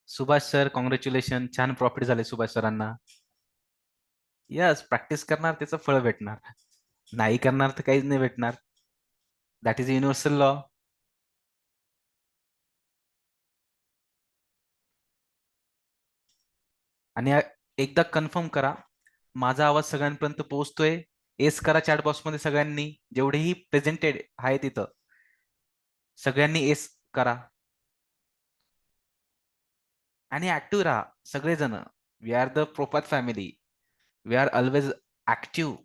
Subhash sir, congratulation. छान profit झाले सुभाष सरांना. यस, प्रॅक्टिस करणार त्याचं फळ भेटणार. नाही करणार तर काहीच नाही भेटणार. That is universal law. आणि एकदा कन्फर्म करा, माझा आवाज सगळ्यांपर्यंत पोहोचतोय. एस करा चॅट बॉक्समध्ये सगळ्यांनी, जेवढेही प्रेझेंटेड आहे तिथं सगळ्यांनी एस करा. आणि ऍक्टिव्ह राहा सगळेजण. वी आर द प्रोपात family. We are always active.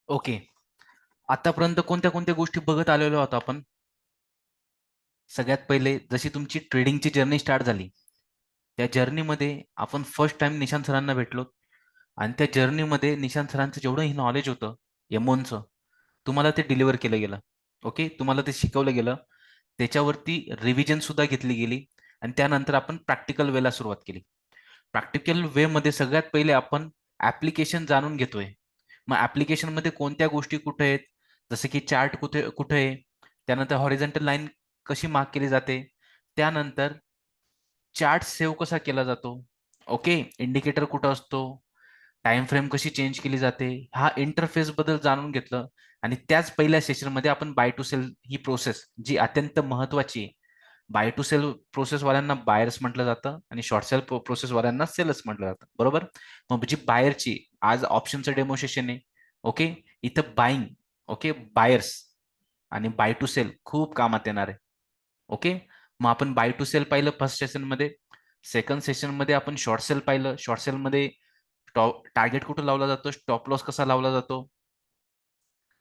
Okay. आतापर्यंत कोणत्या कोणत्या गोष्टी बघत आलेलो आहोत आपण? सगळ्यात पहिले जशी तुमची ट्रेडिंगची जर्नी स्टार्ट झाली, त्या जर्नीमध्ये आपण फर्स्ट टाइम निशांत सरांना भेटलो. आणि त्या जर्नीमध्ये निशांत सरांचं जेवढंही नॉलेज होतं एमओनचं, तुम्हाला ते डिलिव्हर केलं गेलं. ओके, तुम्हाला ते शिकवलं गेलं. त्याच्यावरती रिव्हिजन सुद्धा घेतली गेली. आणि त्यानंतर आपण प्रॅक्टिकल वेला सुरुवात केली. प्रॅक्टिकल वे मध्ये सगळ्यात पहिले आपण ऍप्लिकेशन जाणून घेतोय. मग ऍप्लिकेशन मध्ये कोणत्या गोष्टी कुठे आहेत, जसे की चार्ट कुठे कुठे आहे, त्यानंतर हॉरिझॉन्टल लाईन कशी मार्क केली जाते, त्यानंतर चार्ट सेव्ह कसा केला जातो, ओके, इंडिकेटर कुठं असतो, टाइम फ्रेम कशी चेंज केली जाते, हा इंटरफेस बद्दल जाणून घेतलं. आणि त्याच पहिल्या सेशनमध्ये आपण बाय टू सेल ही प्रोसेस जी अत्यंत महत्वाची आहे, बाय टू सेल प्रोसेस वाल्यांना बायर्स म्हटलं जातं आणि शॉर्ट सेल प्रोसेस वाल्यांना सेलर्स म्हटलं जातं, बरोबर. मग जी बायरची आज ऑप्शनचं डेमोन्स्ट्रेशन आहे. ओके, इथं बाईंग, ओके, बायर्स आणि बाय टू सेल खूप कामात येणार आहे. ओके, मग आपण बाय टू सेल पाहिलं फर्स्ट सेशन मध्ये. सेकंड सेशन मध्ये आपण शॉर्ट सेल पाहिलं. शॉर्ट सेल मध्ये टार्गेट कुठं लावला जातो, स्टॉप लॉस कसा लावला जातो,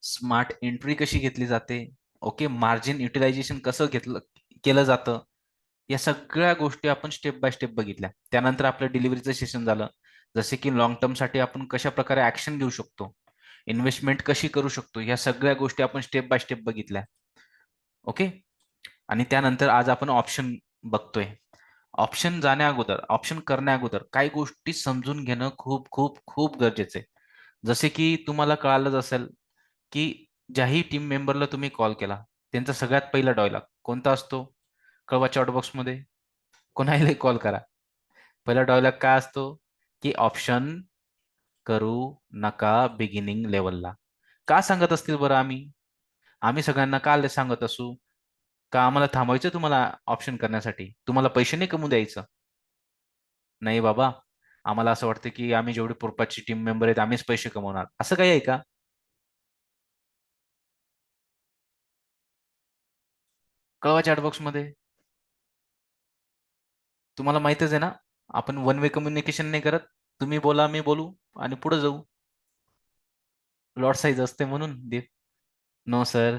स्मार्ट एंट्री कशी घेतली जाते, ओके, मार्जिन युटिलायझेशन कसं घेतलं केलं जातं. या सगळ्या गोष्टी आपण स्टेप बाय स्टेप बघितल्या. त्यानंतर आपलं डिलिव्हरीचं सेशन झालं. जसे की लॉंग टर्म साठी आपण कशा प्रकारे ऍक्शन घेऊ शकतो, इन्व्हेस्टमेंट कशी करू शकतो, या सगळ्या गोष्टी आपण स्टेप बाय स्टेप बघितल्या. ओके. आणि त्यानंतर आज आपण ऑप्शन बघतोय. ऑप्शन जाण्या अगोदर, ऑप्शन करण्या अगोदर काही गोष्टी समजून घेणं खूप खूप खूप गरजेचं आहे. जसे की तुम्हाला कळालंच असेल की ज्याही टीम मेंबरला तुम्ही कॉल केला, त्यांचा सगळ्यात पहिला डायलॉग कोणता असतो? कळवा चॅट बॉक्समध्ये, कोणालाही कॉल करा. पहिला डायलॉग काय असतो? की ऑप्शन करू नका बिगिनिंग लेवलला. का सांगत असतील बरं आम्ही? आम्ही सगळ्यांना का सांगत असू? का आम्हाला थांबवायचं तुम्हाला ऑप्शन करण्यासाठी? तुम्हाला पैसे नाही कमवू द्यायचं? नाही बाबा. आम्हाला असं वाटतं की आम्ही जेवढे प्रोपाची टीम मेंबर आहेत आम्हीच पैसे कमवणार, असं काही आहे का? कळवा चॅटबॉक्स मध्ये. तुम्हाला माहितच आहे ना, आपण वन वे कम्युनिकेशन नाही करत. तुम्ही बोला, मी बोलू आणि पुढे जाऊ. लॉट साईज असते म्हणून दे. No sir.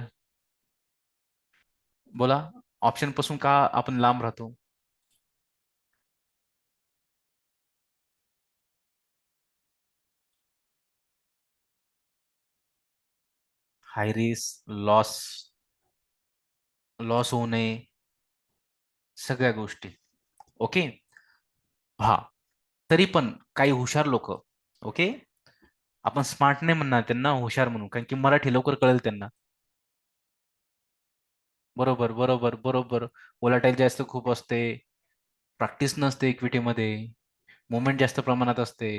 बोला. ऑप्शन पासून का आपण लांब राहतो? हाय रिस्क, लॉस, लॉस होऊ नये, सगळ्या गोष्टी. ओके. हा. तरी पण काही हुशार लोक, ओके, आपण स्मार्ट नाही म्हणणार त्यांना, हुशार म्हणू, कारण की मराठी लवकर कळेल त्यांना. बरोबर बरोबर बरोबर. वोलाटाईल जास्त खूप असते, प्रॅक्टिस नसते इक्विटीमध्ये, मुवमेंट जास्त प्रमाणात असते.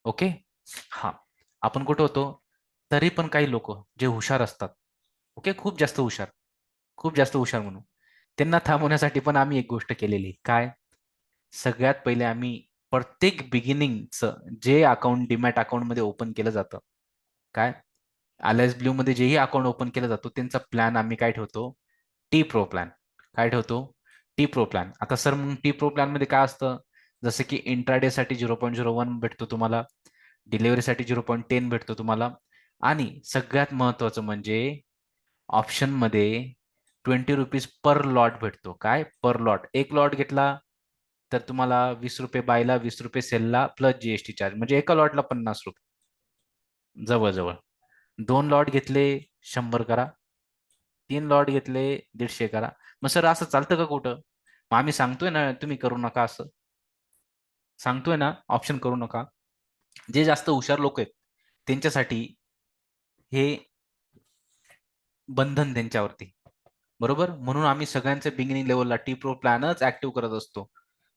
ओके. हा. आपण कुठे होतो? तरी पण काही लोक जे हुशार असतात, ओके, खूप जास्त हुशार, खूप जास्त हुशार म्हणू, त्यांना थांबवण्यासाठी पण आम्ही एक गोष्ट केलेली. काय? सगळ्यात पहिले आम्ही प्रत्येक बिगिनिंगचं जे अकाउंट डीमॅट अकाउंटमध्ये ओपन केलं जातं, काय, आयएस ब्ल्यू मध्ये जेही अकाउंट ओपन केलं जातो त्यांचा प्लॅन आम्ही काय ठेवतो? T pro plan. काय ठेवतो? T pro plan. आता सर मग टी प्रो प्लॅन मध्ये काय असतं? जसं की इंट्राडे साठी 0.01 भेटतो तुम्हाला, डिलिव्हरीसाठी 0.10 भेटतो तुम्हाला, आणि सगळ्यात महत्वाचं म्हणजे ऑप्शन मध्ये ₹20 पर लॉट भेटतो. काय? पर लॉट. एक लॉट घेतला तर तुम्हाला ₹20 बायला, ₹20 सेलला, प्लस जीएसटी चार्ज, म्हणजे एका लॉटला ₹50 जवळजवळ. दोन लॉट घेतले, 100 करा. तीन लॉट घेतले, 150 करा. मग सर असं चालतं का कुठं? मग आम्ही सांगतोय ना तुम्ही करू नका असं. सांगतोय ना ऑप्शन करू नका. जे जास्त हुशार लोक आहेत त्यांच्यासाठी हे बंधन त्यांच्यावरती. बरोबर. म्हणून आम्ही सगळ्यांच्या बिगिनिंग लेवलला टी प्रो प्लॅनच ऍक्टिव्ह करत असतो.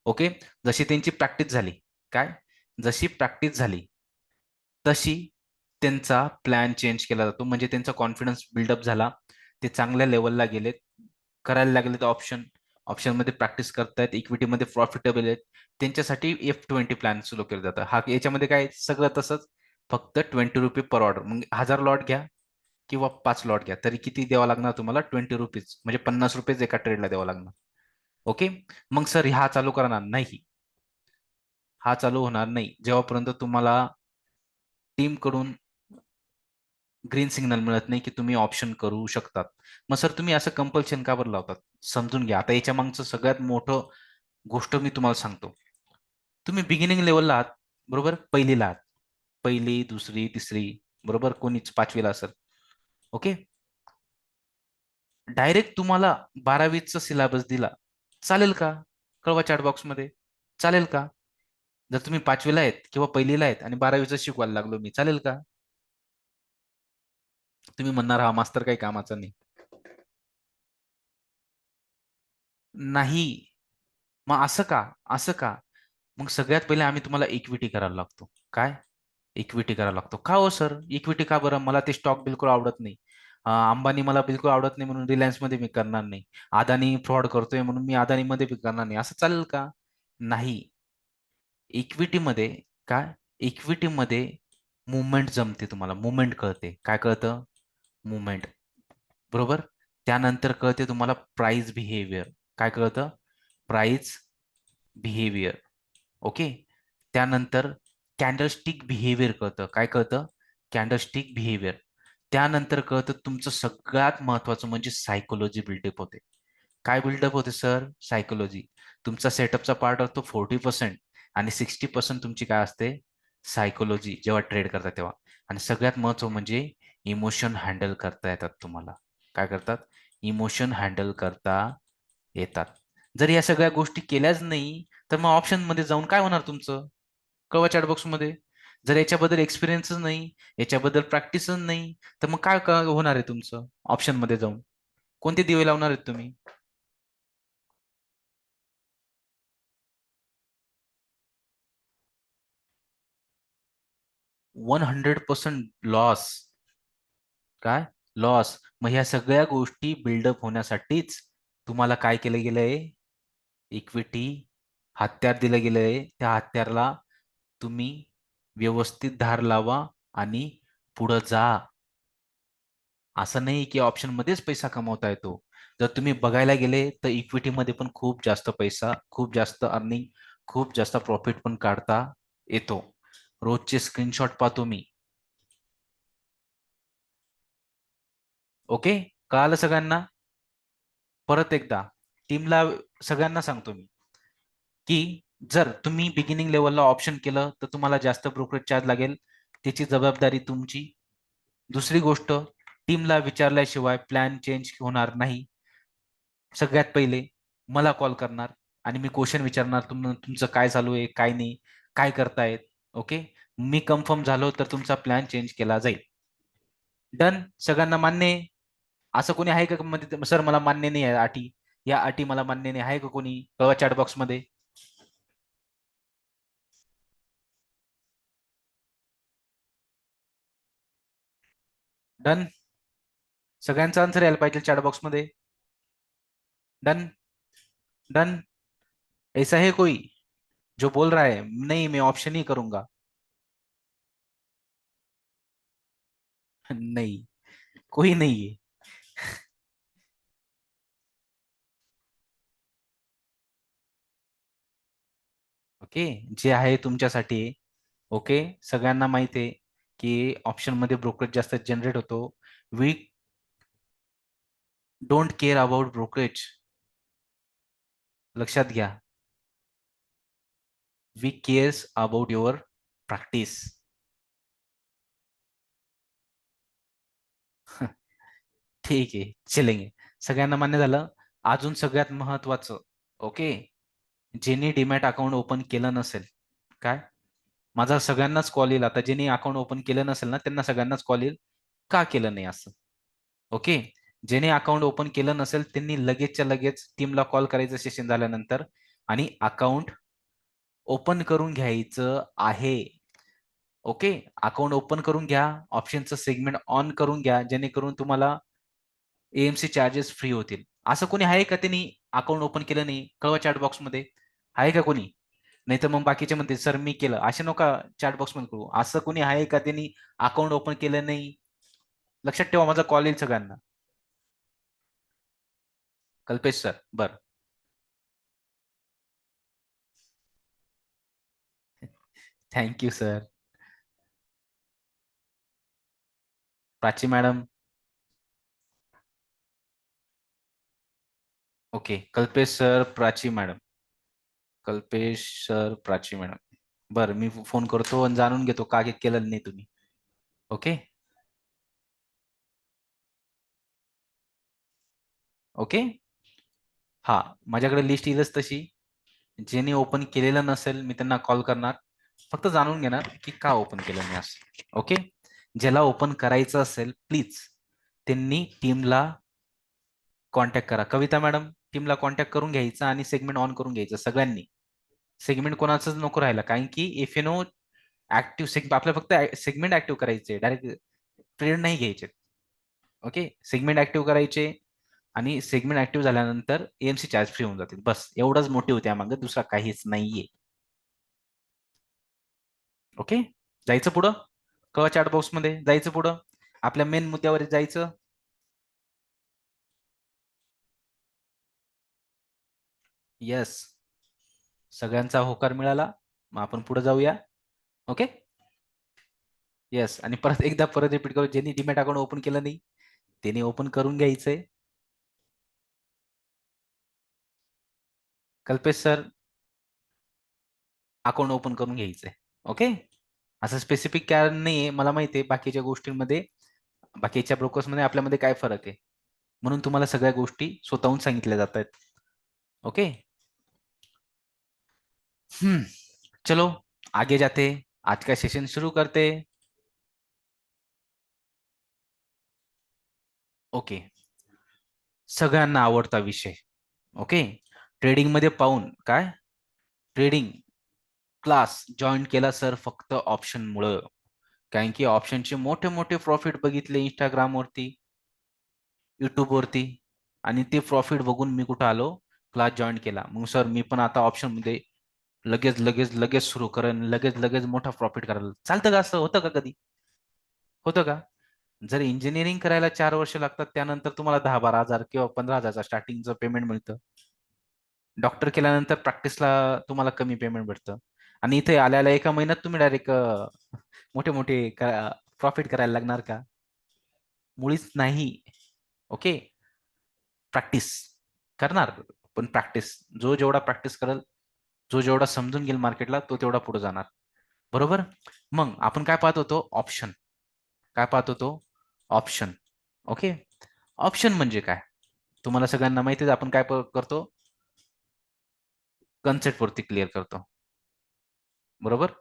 ओके. जशी त्यांची प्रॅक्टिस झाली, काय जशी प्रॅक्टिस झाली तशी त्यांचा प्लॅन चेंज केला जातो. म्हणजे त्यांचा कॉन्फिडन्स बिल्डअप झाला, ते चांगल्या लेवलला गेलेत, करायला लागलेत ऑप्शनमध्ये प्रॅक्टिस करतायत, इक्विटीमध्ये प्रॉफिटेबल आहेत, त्यांच्यासाठी F20 प्लॅन सुरू केलं जातं. हा याच्यामध्ये काय सगळं तसंच, फक्त ₹20 पर ऑर्डर. मग 1000 लॉट घ्या किंवा 5 लॉट घ्या, तरी किती द्यावं लागणार तुम्हाला? ₹20, म्हणजे ₹50 एका ट्रेडला द्यावं लागणार. ओके. मग सर हा चालू करणार नाही, हा चालू होणार नाही जेव्हापर्यंत तुम्हाला टीमकडून ग्रीन सिग्नल मिळत नाही की तुम्ही ऑप्शन करू शकतात. मग सर तुम्ही असं कंपल्शन का बरं लावतात? समजून घ्या. आता याच्या मागचं सगळ्यात मोठं गोष्ट मी तुम्हाला सांगतो. तुम्ही बिगिनिंग लेवलला आहात, बरोबर? पहिलीला आहात. पहिली, दुसरी, तिसरी, बरोबर? कोणीच 5वीला असेल. ओके. डायरेक्ट तुम्हाला 12वीचा सिलेबस दिला, चालेल का? कळवा चॅट बॉक्समध्ये. चालेल का? जर तुम्ही 5वीला आहेत किंवा पहिलीला आहेत आणि 12वीचं शिकवायला लागलो मी, चालेल का? तुम्ही म्हणणार हा मास्तर काही कामाचा नाही. नाही. मग असं का? असं का? मग सगळ्यात पहिले आम्ही तुम्हाला इक्विटी करायला लागतो. काय? इक्विटी करायला लागतो. का हो सर? इक्विटी का बरं? मला ते स्टॉक बिलकुल आवडत नाही. अंबानी मला बिलकुल आवडत नाही म्हणून रिलायन्समध्ये मी करणार नाही. अदानी फ्रॉड करतोय म्हणून मी अदानीमध्ये बी करणार नाही. असं चालेल का? नाही. इक्विटीमध्ये काय? इक्विटीमध्ये मुवमेंट जमते तुम्हाला. मुवमेंट कळते. काय कळतं? मुवमेंट. बरोबर? त्यानंतर कळते तुम्हाला प्राइस बिहेवियर. काय कळतं? Price behaviour. ओके. त्यानंतर कॅन्डलस्टिक बिहेवियर कळतं. काय कळतं? Candlestick behaviour. त्यानंतर कळतं तुमचं सगळ्यात महत्वाचं म्हणजे सायकोलॉजी बिल्डअप होते. काय बिल्डअप होते सर? सायकोलॉजी. तुमचा सेटअपचा पार्ट असतो 40% आणि 60% तुमची काय असते? सायकोलॉजी, जेव्हा ट्रेड करता तेव्हा. आणि सगळ्यात महत्त्वाचं म्हणजे इमोशन हँडल करता येतात तुम्हाला. काय करतात? इमोशन हँडल करता येतात. जर या सगळ्या गोष्टी केल्याच नाही, तर मग ऑप्शनमध्ये जाऊन काय होणार तुमचं? कळवा चॅट बॉक्समध्ये. जर याच्याबद्दल एक्सपिरियन्सच नाही, याच्याबद्दल प्रॅक्टिसच नाही, तर मग काय होणार आहे तुमचं ऑप्शनमध्ये जाऊन? कोणते दिवे लावणार आहेत तुम्ही? 100% लॉस. काय? लॉस. मग ह्या सगळ्या गोष्टी बिल्डअप होण्यासाठीच तुम्हाला काय केलं गेलंय? इक्विटी हत्यार दिलं गेलंय. त्या हत्याराला तुम्ही व्यवस्थित धार लावा आणि पुढं जा. असं नाही की ऑप्शनमध्येच पैसा कमवता येतो. जर तुम्ही बघायला गेले तर इक्विटीमध्ये पण खूप जास्त पैसा, खूप जास्त अर्निंग, खूप जास्त प्रॉफिट पण काढता येतो. रोजचे स्क्रीनशॉट पाहतो मी. ओके. कळालं सगळ्यांना? परत एकदा टीमला सगळ्यांना सांगतो मी की जर तुम्ही बिगिनिंग लेवलला ऑप्शन केलं तर तुम्हाला जास्त ब्रोकरेज चार्ज लागेल. त्याची जबाबदारी तुमची. दुसरी गोष्ट, टीमला विचारल्याशिवाय प्लॅन चेंज होणार नाही. सगळ्यात पहिले मला कॉल करणार आणि मी क्वेश्चन विचारणार, तुमचं काय चालू आहे, काय नाही, काय करतायत. ओके. मी कन्फर्म झालो तर तुमचा प्लॅन चेंज केला जाईल. डन. सगळ्यांना मान्य आहे? असं कोणी आहे का मध्ये सर मला मान्य नाही आहे अटी, या अटी मला मान्य नाही आहे का कोणी? कळवा चॅट बॉक्स मध्ये. डन. सगळ्यांचा आन्सर यायला पाहिजे चॅट बॉक्स मध्ये. डन. डन. ऐसा है कोई जो बोल रहा है नहीं मैं ऑप्शन ही करूंगा? नहीं, कोई नहीं है. ओके. जे आहे तुमच्यासाठी आहे. ओके. सगळ्यांना माहिती आहे की ऑप्शन मध्ये ब्रोकरेज जास्त जनरेट होतो. We don't care about brokerage. लक्षात घ्या. We cares about your practice. ठीक आहे, चलेंगे. सगळ्यांना मान्य झालं? अजून सगळ्यात महत्वाचं, ओके, ज्यांनी डीमॅट अकाउंट ओपन केलं नसेल, काय, माझा सगळ्यांनाच कॉल येईल आता. ज्यांनी अकाउंट ओपन केलं नसेल ना, त्यांना सगळ्यांनाच कॉल येईल. का केलं नाही असं? ओके. ज्याने अकाउंट ओपन केलं नसेल त्यांनी लगेचच्या लगेच टीमला कॉल करायचं सेशन झाल्यानंतर आणि अकाउंट ओपन करून घ्यायचं आहे. ओके, अकाउंट ओपन करून घ्या, ऑप्शनचं सेगमेंट ऑन करून घ्या, जेणेकरून तुम्हाला एएमसी चार्जेस फ्री होतील. असं कोणी आहे का त्यांनी अकाउंट ओपन केलं नाही? कळवा चॅट बॉक्समध्ये. आहे का कोणी? नाही तर मग बाकीचे म्हणते सर मी केलं. असे नका चॅट बॉक्समध्ये करू. असं कोणी आहे का त्यांनी अकाउंट ओपन केलं नाही? लक्षात ठेवा, माझा कॉल येईल सगळ्यांना. कल्पेश सर, बर. Thank you sir. Prachi madam. Okay, Kalpesh sir, Prachi madam. Kalpesh sir, Prachi madam. बरं, मी फोन करतो आणि जाणून घेतो का केलं नाही तुम्ही. ओके. ओके. हा, माझ्याकडे लिस्ट येईलच तशी. ज्यांनी ओपन केलेलं नसेल मी त्यांना कॉल करणार, फक्त जाणून घेणार की का ओपन केलं नाही असं. ओके. ज्याला ओपन करायचं असेल प्लीज त्यांनी टीमला कॉन्टॅक्ट करा. कविता मॅडम, टीमला कॉन्टॅक्ट करून घ्यायचं आणि सेगमेंट ऑन करून घ्यायचं सगळ्यांनी. सेगमेंट कोणाचंच नको राहिला, कारण की इफ यू नो ऍक्टिव्ह सेग आपल्याला फक्त सेगमेंट ऍक्टिव्ह करायचे, डायरेक्ट ट्रेड नाही घ्यायचे. ओके, सेगमेंट ऍक्टिव्ह करायचे आणि सेगमेंट ऍक्टिव्ह झाल्यानंतर एएमसी चार्ज फ्री होऊन जातील. बस एवढंच मोठे होते त्यामागे, दुसरा काहीच नाहीये. ओके, जायचं पुढं. कवा चॅट बॉक्स मध्ये जायचं पुढं, आपल्या मेन मुद्द्यावर जायचं. येस, सगळ्यांचा होकार मिळाला. मग आपण पुढे जाऊया. ओके. येस, आणि परत एकदा परत रिपीट करू, ज्यांनी डीमॅट अकाउंट ओपन केलं नाही त्यांनी ओपन करून घ्यायचंय. कल्पेश सर, अकाउंट ओपन करून घ्यायचंय. ओके. असं स्पेसिफिक कारण नाहीये, मला माहिती आहे बाकीच्या गोष्टींमध्ये, बाकीच्या ब्रोकर्समध्ये आपल्यामध्ये काय फरक आहे, म्हणून तुम्हाला सगळ्या गोष्टी स्वतःहून सांगितल्या जात आहेत. ओके. हम्म, चलो आगे जाते, आज का सेशन शुरू करते. ओके, सगळ्यांना आवडता विषय. ओके, ट्रेडिंग मध्ये पाहून काय, ट्रेडिंग क्लास जॉईन केला सर फक्त ऑप्शन मुळे, कारण की ऑप्शनचे मोठे मोठे प्रॉफिट बघितले इंस्टाग्राम वरती, युट्यूब वरती, आणि ते प्रॉफिट बघून मी कुठं आलो, क्लास जॉईन केला. मग सर मी पण आता ऑप्शन मध्ये लगेच लगेच लगेच सुरू करेन, लगेच लगेच मोठा प्रॉफिट करायला. चालतं का? असं होतं का कधी? होतं का? जर इंजिनिअरिंग करायला 4 वर्ष लागतात, त्यानंतर तुम्हाला 10-12 हजार किंवा 15 हजारचा स्टार्टिंगचं पेमेंट मिळतं. डॉक्टर केल्यानंतर प्रॅक्टिसला तुम्हाला कमी पेमेंट भेटतं. आणि इथे आल्या आल्या एका महिन्यात तुम्ही डायरेक्ट मोठे मोठे प्रॉफिट करायला लागणार का? मुळीच नाही. ओके, प्रॅक्टिस करणार, पण प्रॅक्टिस, जो जेवढा प्रॅक्टिस करेल, जो जेवढा समजून घेईल मार्केटला, तो तेवढा पुढे जाणार. बरोबर. मग आपण काय पाहत होतो? ऑप्शन. काय पाहत होतो? ऑप्शन. ओके. ऑप्शन म्हणजे काय, तुम्हाला सगळ्यांना माहिती आहे. आपण काय करतो? कन्सेप्ट वरती क्लिअर करतो. बरोबर,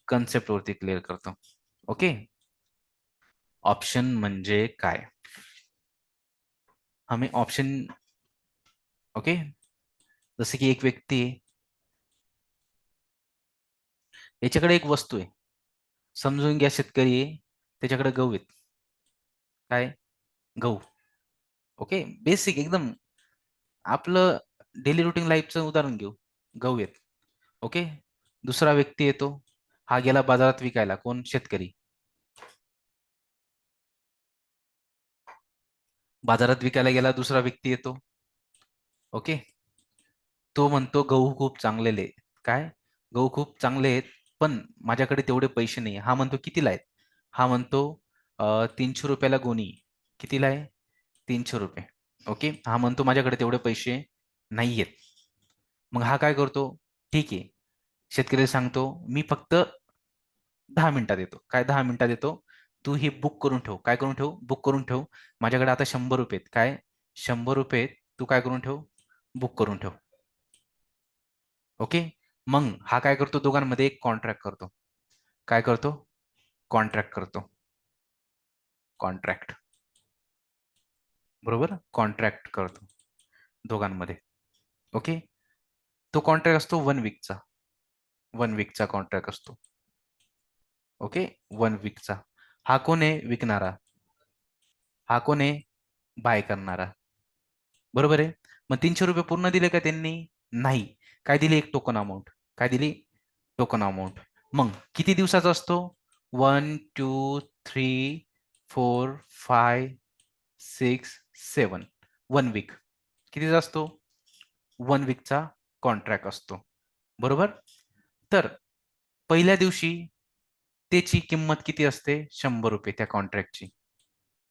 कन्सेप्ट वरती क्लिअर करतो. ओके. ऑप्शन म्हणजे काय? आम्ही ऑप्शन, ओके, जसे की एक व्यक्ती आहे, याच्याकडे एक वस्तू आहे, समजून घ्या शेतकरी आहे, त्याच्याकडे गहू आहेत. काय? गहू. ओके, बेसिक एकदम, आपलं डेली रुटीन लाईफचं उदाहरण घेऊ. गहू आहेत. ओके. दुसरा व्यक्ती येतो, हा गेला बाजारात विकायला. कोण? शेतकरी. बाजारात विकायला गेला, दुसरा व्यक्ती येतो. ओके. तो म्हणतो गहू खूप चांगलेले आहेत. काय? गहू खूप चांगले आहेत, पण माझ्याकडे तेवढे पैसे नाही. हा म्हणतो कितीला आहेत? हा म्हणतो 300 रुपयाला गोणी. कितीला आहे? 300 रुपये. ओके. हा म्हणतो माझ्याकडे तेवढे पैसे नाहीयेत. मग हा काय करतो? ठीक आहे, शेतकऱ्याला सांगतो मी फक्त 10 मिनिटात येतो. काय 10 मिनिटात येतो? तू ही बुक करून ठेव. काय करून ठेव? बुक करून ठेव. माझ्याकडे आता 100 रुपये आहेत. काय? 100 रुपये आहेत. तू काय करून ठेव? बुक करून ठेव. ओके. मग हा काय करतो? दोघांमध्ये एक कॉन्ट्रॅक्ट करतो. काय करतो? कॉन्ट्रॅक्ट करतो. कॉन्ट्रॅक्ट. बरोबर, कॉन्ट्रॅक्ट करतो दोघांमध्ये. ओके, तो कॉन्ट्रॅक्ट असतो 1 वीकचा. 1 वीकचा कॉन्ट्रॅक्ट असतो. ओके, 1 वीकचा. हा कोण आहे? विकणारा. हा कोण आहे? बाय करणारा. बरोबर आहे. मग 300 रुपये पूर्ण दिले का त्यांनी? नाही. काय दिली? एक टोकन अमाऊंट. काय दिली? Token amount. मग किती दिवसाचा असतो? 1 2 3 4 5 6 7. 1 वीक. कितीचा असतो? 1 वीकचा कॉन्ट्रॅक्ट असतो. बरोबर. तर पहिल्या दिवशी त्याची किंमत किती असते? 100 रुपये त्या कॉन्ट्रॅक्टची.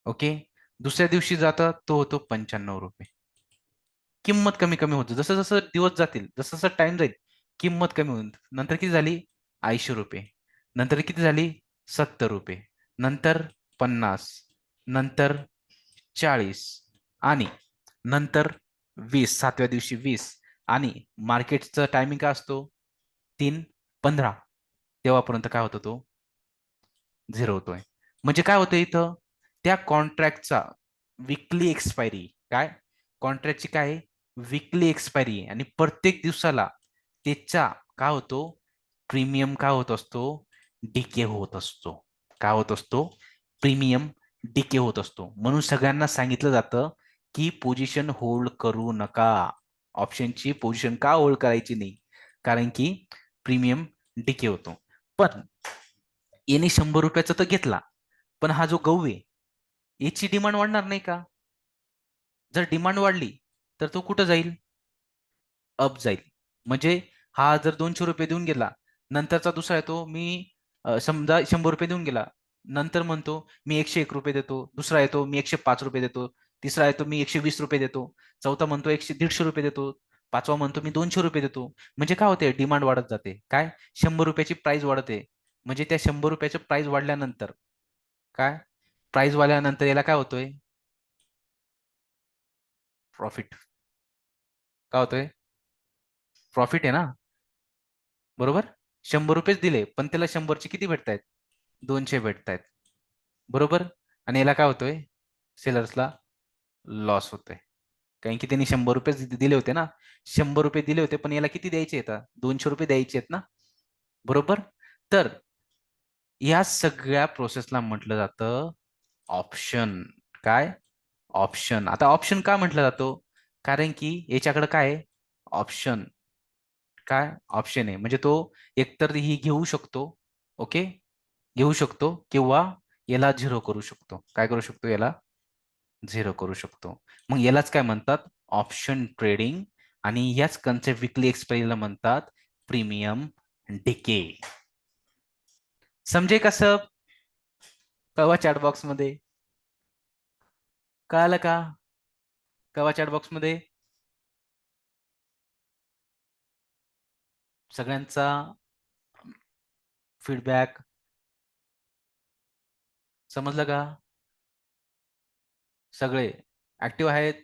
ओके. दुसऱ्या दिवशी जातं तो होतो 95 रुपये. किंमत कमी कमी होते. जसं जसं दिवस जातील, जसं जसं टाइम जाईल, किंमत कमी होईल. नंतर किती झाली? 80 रुपये. नंतर किती झाली? 70 रुपये. नंतर 50. नंतर 40 आणि नंतर 20. 7व्या दिवशी 20 आणि मार्केटचा टायमिंग काय असतो? 3:15. तेव्हापर्यंत काय होतो तो? झिरो होतोय. म्हणजे काय होतं इथं? त्या कॉन्ट्रॅक्टचा विकली एक्सपायरी काय? कॉन्ट्रॅक्टची काय आहे? विकली एक्सपायरी आहे आणि प्रत्येक दिवसाला त्याचा काय होतो? प्रीमियम काय होत असतो? डिके होत असतो. काय होत असतो? प्रीमियम डिके होत असतो. म्हणून सगळ्यांना सांगितलं जातं की पोझिशन होल्ड करू नका. ऑप्शनची पोझिशन का होल्ड करायची नाही? कारण की प्रीमियम डिके होतो. पण याने 100 रुपयाचा तर घेतला, पण हा जो गहू आहे याची डिमांड वाढणार नाही का? जर डिमांड वाढली तर तो कुठं जाईल? अप जाईल. म्हणजे हा जर 200 रुपये देऊन गेला, नंतरचा दुसरा येतो मी समजा 100 रुपये देऊन गेला. नंतर म्हणतो मी 101 रुपये देतो. दुसरा येतो मी 105 रुपये देतो. तिसरा येतो मी 120 रुपये देतो. चौथा म्हणतो 150 रुपये देतो. पाचवा म्हणतो मी 200 रुपये देतो. म्हणजे काय होते? डिमांड वाढत जाते. काय? 100 रुपयाची प्राइस वाढते. म्हणजे त्या 100 रुपयाची प्राइस वाढल्यानंतर काय? प्राइस वाढल्यानंतर याला काय होतोय? प्रॉफिट. काय होतोय? प्रॉफिट आहे ना. बरोबर. 100 रुपयेच दिले, पण त्याला 100चे किती भेटतायत? 200 भेटतायत. बरोबर. आणि याला काय होतोय? सेलर्सला लॉस होतोय. कारण की त्यांनी 100 रुपये दिले होते ना. 100 रुपये दिले होते, पण याला किती द्यायचे आहेत? 200 रुपये द्यायचे आहेत ना. बरोबर. तर या सगळ्या प्रोसेसला म्हटलं जातं ऑप्शन. काय? ऑप्शन. आता ऑप्शन का म्हटलं जातो? कारण की याच्याकडे काय आहे? ऑप्शन. काय? ऑप्शन आहे. म्हणजे तो एकतर ही घेऊ शकतो. ओके. घेऊ शकतो किंवा याला झिरो करू शकतो. काय करू शकतो? याला झिरो करू शकतो. मग यालाच काय म्हणतात? Option trading. आणि याच कन्सेप्ट विकली एक्सपायरीला म्हणतात प्रीमियम डिके. समजे कसं? कवा चॅट बॉक्स मध्ये कळालं का? कवा चॅट बॉक्स मध्ये सगळ्यांचा फीडबॅक समजलं का? सगळे ऍक्टिव्ह आहेत?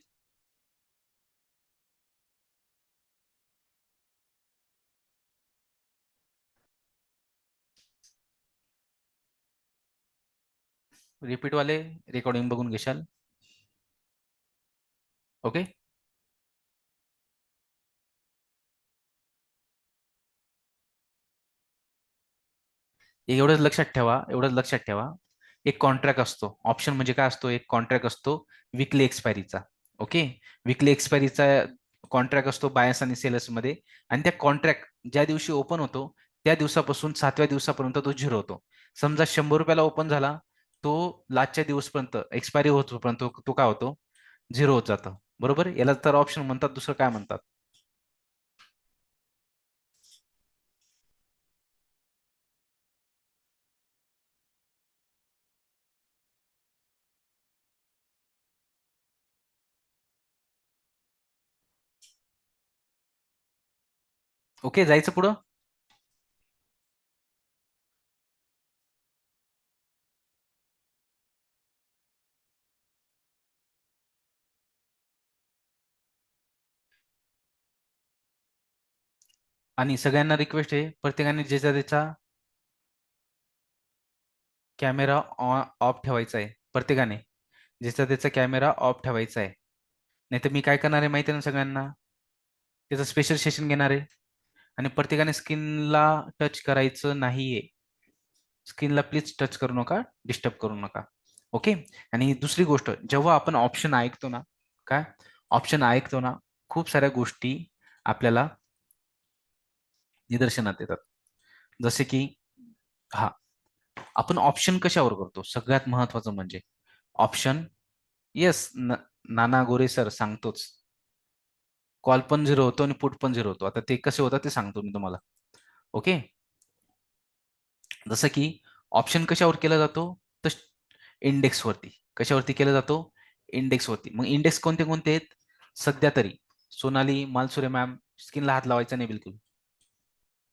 रिपीट वाले रेकॉर्डिंग बघून घेशाल. ओके. एवढंच लक्षात ठेवा. एवढंच लक्षात ठेवा. एक कॉन्ट्रॅक्ट असतो. ऑप्शन म्हणजे काय असतो? एक कॉन्ट्रॅक्ट असतो विकली एक्सपायरीचा. ओके. विकली एक्सपायरीचा कॉन्ट्रॅक्ट असतो बायर्स आणि सेलर्स मध्ये. आणि त्या कॉन्ट्रॅक्ट ज्या दिवशी ओपन होतो त्या दिवसापासून 7व्या दिवसापर्यंत तो झिरो होतो. समजा 100 रुपयाला ओपन झाला, तो लास्टच्या दिवसपर्यंत एक्सपायरी होतोपर्यंत तो काय होतो? झिरो होत जातो. बरोबर. याला तर ऑप्शन म्हणतात. दुसरं काय म्हणतात? ओके. जायचं पुढं. आणि सगळ्यांना रिक्वेस्ट आहे, प्रत्येकाने ज्याचा त्याचा कॅमेरा ऑफ ठेवायचा आहे प्रत्येकाने. ज्याचा त्याचा कॅमेरा ऑफ ठेवायचा आहे. नाही तर मी काय करणार आहे माहिती आहे ना सगळ्यांना, त्याचं स्पेशल सेशन घेणार आहे आणि प्रत्येकाने स्किनला टच करायचं नाहीये. स्किनला प्लीज टच करू नका, डिस्टर्ब करू नका. ओके. आणि दुसरी गोष्ट, जेव्हा आपण ऑप्शन ऐकतो ना, काय ऑप्शन ऐकतो ना, खूप साऱ्या गोष्टी आपल्याला निदर्शनात येतात. जसे की हा, आपण ऑप्शन कशावर करतो? सगळ्यात महत्वाचं म्हणजे ऑप्शन. येस, नाना गोरे सर सांगतोच. कॉल पण झिरो होतो आणि पुट पण झिरो होतो. आता ते कसे होतात ते सांगतो मी तुम्हाला. ओके. जसं की ऑप्शन कशावर केला जातो? तर इंडेक्सवरती. कशावरती केला जातो? इंडेक्सवरती. मग इंडेक्स कोणते कोणते आहेत? सध्या तरी सोनाली मालसुरे मॅम, स्किनला हात लावायचा नाही बिलकुल.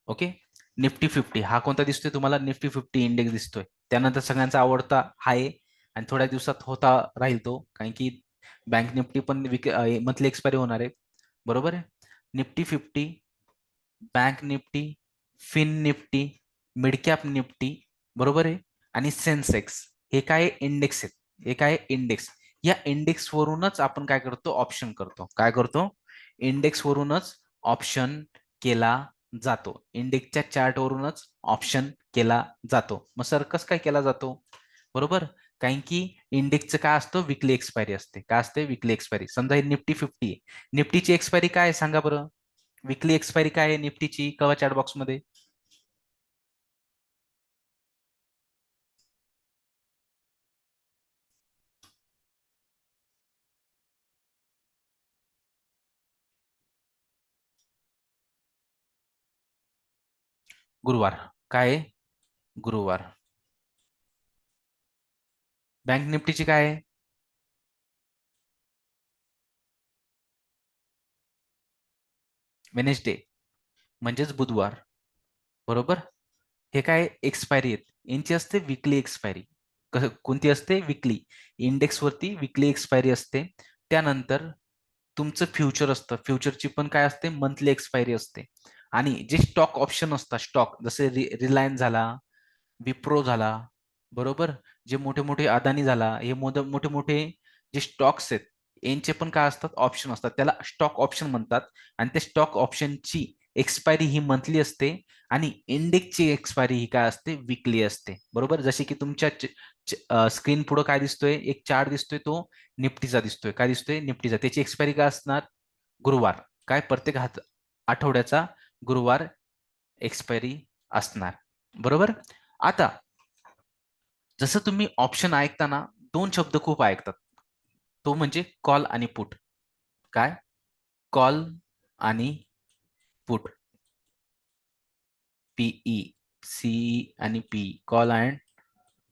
ओके. निफ्टी 50 हा कोणता दिसतोय तुम्हाला? निफ्टी 50 इंडेक्स दिसतोय. त्यानंतर सगळ्यांचा आवडता हा आहे आणि थोड्या दिवसात होता राहील तो, कारण की बँक निफ्टी पण मंथली एक्सपायरी होणार आहे. बरोबर आहे. Nifty 50, bank Nifty, fin Nifty, mid cap Nifty, बरोबर आहे. आणि सेन्सेक्स, हे काय इंडेक्स आहेत. हे काय इंडेक्स. या इंडेक्स वरूनच आपण काय करतो? ऑप्शन करतो. काय करतो? इंडेक्स वरूनच ऑप्शन केला जातो. इंडेक्सच्या चार्ट वरूनच ऑप्शन केला जातो. मग सर कसं काय केला जातो? बरोबर. कारण की इंडेक्सचं काय असतं? विकली एक्सपायरी असते. काय असते? विकली एक्सपायरी. समजा हे निफ्टी 50 आहे. निफ्टीची एक्सपायरी काय आहे सांगा बरं? विकली एक्सपायरी काय आहे निफ्टीची? कळवा चॅट बॉक्स मध्ये. गुरुवार. काय आहे? गुरुवार. बँक निफ्टीची काय आहे? वेनेसडे, म्हणजेच बुधवार. बरोबर. हे काय एक्सपायरी आहेत. यांची असते विकली एक्सपायरी. कोणती असते? विकली. इंडेक्स वरती विकली एक्सपायरी असते. त्यानंतर तुमचं फ्युचर असतं. फ्युचरची पण काय असते? मंथली एक्सपायरी असते. आणि जे स्टॉक ऑप्शन असतात, स्टॉक जसे रिलायन्स झाला, विप्रो झाला, बरोबर, जे मोठे मोठे अदानी झाला, हे मोठे मोठे जे स्टॉक्स आहेत, यांचे पण काय असतात? ऑप्शन असतात. त्याला स्टॉक ऑप्शन म्हणतात. आणि त्या स्टॉक ऑप्शनची एक्सपायरी ही मंथली असते आणि इंडेक्सची एक्सपायरी ही काय असते? विकली असते. बरोबर. जसे की तुमच्या स्क्रीन पुढे काय दिसतोय? एक चार्ट दिसतोय, तो निफ्टीचा दिसतोय. काय दिसतोय? निफ्टीचा. त्याची एक्सपायरी काय असणार? गुरुवार. काय प्रत्येक आठवड्याचा गुरुवार एक्सपायरी असणार. बरोबर. आता जसं तुम्ही ऑप्शन ऐकताना दोन शब्द खूप ऐकतात, तो म्हणजे कॉल आणि पुट. काय? कॉल आणि पुट. पीई, सीई आणि पी, कॉल अँड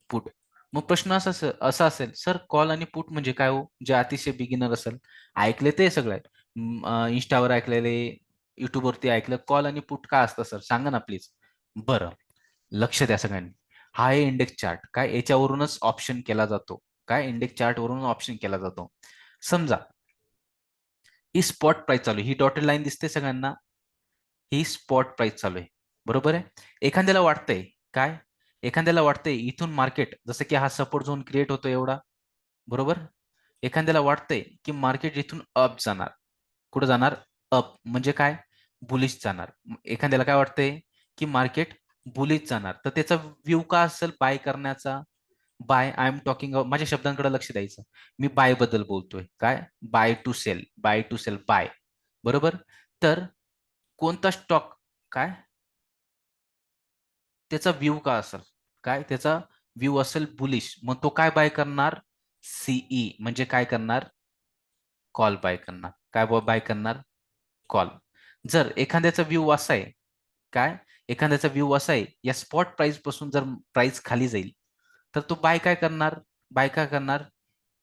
पुट. मग प्रश्न असा असेल, सर कॉल आणि पुट म्हणजे काय हो? जे अतिशय बिगिनर असेल, ऐकले ते सगळं, इंस्टावर ऐकलेले, युट्यूबवरती ऐकलं, कॉल आणि पुट काय असतं सर सांगा ना प्लीज. बरं, लक्ष द्या सगळ्यांनी. हा आहे इंडेक्स चार्ट. काय? याच्यावरूनच ऑप्शन केला जातो. काय? इंडेक्स चार्ट वरून ऑप्शन केला जातो. समजा ही स्पॉट प्राइस चालू आहे, ही डॉटेड लाईन दिसते सगळ्यांना, ही स्पॉट प्राइस चालू आहे. बरोबर आहे. एखाद्याला वाटतंय काय? एखाद्याला वाटतंय इथून मार्केट, जसं की हा सपोर्ट झोन क्रिएट होतो एवढा, बरोबर. एखाद्याला वाटतंय की मार्केट इथून अप जाणार. कुठं जाणार? अप. म्हणजे काय? बुलिश जाणार. एखाद्याला काय वाटतंय की मार्केट बुलिश जाणार, तर त्याचा व्ह्यू का असेल बाय करण्याचा? बाय, आय एम टॉकिंग, माझ्या शब्दांकडे लक्ष द्यायचं. मी बाय बद्दल बोलतोय. काय? Buy to sell, buy to sell, buy. बरोबर. तर कोणता स्टॉक काय त्याचा व्ह्यू का असेल? काय? त्याचा व्ह्यू असेल बुलिश, मग तो काय बाय करणार? सीई. म्हणजे काय करणार? कॉल बाय करणार. काय बाय करणार? कॉल. जर एखाद्याचा व्ह्यू असा आहे, काय? एखाद्याचा व्ह्यू असा आहे, या स्पॉट प्राइस पासून जर प्राइस खाली जाईल, तर तो बाय काय करणार? बाय काय करणार?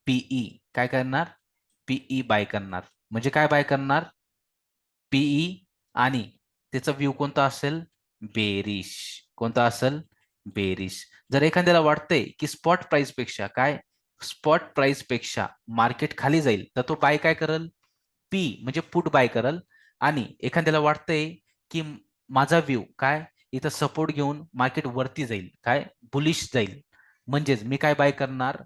पीई. काय करणार? पीई बाय करणार. म्हणजे काय बाय करणार? पीई. आणि त्याचा व्ह्यू कोणता असेल? बेरिश. कोणता असेल? बेरिश. जर एखाद्याला वाटतंय की स्पॉट प्राइस पेक्षा काय? स्पॉट प्राइस पेक्षा मार्केट खाली जाईल, तर तो बाय काय करल? पी म्हणजे पुट बाय करल. आणि एखाद्याला वाटतंय की माझा व्ह्यू काय? इथं सपोर्ट घेऊन मार्केट वरती जाईल, काय? बुलिश जाईल, म्हणजेच मी काय बाय करणार?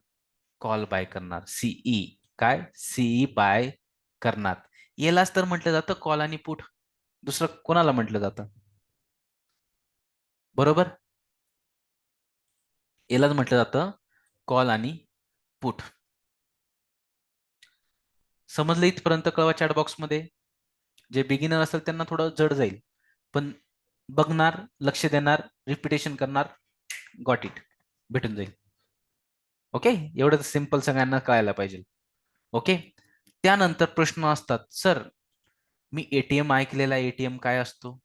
कॉल बाय करणार. सीई काय? सीई बाय करणार. यालाच तर म्हटलं जातं कॉल आणि पुट. दुसरं कोणाला म्हटलं जातं? बरोबर? यालाच म्हटलं जातं कॉल आणि पुट. समजलं इथपर्यंत? कळवा चॅट बॉक्समध्ये. जे बिगिनर असेल त्यांना थोडं जड जाईल, पण बघणार, लक्ष देणार, रिपिटेशन करणार, गॉट इट, भेटून जाईल. ओके, एवढं सिंपल सगळ्यांना कळायला पाहिजे. ओके, त्यानंतर प्रश्न असतात, सर मी एटीएम ऐकलेला, एटीएम काय असतो?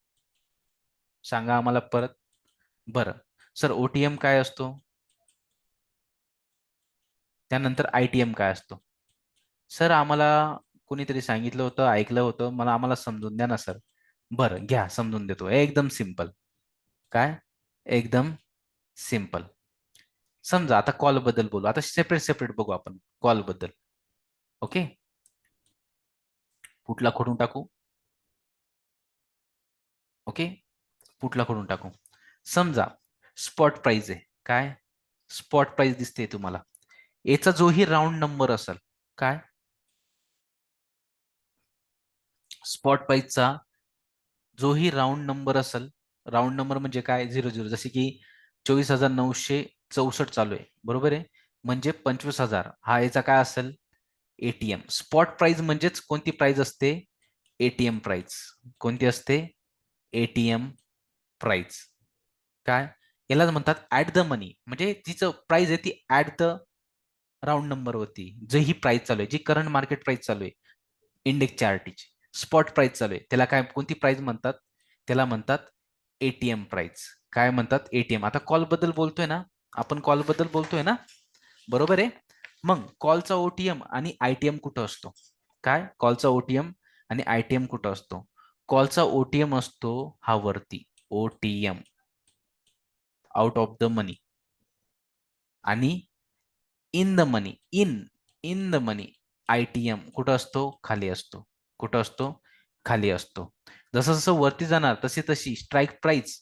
सांगा आम्हाला परत. बरं सर, ओटीएम काय असतो? त्यानंतर आयटीएम काय असतो? सर आम्हाला कोणीतरी सांगितलं होतं, ऐकलं होतं, आम्हाला समजून द्या ना सर. बरं घ्या, समजून देतो. एकदम सिंपल. काय? एकदम सिंपल. समजा आता कॉल बद्दल बोलू. आता सेपरेट सेपरेट बघू आपण कॉल बद्दल. ओके, पुटला खोडून टाकू. ओके, पुटला खोडून टाकू. समजा स्पॉट प्राइस आहे. काय? स्पॉट प्राइस दिसते तुम्हाला. याचा जोही राऊंड नंबर असेल. काय? स्पॉट प्राइसचा जोही राऊंड नंबर असेल. राऊंड नंबर म्हणजे काय? 00. जसे की 24,964 चालू आहे, बरोबर आहे, म्हणजे 25,000 हा याचा काय असेल? एटीएम. स्पॉट प्राइस म्हणजेच कोणती प्राइस असते? ATM price. कोणती असते? ATM price. काय? यालाच म्हणतात ऍट द मनी. म्हणजे तिचं प्राइस आहे ती ऍट द राऊंड नंबर वरती जी ही प्राइस चालू आहे, जी करंट मार्केट प्राइस चालू आहे इंडेक्सच्या आरटीची. स्पॉट प्राइस चालू आहे, त्याला काय, कोणती प्राइस म्हणतात? त्याला म्हणतात एटीएम प्राइस. काय म्हणतात? एटीएम. आता कॉल बद्दल बोलतोय ना आपण, कॉल बद्दल बोलतोय ना, बरोबर आहे. मग कॉलचा ओटीएम आणि आयटीएम कुठं असतो? काय? कॉलचा ओटीएम आणि आयटीएम कुठं असतो? कॉलचा ओटीएम असतो हा वरती, OTM, out of the money. आणि in the money, in the money, ITM कुठं असतो? खाली असतो. कुठं असतो? खाली असतो. जसं जसं वरती जाणार तशी तशी स्ट्राईक प्राइस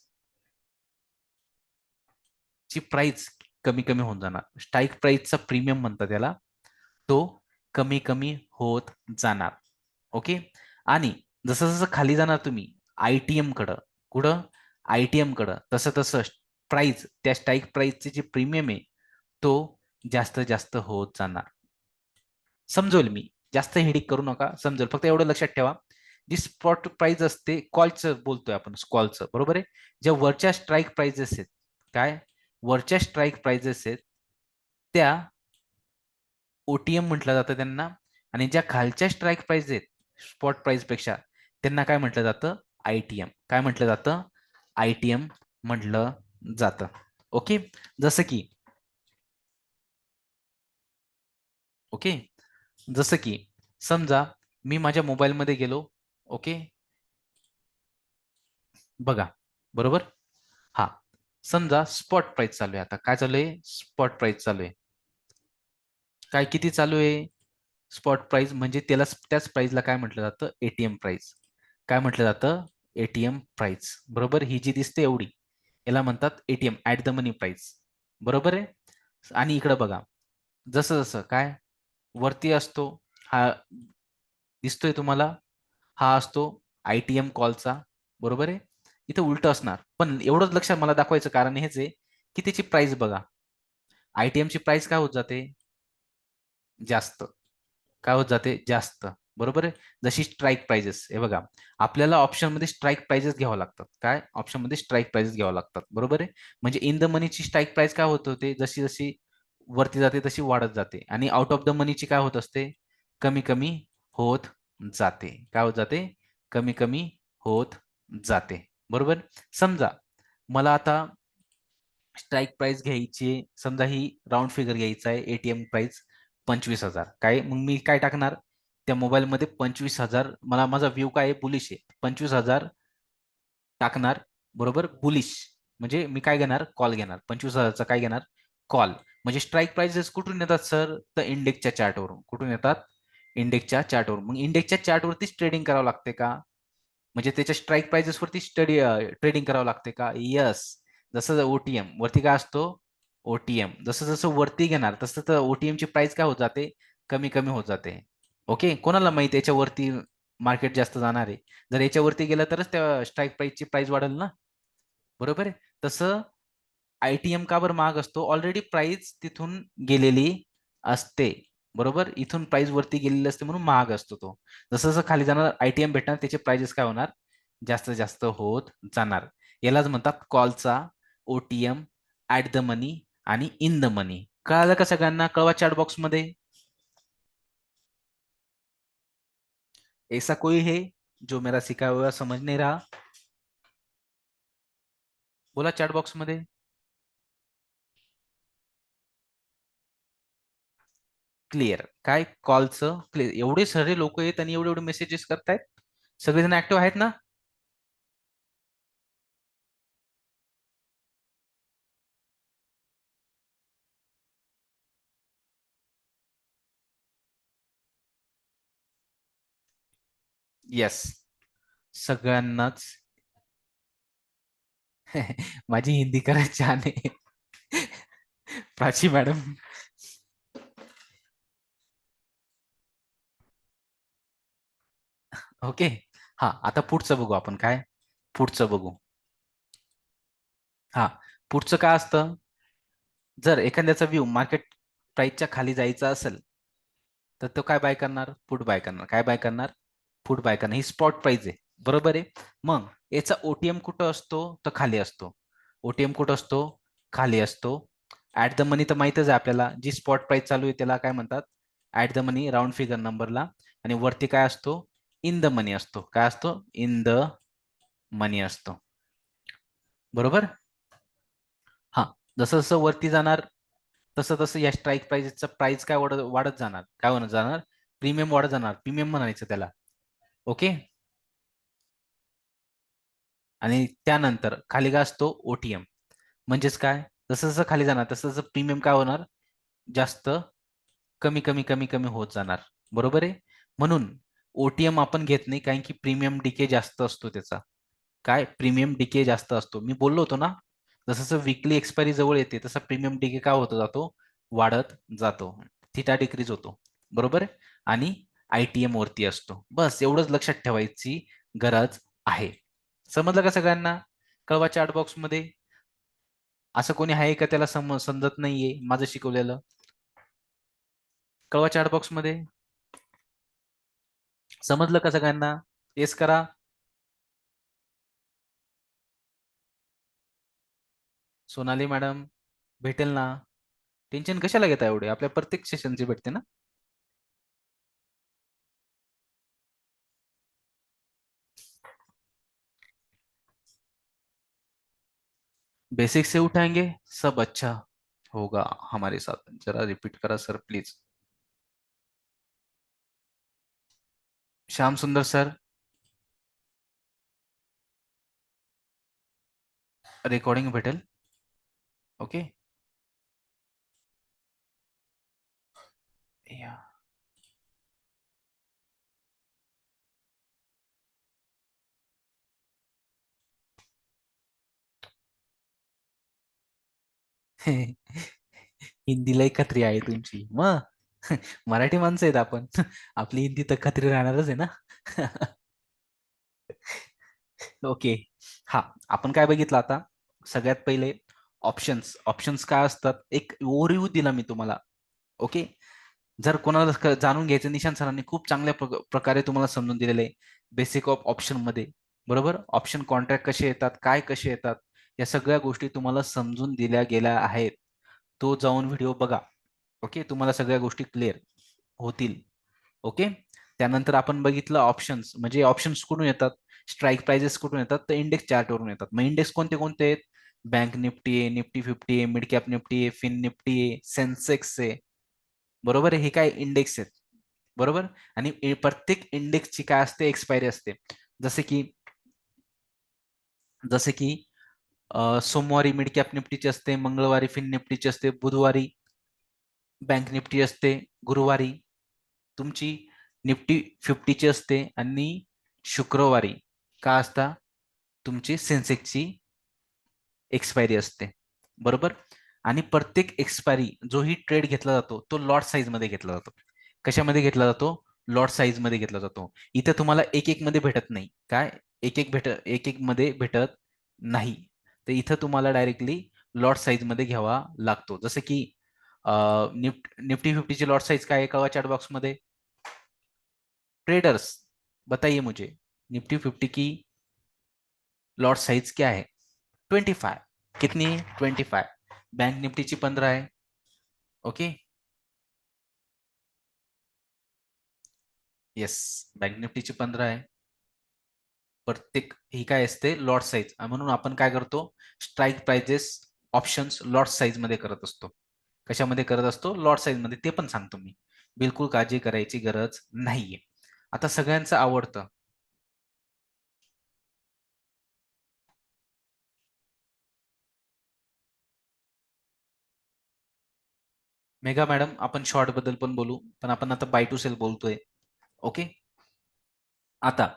ची प्राइस कमी कमी होऊन जाणार. स्ट्राईक प्राइसचा प्रीमियम म्हणतात त्याला. तो कमी कमी होत जाणार. ओके, आणि जसं जसं खाली जाणार तुम्ही आयटीएम कडं, कुठं? आयटीएम कडं, तसं तसं प्राइस, त्या स्ट्राईक प्राइसचे जे प्रीमियम आहे तो जास्त जास्त होत जाणार. समजवल मी, जास्त हेडिक करू नका, समजेल. फक्त एवढं लक्षात ठेवा, जी स्पॉट प्राइस असते, कॉलचं बोलतोय आपण, कॉलचं, बरोबर आहे. ज्या वरच्या स्ट्राईक प्राइजेस आहेत, काय? वरच्या स्ट्राईक प्राइजेस आहेत त्या ओटीएम म्हटलं जातं त्यांना. आणि ज्या खालच्या स्ट्राईक प्राइस आहेत स्पॉट प्राइस पेक्षा, त्यांना काय म्हटलं जातं? आयटीएम. काय म्हटलं जातं? आयटीएम म्हटलं जातं. ओके, जसं की ओके, जसं की समजा मी माझ्या मोबाईलमध्ये गेलो. ओके, बघा, बरोबर. हा, समजा स्पॉट प्राइस चालू आहे. आता काय चालू आहे? स्पॉट प्राइस चालू आहे. काय, किती चालू आहे? स्पॉट प्राइस म्हणजे त्याला, त्याच प्राइसला काय म्हटलं जातं? ATM price. काय म्हटलं जातं? ATM price. बरोबर, ही जी दिसते एवढी, याला म्हणतात ATM, at the money price. बरोबर आहे. आणि इकडे बघा, जसं जसं काय वरती असतो, हा दिसतोय तुम्हाला, हा असतो आयटीएम कॉलचा, बरोबर आहे. इथं उलट असणार, पण एवढंच लक्षात मला दाखवायचं कारण हेच आहे की त्याची प्राइस बघा. आयटीएमची प्राइस काय होत जाते? जास्त. काय होत जाते? जास्त. बरोबर आहे. जशी स्ट्राईक प्राइजेस, हे बघा, आपल्याला ऑप्शन मध्ये स्ट्राईक प्राइजेस घ्यावं लागतात. काय? ऑप्शन मध्ये स्ट्राईक प्राइजेस घ्यावं लागतात, बरोबर आहे. म्हणजे इन द मनीची स्ट्राईक प्राइस काय होत होते? जशी जशी वरती जाते तशी वाढत जाते. आणि आउट ऑफ द मनीची काय होत असते? कमी कमी होत जाते. काय होत जाते? कमी कमी होत जाते, बरोबर. समजा मला आता स्ट्राईक प्राइस घ्यायची, समजा ही राऊंड फिगर घ्यायचा आहे, एटीएम प्राइस 25,000. काय, मग मी काय टाकणार? त्या मोबाईलमध्ये 25,000, मला माझा व्ह्यू काय आहे? बुलिश आहे. 25,000 टाकणार, बरोबर, बुलिश. म्हणजे मी काय घेणार? कॉल घेणार. 25,000चा काय घेणार? कॉल. म्हणजे स्ट्राईक प्राइसेस कुठून येतात सर? तर इंडेक्सच्या चार्टवरून. कुठून येतात? इंडेक्सच्या चार्टवरून. मग इंडेक्सच्या चार्टवरतीच ट्रेडिंग करावं लागते का? म्हणजे त्याच्या स्ट्राईक प्राइसेस वरती ट्रेडिंग करावं लागते का? यस. जसं ओटीएम वरती काय असतो? ओटीएम जसं जसं वरती घेणार तसं तर OTM ची प्राइस काय होत जाते, कमी कमी होत जाते. ओके, कोणाला माहिती याच्यावरती मार्केट जास्त जाणार आहे. जर याच्यावरती गेलं तरच त्या स्ट्राईक प्राइसची प्राइस वाढेल ना, बरोबर आहे. तसं ITM का बरं महाग असतो? ऑलरेडी प्राइस तिथून गेलेली असते. बरोबर? इथून प्राइस वरती गेलेली असते म्हणून महाग असतो तो. जसं जसं खाली जाणार ITM भेटणार त्याचे प्राइजेस काय होणार? जास्त जास्त होत जाणार. यालाच म्हणतात कॉलचा OTM, ॲट द मनी आणि इन द मनी. कळालं का सगळ्यांना? कळवा चॅट बॉक्समध्ये. ऐसा कोई है जो मेरा सिखाया हुआ समझ नहीं रहा? बोला चॅट बॉक्समध्ये. क्लिअर. काय कॉलचं क्लिअर. एवढे सारे लोक आहेत आणि एवढे एवढे मेसेजेस करतायत. सगळेजण ऍक्टिव्ह आहेत ना? येस. सगळ्यांनाच. माझी हिंदी खरंच छान आहे. प्राची मॅडम. ओके. हा, आता पुढचं बघू आपण काय. पुढचं बघू. हा, पुढचं काय असतं? जर एखाद्याचा व्ह्यू मार्केट प्राइसच्या खाली जायचा असेल तर तो काय बाय करणार? पुट बाय करणार. काय बाय करणार? पुट बाय करणार. ही स्पॉट प्राइस आहे. बरोबर आहे. मग याचा OTM कुठं असतो? तर खाली असतो. OTM कुठं असतो? खाली असतो. ऍट द मनी तर माहितच आहे आपल्याला. जी स्पॉट प्राइस चालू आहे त्याला काय म्हणतात? At the money, round figure नंबरला. आणि वरती काय असतो? इन द मनी असतो. काय असतो? इन द मनी असतो. बरोबर. हा, जसं जसं वरती जाणार तसं तसं या स्ट्राईक प्राइसचा प्राइस काय वाढत वाढत जाणार. काय होणार जाणार? प्रीमियम वाढत जाणार. प्रीमियम म्हणायचं त्याला. ओके. आणि त्यानंतर खाली काय असतो? OTM. म्हणजेच काय? जसं जसं खाली जाणार तसं तसं प्रीमियम काय होणार? जास्त कमी कमी कमी कमी होत जाणार. बरोबर आहे. म्हणून OTM आपण घेत नाही कारण की प्रीमियम डिके जास्त असतो त्याचा. काय? प्रीमियम डिके जास्त असतो. मी बोललो होतो ना, जसं जसं विकली एक्सपायरी जवळ येते तसा प्रीमियम डिके काय होत जातो? वाढत जातो. थिटा डिक्रीज होतो. बरोबर आहे. आणि ITM वरती असतो. बस एवढंच लक्षात ठेवायची गरज आहे. समजलं का सगळ्यांना? कळवा चॅट बॉक्समध्ये. असं कोणी आहे का त्याला समजत नाहीये माझं शिकवलेलं? कळवा चॅट बॉक्समध्ये. समजलं का सगळ्यांना? येस करा. सोनाली मॅडम भेटेल ना? टेन्शन कशाला घेता एवढे? आपल्या प्रत्येक सेशनची भेटते ना. बेसिक से उठाएंगे सब अच्छा होगा हमारे साथ. जरा रिपीट करा सर प्लीज. श्याम सुंदर सर. रेकॉर्डिंग भेटेल. ओके. या. हिंदी लय खत्री आहे तुमची मग. मराठी माणसं आहेत आपण. आपली हिंदी तर खत्री राहणारच आहे ना. ओके. हा, आपण काय बघितलं आता? सगळ्यात पहिले ऑप्शन्स. ऑप्शन्स काय असतात? एक ओव्हरव्ह्यू दिला मी तुम्हाला. ओके. जर कोणाला जाणून घ्यायचं, निशांत सरांनी खूप चांगल्या प्रकारे तुम्हाला समजून दिलेले आहे. बेसिक ऑफ ऑप्शन मध्ये. बरोबर. ऑप्शन कॉन्ट्रॅक्ट कसे येतात, काय कसे येतात, या सगळ्या गोष्टी तुम्हाला समजून दिल्या गेल्या आहेत. तो जाऊन व्हिडिओ बघा. ओके. तुम्हाला सगळ्या गोष्टी क्लिअर होतील. ओके. त्यानंतर आपण बघितलं ऑप्शन्स. म्हणजे ऑप्शन्स कुठून येतात? स्ट्राईक प्राइजेस कुठून येतात? तर इंडेक्स चार्टवरून येतात. मग इंडेक्स कोणते कोणते आहेत? बँक निफ्टी आहे, निफ्टी 50 आहे, मिड कॅप निफ्टी आहे, फिन निफ्टी आहे, सेन्सेक्स आहे. बरोबर आहे. हे काय इंडेक्स आहेत. बरोबर. आणि प्रत्येक इंडेक्सची काय असते? एक्सपायरी असते. जसे की जसे की सोमवारी मिड कॅप निफ्टीची असते, मंगळवारी फिन निफ्टीची असते, बुधवारी बँक निफ्टी असते, गुरुवारी तुमची निफ्टी 50ची असते आणि शुक्रवारी का असता? तुमची सेन्सेक्सची एक्सपायरी असते. बरोबर. आणि प्रत्येक एक्सपायरी जो ही ट्रेड घेतला जातो तो लॉट साईज मध्ये घेतला जातो. कशामध्ये घेतला जातो? लॉट साईज मध्ये घेतला जातो. इथे तुम्हाला एक एक मध्ये भेटत नाही. काय? एक एक मध्ये भेटत नाही. तर इथं तुम्हाला डायरेक्टली लॉट साईज मध्ये घ्यावा लागतो. जसं की निफ्टी 50 लॉट साइज काय है? कवा चैट बॉक्स मध्ये ट्रेडर्स बताइए मुझे, निफ्टी 50 की लॉट साइज क्या है? 25. कितनी है? 25. बैंक निफ्टीची 15 आहे. ओके. येस, बँक निफ्टीची 15 आहे. प्रत्येक ही काय असते? Lot size. म्हणून आपण काय करतो? Strike prices options lot size मध्ये करत असतो. कशामध्ये करत असतो? लॉट साईज मध्ये. ते पण सांगतो मी. बिलकुल काळजी करायची गरज नाहीये. आता सगळ्यांचं आवडतं मेघा मॅडम, आपण शॉर्ट बद्दल पण बोलू, पण आपण आता बाय टू सेल बोलतोय. ओके. आता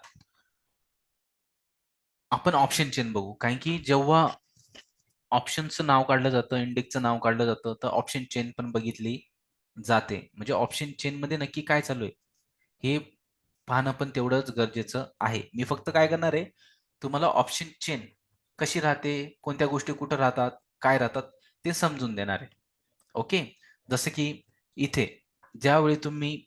आपण ऑप्शन चेन बघू, कारण की जेव्हा ऑप्शनचं नाव काढलं जातं, इंडेक्सचं नाव काढलं जातं, तर ऑप्शन चेन पण बघितली जाते. म्हणजे ऑप्शन चेन मध्ये नक्की काय चालू आहे हे पाहणं पण तेवढंच गरजेचं आहे. मी फक्त काय करणार आहे, तुम्हाला ऑप्शन चेन कशी राहते, कोणत्या गोष्टी कुठं राहतात, काय राहतात ते समजून देणार आहे. ओके. जसं की इथे ज्यावेळी तुम्ही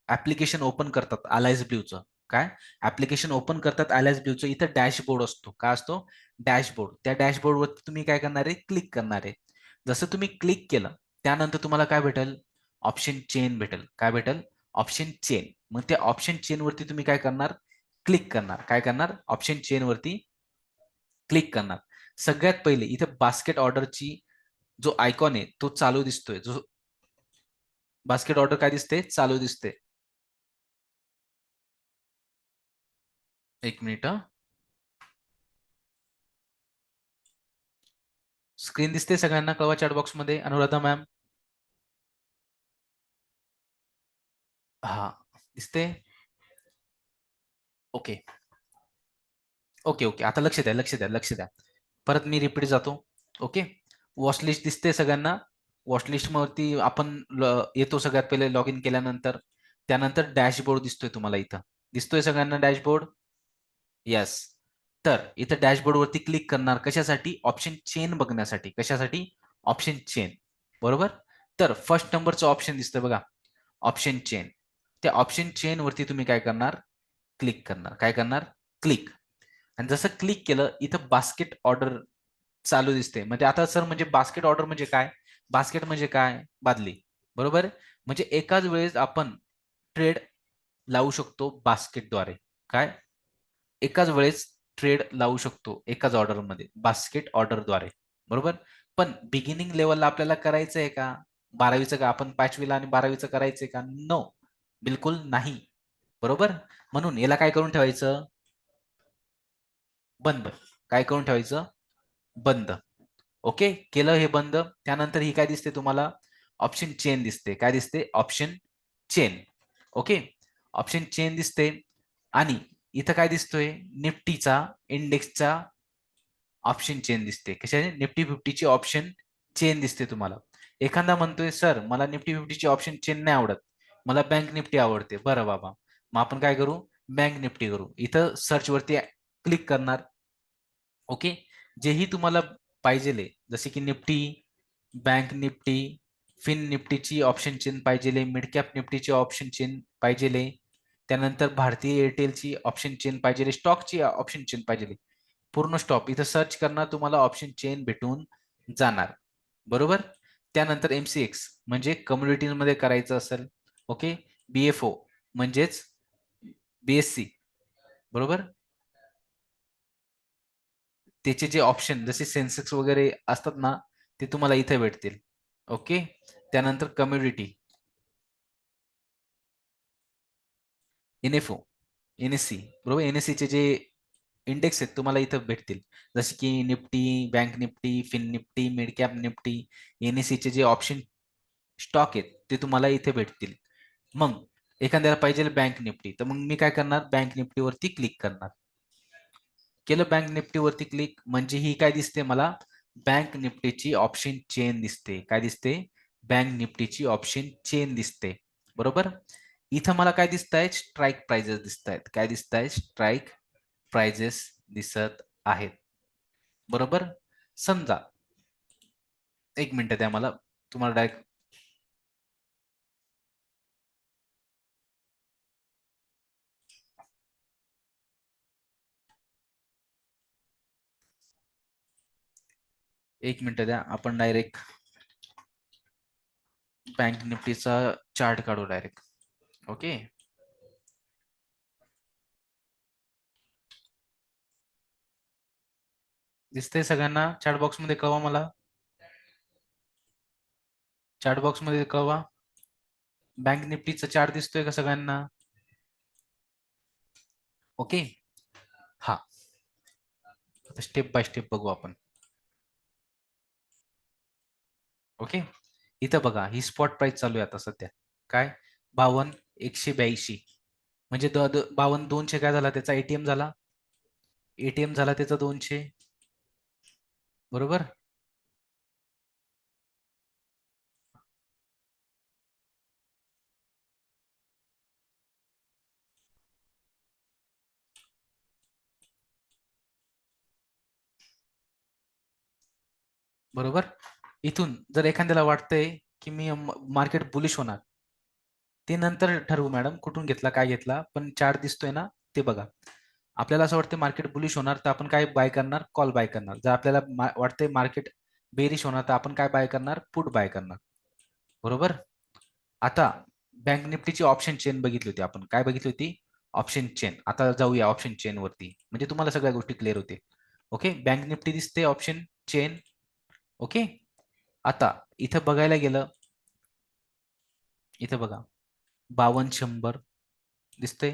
ऍप्लिकेशन ओपन करतात अलायन्स ब्ल्यूचं, काय ऍप्लिकेशन ओपन करतात अलायन्स ब्ल्यूचं, इथं डॅशबोर्ड असतो. काय असतो? डॅशबोर्ड. त्या डॅशबोर्डवरती तुम्ही काय करणार आहे? क्लिक करणार आहे. जसं तुम्ही क्लिक केलं त्यानंतर तुम्हाला काय भेटेल? ऑप्शन चेन भेटेल. काय भेटेल? Option chain. मग त्या ऑप्शन चेन वरती तुम्ही काय करणार? क्लिक करणार. काय करणार? ऑप्शन चेन वरती क्लिक करणार. सगळ्यात पहिले इथे बास्केट ऑर्डरची जो आयकॉन आहे तो चालू दिसतोय. जो बास्केट ऑर्डर काय दिसते? चालू दिसते. एक मिनिट. स्क्रीन दिसते सगळ्यांना कळवा चॅट बॉक्स मध्ये? अनुराधा मॅम, हा दिसते? ओके. Okay okay. आता लक्ष द्या, लक्ष द्या, लक्ष द्या. परत मी रिपीट जातो. ओके. वॉच लिस्ट दिसते सगळ्यांना? वॉच लिस्ट वरती आपण येतो सगळ्यात पहिले लॉग इन केल्यानंतर. त्यानंतर डॅशबोर्ड दिसतोय तुम्हाला इथं. दिसतोय सगळ्यांना डॅशबोर्ड? येस. तर इथं डॅशबोर्ड वरती क्लिक करणार कशासाठी? ऑप्शन चेन बघण्यासाठी. कशासाठी? Option chain. बरोबर. तर फर्स्ट नंबरचं ऑप्शन दिसतं बघा, ऑप्शन चेन. त्या ऑप्शन चेन वरती तुम्ही काय करणार? क्लिक करणार. काय करणार? क्लिक. आणि जसं क्लिक केलं इथं बास्केट ऑर्डर चालू दिसते. म्हणजे आता सर म्हणजे बास्केट ऑर्डर म्हणजे काय? बास्केट म्हणजे काय? बादली. बरोबर. म्हणजे एकाच वेळेस आपण ट्रेड लावू शकतो बास्केटद्वारे. काय? एकाच वेळेस ट्रेड लावू शकतो एकाच ऑर्डरमध्ये बास्केट ऑर्डरद्वारे. बरोबर. पण बिगिनिंग लेवलला आपल्याला करायचं आहे का? 12वीचं का? आपण 5वीला आणि 12वीचं करायचंय का? नो, बिलकुल नाही. बरोबर. म्हणून याला काय करून ठेवायचं? बंद. काय करून ठेवायचं? बंद. ओके. केलं हे बंद. त्यानंतर ही काय दिसते तुम्हाला? ऑप्शन चेन दिसते. काय दिसते? Option chain. Okay. Option chain दिसते आणि इथं काय दिसतोय? निफ्टीचा इंडेक्सचा ऑप्शन चेन दिसते. कशाने? निफ्टी 50ची ऑप्शन चेन दिसते तुम्हाला. एखादा म्हणतोय सर मला निफ्टी 50ची ऑप्शन चेन नाही आवडत, मला बँक निफ्टी आवडते. बरं बाबा, मग आपण काय करू? बँक निफ्टी करू. इथं सर्च वरती क्लिक करणार. ओके. जेही तुम्हाला पाहिजेले, जसे की निफ्टी, बँक निफ्टी, फिन निफ्टीची ऑप्शन चेन पाहिजेले, मिड कॅप निफ्टीची ऑप्शन चेन पाहिजेले, त्यानंतर भारतीय एअरटेलची ऑप्शन चेन पाहिजेले, स्टॉकची ऑप्शन चेन पाहिजेले, पूर्ण स्टॉप इथं सर्च करणार, तुम्हाला ऑप्शन चेन भेटून जाणार. बरोबर. त्यानंतर MCX म्हणजे कम्युनिटीज मध्ये करायचं असेल. ओके. BFO म्हणजेच BSC. बरोबर. त्याचे जे ऑप्शन जसे सेन्सेक्स वगैरे असतात ना, ते तुम्हाला इथे भेटतील. ओके. त्यानंतर कम्युनिटी, NFO, NSC. बरोबर. NSC चे जे इंडेक्स आहेत तुम्हाला इथं भेटतील. जसे की Nifty, bank Nifty, fin Nifty, mid cap Nifty, NSC चे जे ऑप्शन स्टॉक आहेत ते तुम्हाला इथे भेटतील. मग एखाद्याला पाहिजे बँक निफ्टी, तर मग मी काय करणार? बँक निफ्टी वरती क्लिक करणार. केलं बँक निफ्टी वरती क्लिक म्हणजे ही काय दिसते मला? बँक निफ्टीची ऑप्शन चेन दिसते. काय दिसते? बँक निफ्टीची ऑप्शन चेन दिसते. बरोबर? इथं मला काय दिसत आहेत? स्ट्राईक प्राइजेस दिसत आहेत. काय दिसत आहेत? स्ट्राईक प्राइजेस दिसत आहेत. बरोबर? समजा एक मिनिट द्या मला, तुम्हाला डायरेक्ट एक मिनिट द्या, आपण डायरेक्ट बँक निफ्टीचा चार्ट काढू डायरेक्ट. ओके. दिसतंय सगळ्यांना? चॅट बॉक्स मध्ये कळवा मला. चॅट बॉक्स मध्ये कळवा. बँक निफ्टीचा चार्ट दिसतोय का सगळ्यांना? ओके. हा, आता स्टेप बाय स्टेप बघू आपण. ओके. इथं बघा, ही स्पॉट प्राइस चालू आहे आता सध्या. काय? 52,182. म्हणजे 52,200 काय झाला? त्याचा एटीएम झाला. एटीएम झाला त्याचा 200. बरोबर? बरोबर. इथून जर एखाद्याला वाटतंय की मी मार्केट बुलिश होणार, ते नंतर ठरवू मॅडम कुठून घेतला काय घेतला, पण चार्ट दिसतोय ना ते बघा. आपल्याला असं वाटतं मार्केट बुलिश होणार तर आपण काय बाय करणार? कॉल बाय करणार. जर आपल्याला वाटतंय मार्केट बेरिश होणार तर आपण काय बाय करणार? पुट बाय करणार. बरोबर. आता बँक निफ्टीची ऑप्शन चेन बघितली होती आपण. काय बघितली होती? Option chain. आता जाऊया ऑप्शन चेन वरती, म्हणजे तुम्हाला सगळ्या गोष्टी क्लिअर होतील. ओके. बँक निफ्टी दिसते ऑप्शन चेन. ओके. आता इथं बघायला गेलं, इथं बघा 52,100 दिसते,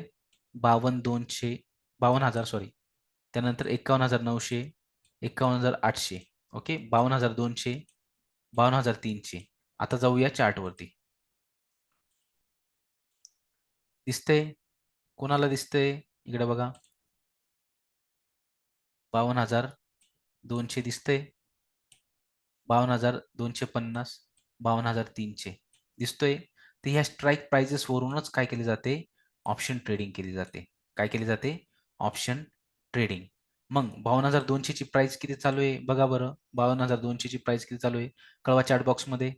52,200, 52,000 सॉरी, त्यानंतर 51,900, 51,800. ओके. 52,200, 52,300. आता जाऊया चार्ट वरती. दिसतंय? कोणाला दिसतंय? इकडे बघा, 52,200 दिसतंय, 52,250, 52,300 दिसतोय. तर ह्या स्ट्राईक प्राइजेस वरूनच काय केली जाते? ऑप्शन ट्रेडिंग केली जाते. काय केली जाते? Option trading. मग 52,200 ची प्राइस किती चालू आहे बघा बरं. 52,200 ची प्राइस किती चालू आहे? कळवा चॅट बॉक्स मध्ये.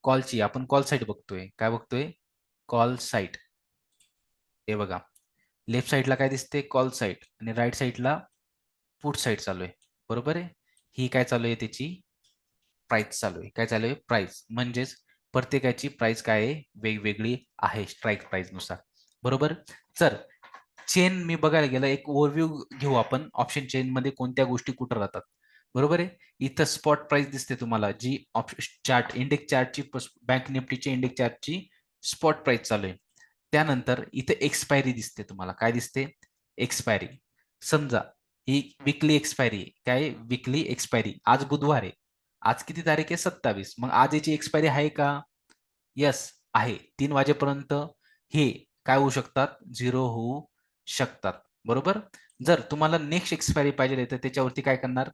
कॉलची आपण कॉल साईट बघतोय. काय बघतोय? Call site. हे बघा, लेफ्ट साईडला काय दिसते? कॉल साईट, आणि राईट साईडला पुट साईड चालू आहे. बरोबर आहे. ही काय चालू आहे? त्याची प्राइस चालू आहे. काय चालू आहे? प्राइस. म्हणजेच प्रत्येकाची प्राइस काय आहे? वेगवेगळी आहे स्ट्राईक प्राइस नुसार. बरोबर. तर चेन मी बघायला गेलं, एक ओव्हरव्ह्यू घेऊ आपण ऑप्शन चेन मध्ये कोणत्या गोष्टी कुठं राहतात. बरोबर आहे. इथं स्पॉट प्राइस दिसते तुम्हाला, जी चार्ट इंडेक्स चार्टची, बँक निफ्टीच्या इंडेक्स चार्टची स्पॉट प्राइस चालू आहे. त्यानंतर इथे एक्सपायरी दिसते तुम्हाला. काय दिसते? एक्सपायरी. समजा ही विकली एक्सपायरी. काय? विकली एक्सपायरी. आज बुधवार आहे. आज किती तारीख आहे? 27. मग आज याची एक्सपायरी आहे का? येस आहे. 3 वाजेपर्यंत हे काय होऊ शकतात? झिरो होऊ शकतात. बरोबर. जर तुम्हाला नेक्स्ट एक्सपायरी पाहिजे तर त्याच्यावरती काय करणार?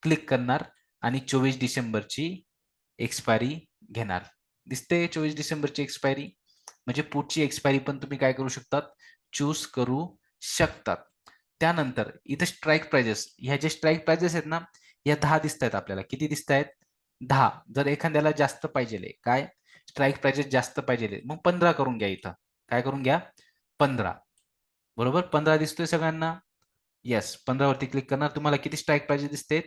क्लिक करणार आणि 24 डिसेंबरची एक्सपायरी घेणार. दिसते 24 डिसेंबरची एक्सपायरी. म्हणजे पुढची एक्सपायरी पण तुम्ही काय करू शकतात? चूज करू शकतात. त्यानंतर इथे स्ट्राईक प्राइजेस, ह्या जे स्ट्राईक प्राइजेस आहेत ना, या 10 दिसत आहेत आपल्याला. किती दिसत आहेत? 10. जर एखाद्याला जास्त पाहिजे, काय स्ट्राईक प्राइजेस जास्त पाहिजे, मग 15 करून घ्या इथं. काय करून घ्या? 15. बरोबर. 15 दिसतोय सगळ्यांना? येस. 15 वरती क्लिक करणार. तुम्हाला किती स्ट्राईक प्राइजेस दिसतेत?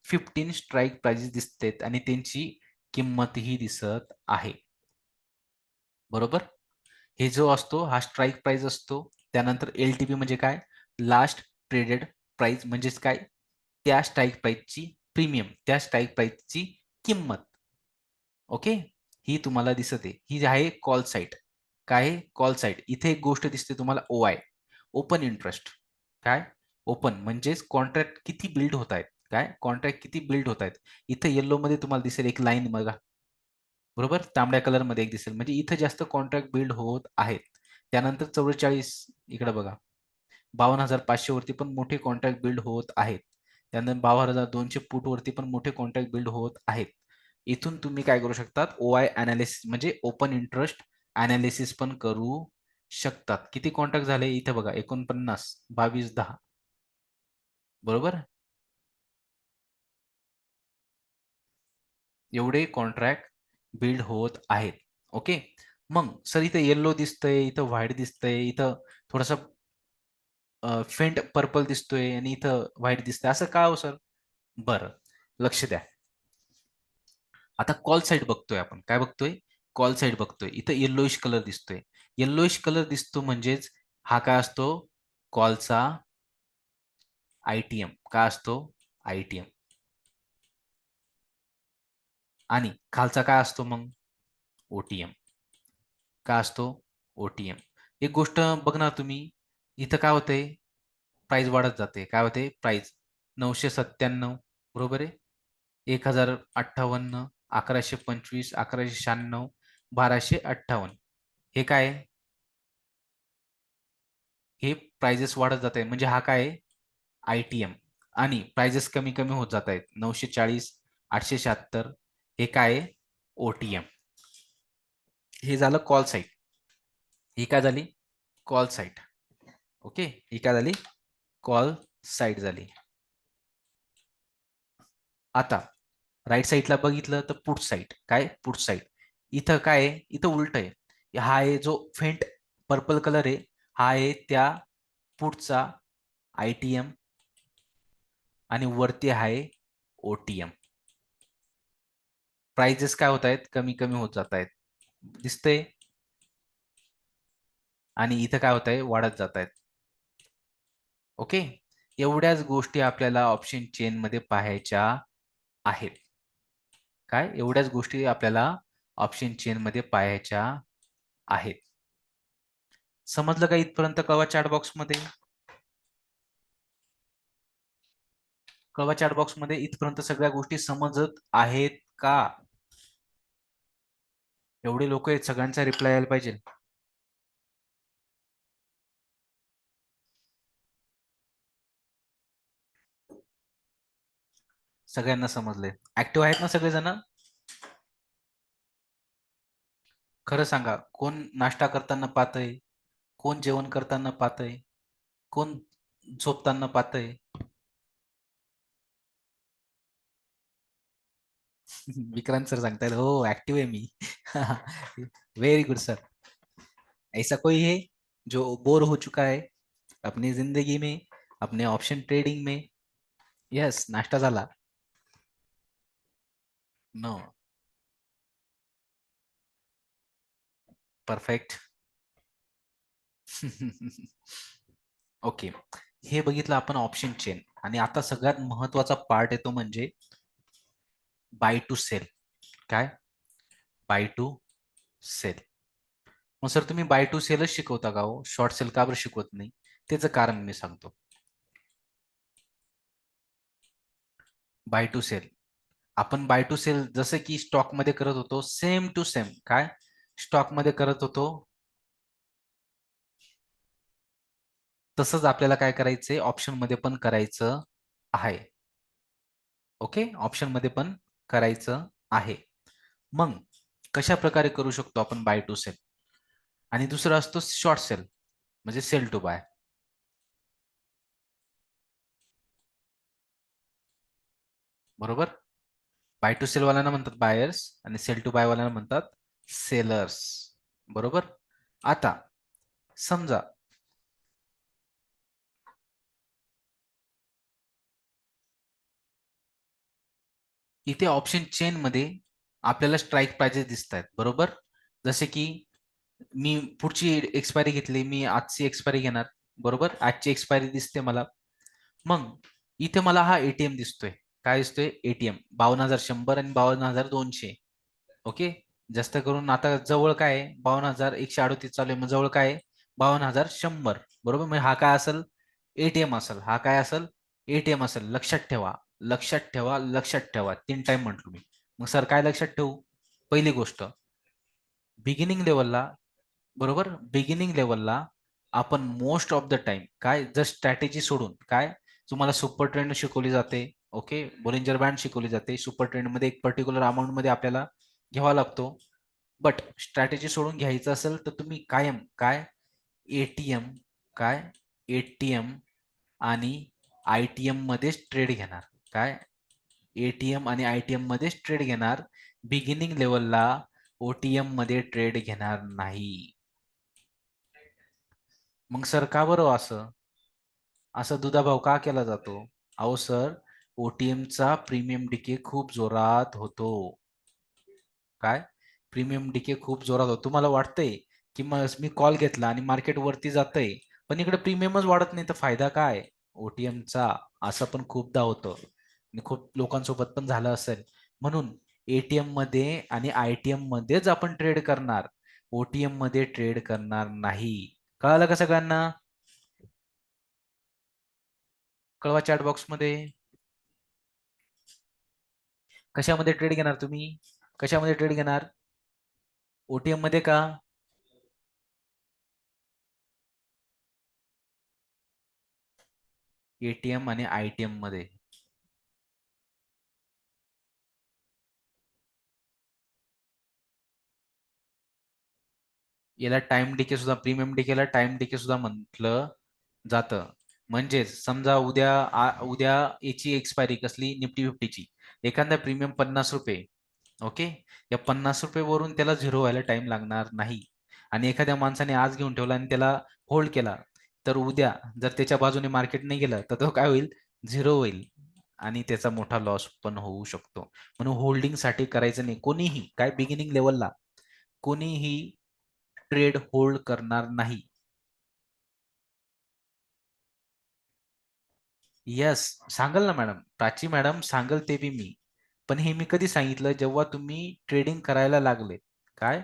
15 स्ट्राईक प्राइजेस दिसतेत आणि त्यांची किंमतही दिसत आहे. बरोबर. हे जो असतो हा स्ट्राईक प्राइस असतो. त्यानंतर एलटीपी म्हणजे काय? Last traded price. म्हणजेच काय? त्या स्ट्राईक प्राइसची प्रीमियम, त्या स्ट्राईक प्राइसची किंमत. ओके. ही तुम्हाला दिसत आहे. ही आहे कॉल साईट. काय आहे? Call site. इथे एक गोष्ट दिसते तुम्हाला, ओआय, ओपन इंटरेस्ट. काय? ओपन म्हणजेच कॉन्ट्रॅक्ट किती बिल्ड होत आहेत. काय? कॉन्ट्रॅक्ट किती बिल्ड होत आहेत. इथे येल्लोमध्ये तुम्हाला दिसेल एक लाईन बघा. बरोबर. तांबड्या कलरमध्ये एक दिसेल, म्हणजे इथं जास्त कॉन्ट्रॅक्ट बिल्ड होत आहेत. त्यानंतर 44 इकडे बघा. 52,500 वरती पण मोठे कॉन्ट्रॅक्ट बिल्ड होत आहेत. त्यानंतर 52,200 पुट वरती पण मोठे कॉन्ट्रॅक्ट बिल्ड होत आहेत. इथून तुम्ही काय करू शकतात, ओआय अनालिसिस म्हणजे ओपन इंटरेस्ट अनालिसिस पण करू शकतात. किती कॉन्ट्रॅक्ट झाले इथे बघा, 49, 22, 10 बरोबर. एवढे कॉन्ट्रॅक्ट बिल्ड होत आहेत. ओके. मग सर इथं येल्लो दिसतंय, इथं व्हाईट दिसतंय, इथं थोडंसं फेंट पर्पल दिसतोय आणि इथं व्हाईट दिसतंय, असं का हो सर? बरं, लक्ष द्या. आता कॉल साईड बघतोय आपण. काय बघतोय? कॉल साईड बघतोय. इथं येल्लोइश कलर दिसतोय. येल्लोइश कलर दिसतो म्हणजेच हा काय असतो? कॉलचा आयटीएम. काय असतो? आयटीएम. आणि खालचा काय असतो मग? ओटीएम. काय असतो? ओटीएम. एक गोष्ट बघणार तुम्ही, इथं काय होतंय? प्राइस वाढत जाते. काय होते? प्राइस 997 बरोबर आहे. 1058, 1125, 1196, 1258. हे काय आहे? हे प्राइजेस वाढत जात आहे. म्हणजे हा काय आहे? आयटीएम. आणि प्राइजेस कमी कमी होत जात आहेत. 940, 876 हे काय आहे? ओटीएम. हे झालं कॉल साईड. ही काय झाली? Call side. ओके. ही काय झाली? कॉल साईड झाली. आता राईट साईडला बघितलं तर पुट साईड. काय? Put side. इथं काय आहे? इथं उलट आहे. हा आहे जो फेंट पर्पल कलर आहे, हा आहे त्या पुटचा आयटीएम आणि वरती आहे ओटीएम. प्राइजेस काय होत आहेत? कमी कमी होत जात आहेत. दिसतंय? आणि इथं काय होत आहे? वाढत जात आहेत. ओके. एवढ्याच गोष्टी आपल्याला ऑप्शन चेन मध्ये पाहायच्या आहेत. काय? एवढ्याच गोष्टी आपल्याला ऑप्शन चेन मध्ये पाहायच्या आहेत. समजलं का इथपर्यंत? कळवा चॅट बॉक्स मध्ये. कळवा चॅट बॉक्स मध्ये इथपर्यंत सगळ्या गोष्टी समजत आहेत का? एवढे लोक आहेत, सगळ्यांचा रिप्लाय यायला पाहिजे. सगळ्यांना समजले. ऍक्टिव्ह आहेत ना सगळेजण? खरं सांगा, कोण नाश्ता करताना पाहतंय? कोण जेवण करताना पाहतंय? कोण झोपताना पाहतंय? विक्रांत सर सांगतायत, हो ऍक्टिव्ह आहे मी. Very good sir. ऐसा कोई है जो बोर हो चुका है अपनी जिंदगी में, अपने ऑप्शन ट्रेडिंग में? यस, नाश्ता झाला. नो. परफेक्ट. ओके. हे बघितलं आपण ऑप्शन चेन. आणि आता सगळ्यात महत्वाचा पार्ट येतो म्हणजे बाय टू सेल. काय? Buy to sell. मग सर तुम्ही बाय टू सेलच शिकवता का हो? शॉर्ट सेल का बरं शिकवत नाही? त्याचं कारण मी सांगतो. बाय टू सेल, आपण बाय टू सेल जसं की स्टॉक मध्ये करत होतो, सेम टू सेम. काय? स्टॉक मध्ये करत होतो तसंच आपल्याला काय करायचंय? ऑप्शन मध्ये पण करायचं आहे. ओके. ऑप्शन मध्ये पण करायचं आहे. मग कशा प्रकारे करू शकतो आपण बाय टू सेल? आणि दुसरा असतो शॉर्ट सेल म्हणजे सेल टू बाय. बरोबर. बाय टू सेल वाल्यांना म्हणतात बायर्स आणि सेल टू बाय वाल्यांना म्हणतात सेलर्स. बरोबर. आता समजा इथे ऑप्शन चेन मध्ये आपल्याला स्ट्राईक प्राइजेस दिसत आहेत. बरोबर. जसे की मी पुढची एक्सपायरी घेतली, मी आजची एक्सपायरी घेणार. बरोबर. आजची एक्सपायरी दिसते मला. मग इथे मला हा एटीएम दिसतोय. काय दिसतोय? एटीएम 52,100 आणि 52,200. ओके. जास्त करून आता जवळ काय आहे? 52,138 चालू आहे. मग जवळ काय आहे? 52,100. बरोबर. म्हणजे हा काय असेल? एटीएम असेल. हा काय असेल? एटीएम असेल. लक्षात ठेवा, लक्षात ठेवा, लक्षात ठेवा. 3 टाइम म्हटलो मी. मग सर काय लक्षात ठेवू? पहिली गोष्ट, बिगिनिंग लेवलला, बरोबर, बिगिनिंग लेवलला आपण मोस्ट ऑफ द टाइम काय जर स्ट्रॅटेजी सोडून काय तुम्हाला सुपर ट्रेंड शिकवली जाते, ओके, बोलिंजर बँड शिकवली जाते. सुपर ट्रेंड मध्ये एक पर्टिक्युलर अमाऊंट मध्ये आपल्याला घ्यावा लागतो. बट स्ट्रॅटेजी सोडून घ्यायचं असेल तर तुम्ही कायम काय एटीएम काय एटीएम आणि आयटीएम मध्येच ट्रेड घेणार. काय एटीएम आणि आयटीएम मध्येच ट्रेड घेणार. बिगिनिंग लेवलला ओटीएम मध्ये ट्रेड घेणार नाही. मग सर का बरं असं असं दुधाभाव का केला जातो? अहो सर, ओटीएमचा प्रीमियम डिके खूप जोरात होतो. काय प्रीमियम डिके खूप जोरात होतो. तुम्हाला वाटतंय की मग मी कॉल घेतला आणि मार्केट वरती जातंय, पण इकडे प्रीमियमच वाढत नाही, तर फायदा काय ओटीएमचा? असं पण खूपदा होतं आणि खूप लोकांसोबत पण झालं असेल. म्हणून एटीएम मध्ये आणि आयटीएम मध्येच आपण ट्रेड करणार, ओटीएम मध्ये ट्रेड करणार नाही. कळालं का सगळ्यांना? कळवा चॅट बॉक्स मध्ये. कशामध्ये ट्रेड घेणार तुम्ही? कशामध्ये ट्रेड घेणार? ओटीएम मध्ये का? एटीएम आणि आयटीएम मध्ये. याला टाइम डिके सुद्धा, प्रीमियम डिकेला टाइम डिके सुद्धा म्हटलं जातं. म्हणजेच समजा उद्या याची एक्सपायरी कसली, निफ्टी फिफ्टीची, एखादा प्रीमियम 50 रुपये, ओके, या 50 रुपये वरून त्याला झिरो व्हायला टाइम लागणार नाही. आणि एखाद्या माणसाने आज घेऊन ठेवला आणि त्याला होल्ड केला, तर उद्या जर त्याच्या बाजूने मार्केट नाही गेलं तर तो काय होईल, झिरो होईल आणि त्याचा मोठा लॉस पण होऊ शकतो. म्हणून होल्डिंग साठी करायचं नाही. कोणीही काय बिगिनिंग लेवलला कोणीही ट्रेड होल्ड करणार नाही. येस, सांगाल ना मॅडम, प्राची मॅडम सांगल ते बी मी. पण हे मी कधी सांगितलं, जेव्हा तुम्ही ट्रेडिंग करायला लागलेत. काय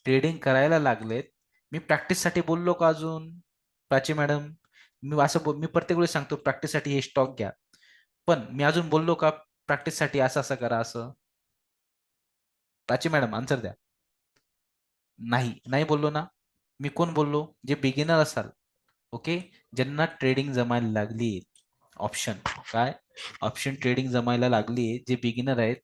ट्रेडिंग करायला लागलेत, मी प्रॅक्टिससाठी बोललो का अजून? प्राची मॅडम, मी मी प्रत्येक वेळेस सांगतो प्रॅक्टिससाठी हे स्टॉक घ्या, पण मी अजून बोललो का प्रॅक्टिससाठी असं असं करा असं? प्राची मॅडम आन्सर द्या. नाही, नाही बोललो ना. मी कोण बोललो? जे बिगिनर असाल, ओके, ज्यांना ट्रेडिंग जमायला लागली, ऑप्शन काय ऑप्शन ट्रेडिंग जमायला लागली, जे बिगिनर आहेत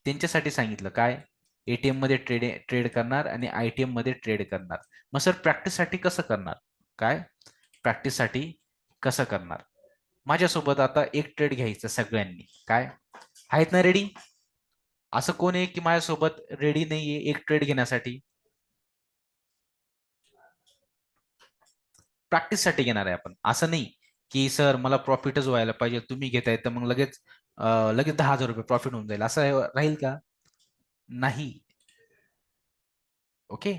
त्यांच्यासाठी सांगितलं. काय एटीएम मध्ये ट्रेड ट्रेड करणार आणि आयटीएम मध्ये ट्रेड करणार. मग सर प्रॅक्टिससाठी कसं करणार? काय प्रॅक्टिससाठी कसं करणार? माझ्यासोबत आता एक ट्रेड घ्यायचं सगळ्यांनी. काय आहेत ना रेडी? असं कोण आहे की माझ्यासोबत रेडी नाहीये एक ट्रेड घेण्यासाठी? प्रॅक्टिससाठी घेणार आहे आपण. असं नाही की सर मला प्रॉफिटच व्हायला पाहिजे, तुम्ही घेताय तर मग लगेच लगेच 10,000 रुपये प्रॉफिट होऊन जाईल, असं राहील का? नाही. ओके,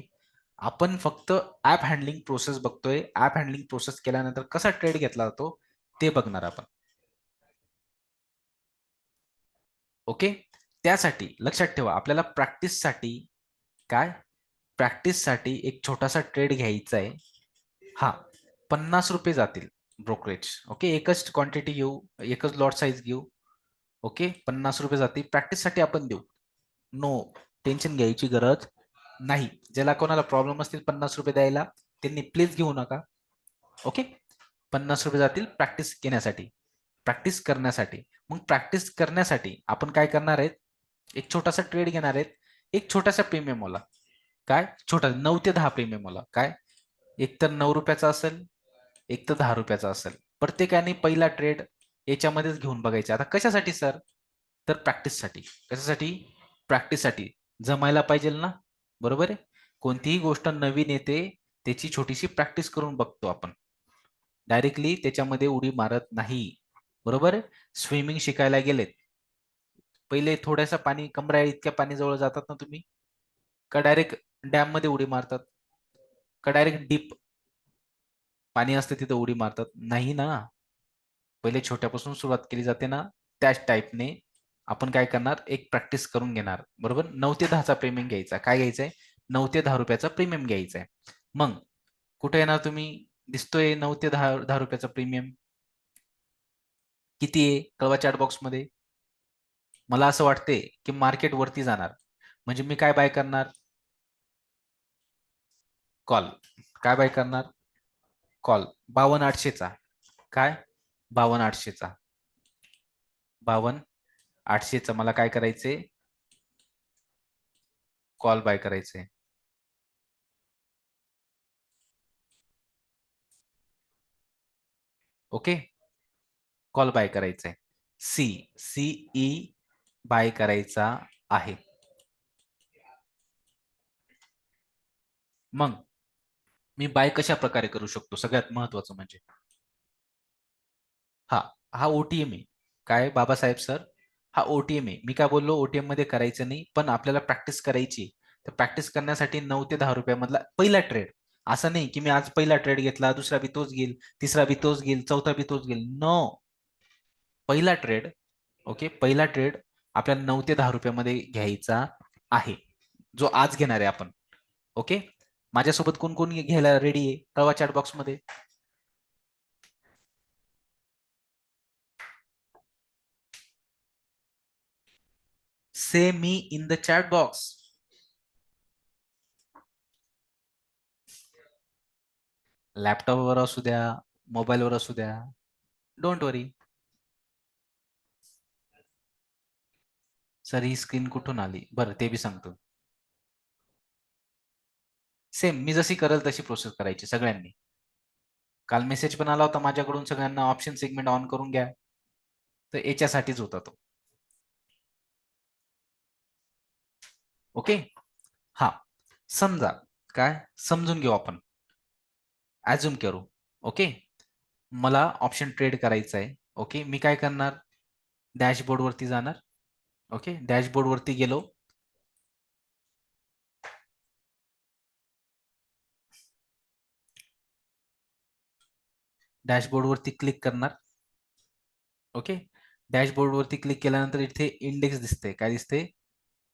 आपण फक्त ऍप हँडलिंग प्रोसेस बघतोय. ऍप हँडलिंग प्रोसेस केल्यानंतर कसा ट्रेड घेतला जातो ते बघणार आपण. ओके, त्यासाठी लक्षात ठेवा, आपल्याला प्रॅक्टिससाठी एक छोटासा ट्रेड घ्यायचा आहे. हा, 50 रुपये जातील ब्रोकरेज. ओके, एकच क्वांटिटी घेऊ, एकच लॉट साईज घेऊ. ओके, 50 रुपये जातील प्रॅक्टिससाठी आपण देऊ. नो टेन्शन घ्यायची गरज नाही. ज्याला कोणाला प्रॉब्लेम असतील 50 रुपये द्यायला, त्यांनी प्लीज घेऊ नका. ओके, 50 रुपये जातील प्रॅक्टिस घेण्यासाठी, प्रॅक्टिस करण्यासाठी. मग प्रॅक्टिस करण्यासाठी आपण काय करणार आहेत? एक छोटासा ट्रेड घेणार आहेत, एक छोटासा प्रीमियम वाला. काय छोटा 9 ते 10 प्रीमियम वाला. काय एक तर 9 रुपयाचा असेल, एक तर 10 रुपयाचा असेल. प्रत्येकाने पहिला ट्रेड याच्यामध्येच घेऊन बघायचा. आता कशासाठी सर? तर प्रॅक्टिससाठी. कशासाठी? प्रॅक्टिससाठी. जमायला पाहिजे ना, बरोबर आहे. कोणतीही गोष्ट नवीन येते, त्याची छोटीशी प्रॅक्टिस करून बघतो आपण. डायरेक्टली त्याच्यामध्ये उडी मारत नाही, बरोबर आहे. स्विमिंग शिकायला गेलेत, पहिले थोड्यासा पाणी, कमरा इतक्या पाणी जवळ जातात ना तुम्ही, का डायरेक्ट डॅम मध्ये उडी मारतात? का डायरेक्ट डीप पाणी असते तिथं उडी मारतात? नाही ना. पहिले छोट्यापासून सुरुवात केली जाते ना, त्याच टाईपने आपण काय करणार, एक प्रॅक्टिस करून घेणार. बरोबर, 9 ते 10चा प्रीमियम घ्यायचा. काय घ्यायचंय? 9 ते 10 रुपयाचा प्रीमियम घ्यायचा आहे. मग कुठे येणार तुम्ही? दिसतोय 9 ते 10 रुपयाचा प्रीमियम किती आहे? कळवा चॅट बॉक्स मध्ये. मला असं वाटते की मार्केट वरती जाणार, म्हणजे मी काय बाय करणार? कॉल. काय बाय करणार? कॉल 52,800चा काय 52,800चा 52,800चा मला काय करायचंय कॉल बाय करायचंय. ओके कॉल बाय करायचंय. सीई बाय करायचा आहे. मग मी बाय कशा प्रकारे करू शकतो सगळ्यात महत्वाचं म्हणजे हा हा ओटीएम आहे. काय बाबासाहेब सर हा ओटीएम आहे. मी काय बोललो ओटीएम मध्ये करायचं नाही पण आपल्याला प्रॅक्टिस करायची. तर प्रॅक्टिस करण्यासाठी 9 ते 10 रुपयामधला पहिला ट्रेड असं नाही की मी आज पहिला ट्रेड घेतला दुसरा बी तोच घेईल तिसरा बी तोच घेईल चौथा बी तोच घेईल नो पहिला ट्रेड ओके पहिला ट्रेड आपल्याला 9 ते 10 रुपयामध्ये घ्यायचा आहे जो आज घेणार आहे आपण ओके माझ्यासोबत कोण कोण घ्यायला रेडी आहे कळवा चॅट बॉक्स मध्ये से मी इन द चॅट बॉक्स लॅपटॉपवर असू द्या मोबाईलवर असू द्या don't worry sir he screen कुठून आली बरं ते बी सांगतो सेम मी जशी करेल तशी प्रोसेस करायची सगळ्यांनी काल मेसेज पण आला होता माझ्याकडून सगळ्यांना ऑप्शन सेगमेंट ऑन करून घ्या तर याच्यासाठीच होता तो ओके हा समजा काय समजून घेऊ आपण ऍझ्युम करू ओके मला ऑप्शन ट्रेड करायचा आहे ओके मी काय करणार डॅशबोर्ड वरती जाणार ओके डॅशबोर्ड वरती गेलो डॅशबोर्ड वरती क्लिक करणार ओके डॅशबोर्ड वरती क्लिक केल्यानंतर इथे इंडेक्स दिसते काय दिसते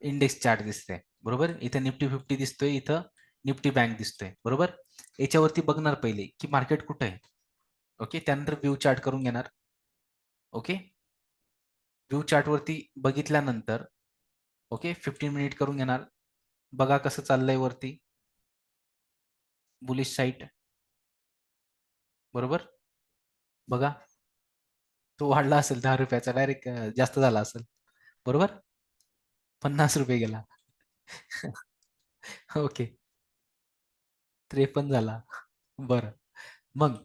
इंडेक्स चार्ट दिसते बरोबर इथे निफ्टी 50 दिसतोय इथं निफ्टी बँक दिसतोय बरोबर याच्यावरती बघणार पहिले की मार्केट कुठे आहे ओके त्यानंतर व्यू चार्ट करून घेणार ओके व्यू चार्ट वरती बघितल्यानंतर ओके 15 मिनिट करून घेणार बघा कसं चाललंय वरती बुलिश साईट बरोबर बघा तो वाढला असेल 10 रुपयाचा डायरेक्ट जास्त झाला असेल बरोबर 50 रुपये गेला ओके 53 झाला बरं मग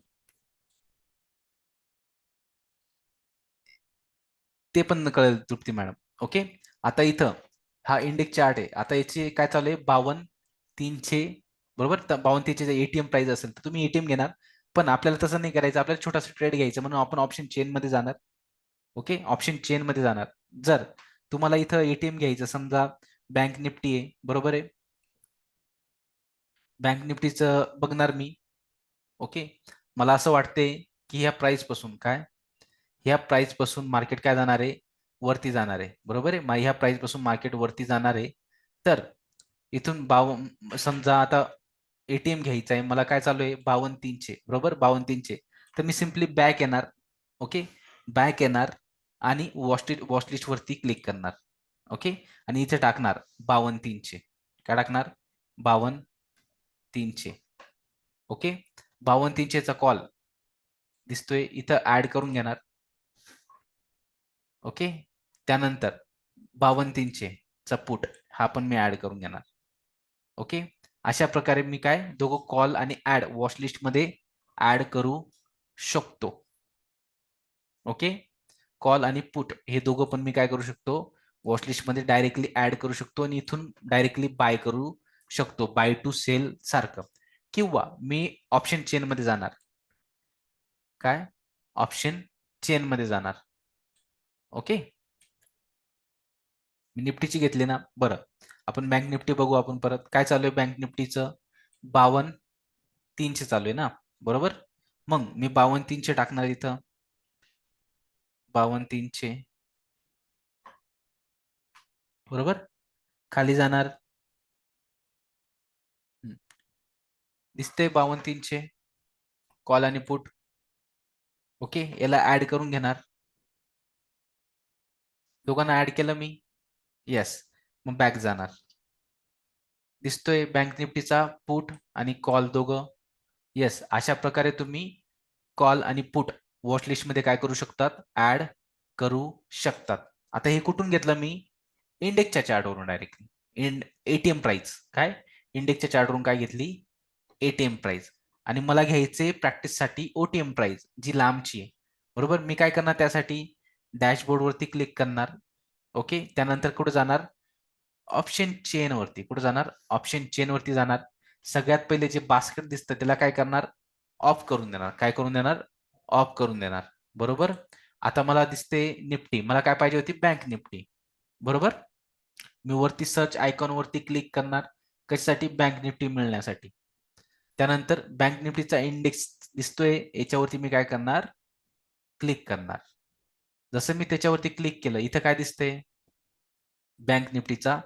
ते पण कळेल तृप्ती मॅडम ओके आता इथं हा इंडेक्स चार्ट आहे आता याचे काय चालू आहे 52,300 बरोबर 52,300 एटीएम प्राइस असेल तर तुम्ही एटीएम घेणार पण आपल्याला तसं नाही करायचं आपल्याला छोटासा ट्रेड घ्यायचा म्हणून आपण ऑप्शन चेन मध्ये जाणार ओके ऑप्शन चेन मध्ये जाणार जर तुम्हाला इथं एटीएम घ्यायचं समजा बँक निफ्टी आहे बरोबर आहे बँक निफ्टीचं बघणार मी ओके मला असं वाटते की ह्या प्राइस पासून काय ह्या प्राइस पासून मार्केट काय जाणार आहे वरती जाणार आहे बरोबर आहे ह्या प्राइस पासून मार्केट वरती जाणार आहे तर इथून समजा आता एटीएम घ्यायचा आहे मला काय चालू आहे 52,300 बरोबर 52,300 तर मी सिम्पली बॅक येणार ओके बॅक येणार आणि वॉचलिस्ट वरती क्लिक करणार ओके आणि इथे टाकणार 52,300 काय टाकणार 52,300 ओके 52,300चा कॉल दिसतोय इथं ऍड करून घेणार ओके त्यानंतर 52,300 चा पुट हा पण मी ऍड करून घेणार ओके अशा प्रकारे मी काय दोघं कॉल आणि ऍड वॉचलिस्ट मध्ये ऍड करू शकतो ओके कॉल आणि पुट हे दोघं पण मी काय करू शकतो वॉचलिस्ट मध्ये डायरेक्टली ऍड करू शकतो आणि इथून डायरेक्टली बाय करू शकतो बाय टू सेल सारखं किंवा मी ऑप्शन चेन मध्ये जाणार काय ऑप्शन चेन मध्ये जाणार ओके मी निफ्टीची घेतली ना बरं आपण बँक निफ्टी बघू आपण परत काय चालू आहे बँक निफ्टीचं 52,300 चालू आहे ना बरोबर मग मी 52,300 टाकणार इथं 52,300 बरोबर खाली जाणार दिसतंय 52,300 कॉल आणि पुट ओके याला ऍड करून घेणार दोघांना ऍड केलं मी येस मग बॅक जाणार दिसतोय बँक निफ्टीचा पुट आणि कॉल दोघं येस, अशा प्रकारे तुम्ही कॉल आणि पुट वॉच लिस्ट मध्ये काय करू शकतात, ऍड करू शकतात. आता हे कुठून घेतलं मी, इंडेक्सच्या चार्टवरून डायरेक्टली. एटीएम प्राइस काय, इंडेक्सच्या चार्टवरून काय घेतली, एटीएम प्राइस. आणि मला घ्यायचे प्रॅक्टिससाठी ओटीएम प्राइस जी लांबची आहे. बरोबर, मी काय करणार त्यासाठी, डॅशबोर्ड वरती क्लिक करणार. ओके, त्यानंतर कुठे जाणार, ऑप्शन चेन वरती. कुठे जाणार, ऑप्शन चेन वरती जाणार. सगळ्यात पहिले जे बास्केट दिसतं त्याला काय करणार, ऑफ करून देणार. काय करून देणार, ऑफ करून देणार. बरोबर. आता मला दिसते निफ्टी, मला काय पाहिजे होती, बँक निफ्टी. बरोबर, मी वरती सर्च आयकॉन वरती क्लिक करणार. कशासाठी, बँक निफ्टी मिळण्यासाठी. त्यानंतर बँक निफ्टीचा इंडेक्स दिसतोय, याच्यावरती मी काय करणार, क्लिक करणार. जसं मी त्याच्यावरती क्लिक केलं, इथं काय दिसतंय, बँक निफ्टीचा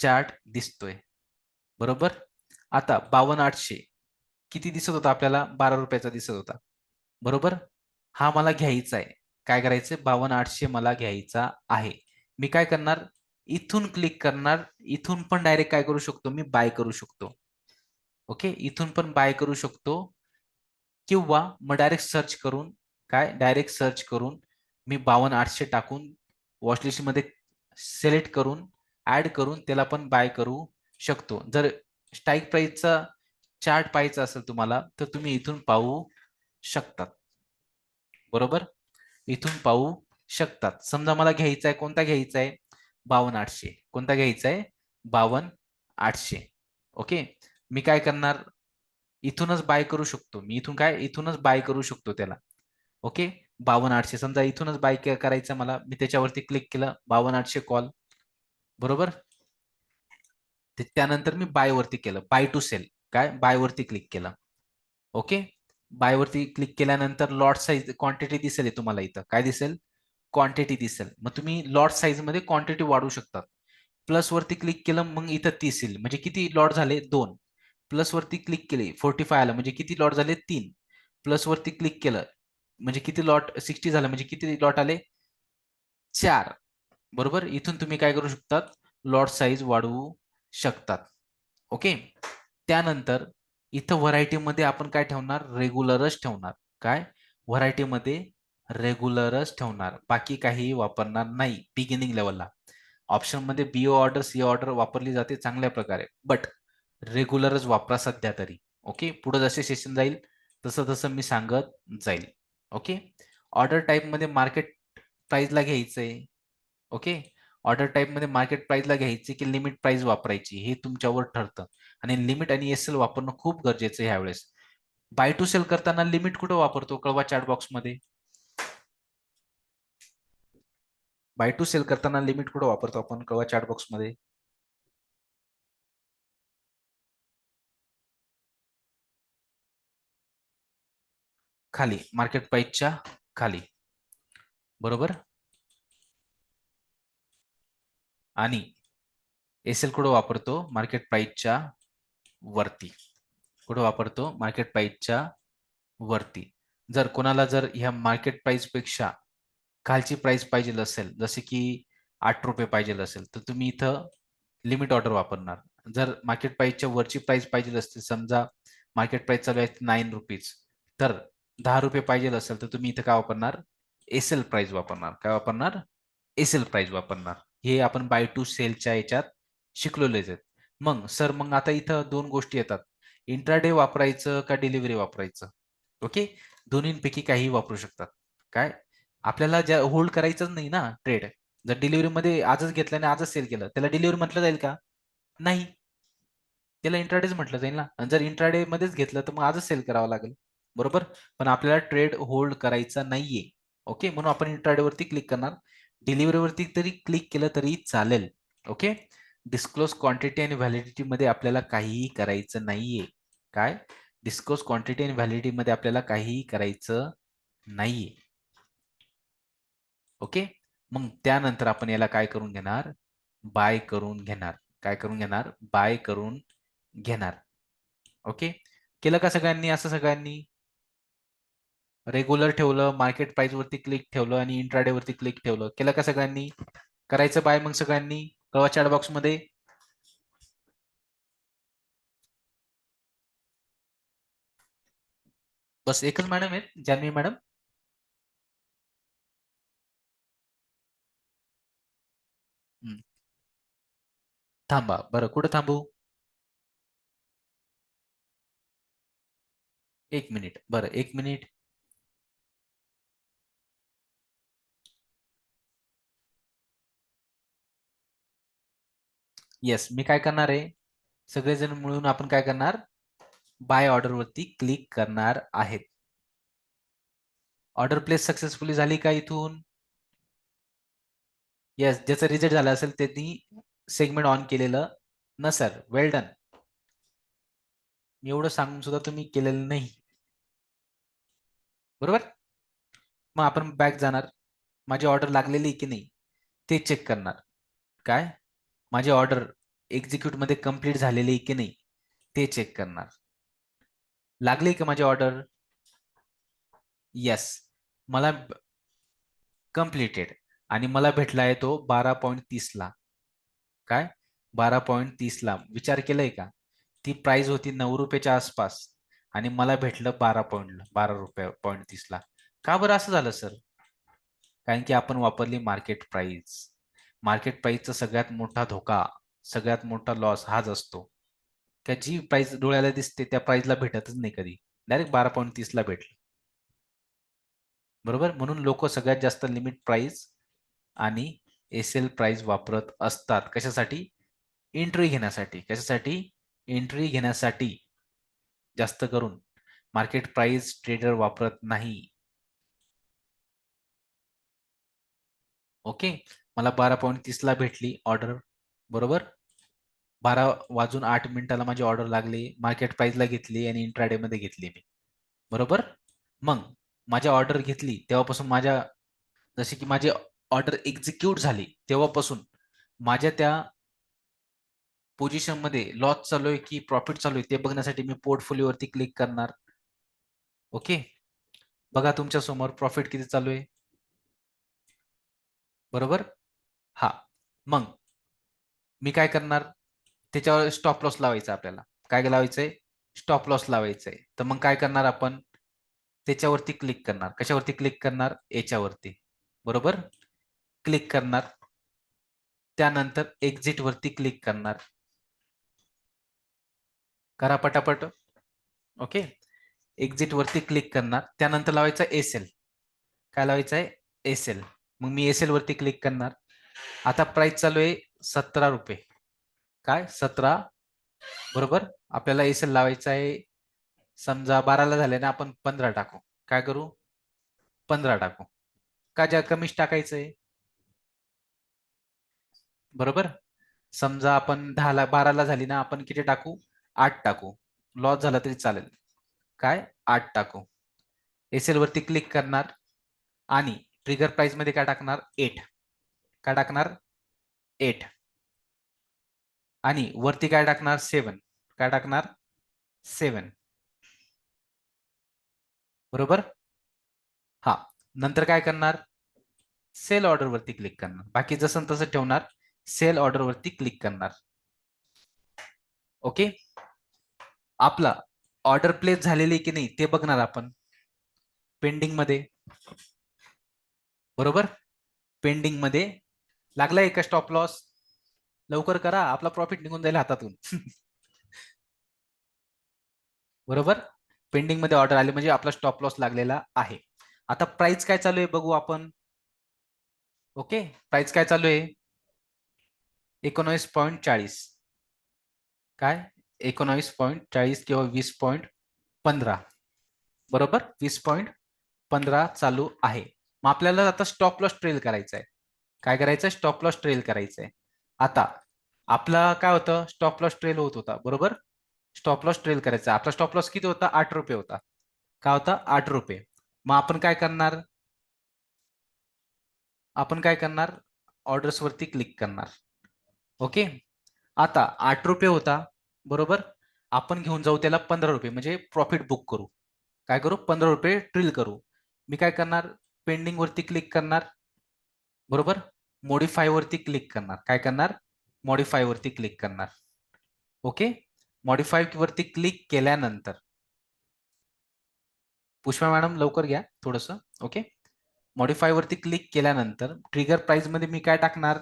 चार्ट दिसतोय. बरोबर. आता 52,800 किती दिसत होता आपल्याला, 12 रुपयाचा दिसत होता. बरोबर, हा मला घ्यायचा आहे. काय करायचंय, 52,800 मला घ्यायचा आहे. मी काय करणार, इथून क्लिक करणार. इथून पण डायरेक्ट काय करू शकतो, मी बाय करू शकतो. ओके, इथून पण बाय करू शकतो. किंवा मग डायरेक्ट सर्च करून, काय, डायरेक्ट सर्च करून मी 52,800 टाकून वॉचलिस्ट मध्ये सिलेक्ट करून ऍड करून त्याला पण बाय करू शकतो. जर स्ट्राईक प्राइसचा चार्ट पाहायचा असेल तुम्हाला, तर तुम्ही इथून पाहू शकतात. बरोबर, इथून पाहू शकतात. समजा मला घ्यायचा आहे, कोणता घ्यायचा आहे, 52,800. कोणता घ्यायचा आहे, 52,800. ओके, मी काय करणार, इथूनच बाय करू शकतो. मी इथून काय, इथूनच बाय करू शकतो त्याला. ओके, 52,800 समजा इथूनच बाय करायचं मला, मी त्याच्यावरती क्लिक केलं, 52,800 कॉल. बरोबर, त्यानंतर मी बाय वरती केलं, बाय टू सेल. काय, बाय वरती क्लिक केलं. ओके, बाय वरती क्लिक केल्यानंतर लॉट साईज क्वांटिटी दिसेल तुम्हाला, इथं काय दिसेल, क्वांटिटी दिसेल. मग तुम्ही लॉट साईज मध्ये क्वांटिटी वाढवू शकतात. प्लस वरती क्लिक केलं, मग इथं 30 येईल. म्हणजे किती लॉट झाले, 2. प्लस वरती क्लिक केले, 45 आलं, म्हणजे किती लॉट झाले, 3. प्लस वरती क्लिक केलं, म्हणजे किती लॉट, 60 झालं, म्हणजे किती लॉट आले, 4. बरोबर, इथून तुम्ही काय करू शकतात, लॉट साईज वाढवू शकतात. ओके, त्यानंतर इथं व्हरायटीमध्ये आपण काय ठेवणार, रेग्युलरच ठेवणार. काय, व्हरायटीमध्ये रेग्युलरच ठेवणार, बाकी काही वापरणार नाही बिगिनिंग लेवलला. ऑप्शन मध्ये बीओ ऑर्डर, सी ऑर्डर वापरली जाते चांगल्या प्रकारे, बट रेग्युलरच वापरा सध्या तरी. ओके, पुढे जसे सेशन जाईल तसं तसं मी सांगत जाईल. ओके, ऑर्डर टाईप मध्ये मार्केट प्राइसला घ्यायचंय. ओके, ऑर्डर टाईप मध्ये मार्केट प्राइसला घ्यायची की लिमिट प्राइस वापरायची, हे तुमच्यावर ठरतं. आणि लिमिट आणि एसएल वापरणं खूप गरजेचं आहे ह्यावेळेस. बाय टू सेल करताना लिमिट कुठं वापरतो, कळवा चॅट बॉक्स मध्ये. बाय टू सेल करताना लिमिट कुठं वापरतो आपण, कळवा चॅट बॉक्स मध्ये. खाली, मार्केट प्राइसच्या खाली. बरोबर, आणि एसएल कुठं वापरतो, मार्केट प्राइसच्या वरती. कुठं वापरतो, मार्केट प्राइसच्या वरती. जर कोणाला जर ह्या मार्केट प्राइस पेक्षा खालची प्राइस पाहिजे असेल, जसे की 8 रुपये पाहिजे असेल, तर तुम्ही इथं लिमिट ऑर्डर वापरणार. जर मार्केट प्राइसच्या वरची प्राइस पाहिजे असते, समजा मार्केट प्राइस चालू आहे 9 रुपीज, तर 10 रुपये पाहिजे असेल, तर तुम्ही इथं काय वापरणार, एसएल प्राइस वापरणार. काय वापरणार, एसएल प्राइस वापरणार. हे आपण बाय टू सेलच्या याच्यात शिकलेलेच आहेत. मग सर, मग आता इथं दोन गोष्टी येतात, इंट्राडे वापरायचं का डिलिव्हरी वापरायचं. ओके, दोन्हीपैकी काही वापरू शकतात. काय, आपल्याला ज्या होल्ड करायचंच नाही ना ट्रेड. जर डिलिव्हरी मध्ये आजच घेतलं आणि आजच सेल केलं, त्याला डिलिव्हरी म्हटलं जाईल का, नाही, त्याला इंट्राडेच म्हटलं जाईल ना. आणि जर इंट्राडे मध्येच घेतलं तर मग आजच सेल करावं लागेल. बरोबर, पण आपल्याला ट्रेड होल्ड करायचा नाहीये. ओके, म्हणून आपण इंट्राडे वरती क्लिक करणार. डिलिव्हरी वरती तरी क्लिक केलं तरी चालेल. ओके, डिस्क्लोज क्वांटिटी आणि व्हॅलिडिटी मध्ये आपल्याला काहीही करायचं नाहीये. काय, डिस्क्लोज क्वांटिटी आणि व्हॅलिडिटी मध्ये आपल्याला काहीही करायचं नाहीये. ओके, मग त्यानंतर आपण याला काय करून घेणार, बाय करून घेणार. काय करून घेणार, बाय करून घेणार. ओके, केलं का सगळ्यांनी, असं सगळ्यांनी रेग्युलर ठेवलं, मार्केट प्राइस वरती क्लिक ठेवलं आणि इंट्राडे वरती क्लिक ठेवलं, केलं का सगळ्यांनी, करायचं बाय मग सगळ्यांनी, कळवा चॅट बॉक्स मध्ये. बस एकच मॅडम आहेत, जान्हवी मॅडम. हं. थांबा. बरं, कुठं थांबू? 1 मिनिट. बरं, 1 मिनिट. येस, मी काय करणार आहे? सगळेजण मिळून आपण काय करणार? बाय ऑर्डर वरती क्लिक करणार आहेत. ऑर्डर प्लेस सक्सेसफुली झाली का इथून? येस, ज्याचा रिझल्ट झाला असेल त्यांनी सेगमेंट ऑन केलेलं नसेल. वेल डन. मी एवढं सांगून सुद्धा तुम्ही केलेलं नाही. बरोबर? मग आपण बॅक जाणार. माझी ऑर्डर लागलेली की नाही ते चेक करणार. काय? माझी ऑर्डर एक्झिक्यूट मध्ये कंप्लीट झालेली की नाही ते चेक करणार. लागली का माझी ऑर्डर? येस. मला कंप्लीटेड आणि मला भेटला आहे तो 12.30 ला. काय? 12.30 ला. विचार केलाय का? ती प्राइस होती 9 रुपयाच्या आसपास आणि मला भेटलं 12 रुपये पॉईंट 30 ला. का बरं असं झालं सर? कारण की आपण वापरली मार्केट प्राइस. मार्केट प्राइसचा सगळ्यात मोठा धोका, सगळ्यात मोठा लॉस हाच असतो. का जी प्राइस डोळ्याला दिसते त्या प्राइसला भेटतच नाही कधी. डायरेक्ट 12.30 ला भेटलं. बरोबर? म्हणून लोक सगळ्यात जास्त लिमिट प्राइस आणि एसएल प्राइस वापरत असतात. कशासाठी? एंट्री घेण्यासाठी. कशासाठी? एंट्री घेण्यासाठी जास्त करून मार्केट प्राइस ट्रेडर वापरत नाही. ओके. मला 12.30 ला भेटली ऑर्डर. बरोबर? 12 वाजून 8 मिनिटाला माझी ऑर्डर लागली. मार्केट प्राइसला घेतली आणि इंट्राडे मध्ये घेतली मी. बरोबर? मग माझी ऑर्डर घेतली तेव्हापासून जशी की माझी ऑर्डर एक्झिक्यूट झाली तेव्हापासून माझ्या त्या पोझिशनमध्ये लॉस चालू आहे की प्रॉफिट चालू आहे ते बघण्यासाठी मी पोर्टफोलिओवरती क्लिक करणार. ओके. बघा तुमच्या समोर प्रॉफिट किती चालू आहे. बरोबर? हा. मग मी काय करणार? त्याच्यावर स्टॉप लॉस लावायचा आपल्याला. काय लावायचंय? Stop loss लावायचंय. तर मग काय करणार आपण? त्याच्यावरती क्लिक करणार. कशावरती क्लिक करणार? याच्यावरती. बरोबर? क्लिक करणार. त्यानंतर एक्झिट वरती क्लिक करणार. करा पटापट. ओके. एक्झिट वरती क्लिक करणार. त्यानंतर लावायचं एसएल. काय लावायचं आहे? एसएल. मग मी एसएल वरती क्लिक करणार. आता प्राइस चालू आहे 17 रुपये. काय? 17. बरोबर? आपल्याला एसएल लावायचं आहे. समजा 12 ला झाले ना, आपण 15 टाकू. काय करू? 15 टाकू. का ज्या कमीच टाकायचंय? बरोबर? समजा आपण 12 ला झाली ना, आपण किती टाकू? 8 टाकू. लॉस झाला तरी चालेल. काय? 8 टाकू. एसएल वरती क्लिक करणार आणि ट्रिगर प्राइस मध्ये काय टाकणार? 8. काय टाकणार? 8. आणि वरती काय टाकणार? 7. काय टाकणार? 7. बरोबर? हा. नंतर काय करणार? सेल ऑर्डर वरती क्लिक करणार. बाकी जसं तसं ठेवणार. सेल ऑर्डर वरती क्लिक करणार. ओके. आपला ऑर्डर प्लेस झालेली की नाही ते बघणार आपण पेंडिंग मध्ये. बरोबर? पेंडिंग मध्ये लागलाय का स्टॉप लॉस? लवकर करा, आपला प्रॉफिट निघून जाईल हातातून. बरोबर? पेंडिंग मध्ये ऑर्डर आली म्हणजे आपला स्टॉप लॉस लागलेला आहे. आता प्राइस काय चालू आहे बघू आपण. ओके. प्राइस काय चालू आहे? 19.40. काय? 19.40 किंवा 20.15. बरोबर? 20.15 चालू आहे. मग आपल्याला आता स्टॉप लॉस ट्रेल करायचा आहे. काय करायचं? स्टॉप लॉस ट्रेल करायचंय. आता आपला काय होतं? स्टॉप लॉस ट्रेल होत होता. बरोबर? स्टॉप लॉस ट्रेल करायचा. आपला स्टॉप लॉस किती होता? 8 रुपये होता. काय होता? 8 रुपये. मग आपण काय करणार? आपण काय करणार? ऑर्डर्स वरती क्लिक करणार. ओके. आता 8 रुपये होता. बरोबर? आपण घेऊन जाऊ त्याला 15 रुपये म्हणजे प्रॉफिट बुक करू. काय करू? 15 रुपये ट्रिल करू. मी काय करणार? पेंडिंग वरती क्लिक करणार. बरोबर? मॉडिफाय वरती क्लिक करणार. काय करणार? मॉडिफाय वरती क्लिक करणार. ओके. मॉडिफाय वरती क्लिक केल्यानंतर पुष्पा मॅडम लवकर घ्या थोडस. ओके, मॉडीफाय वरती क्लिक केल्यानंतर ट्रिगर प्राइस मध्ये मी काय टाकणार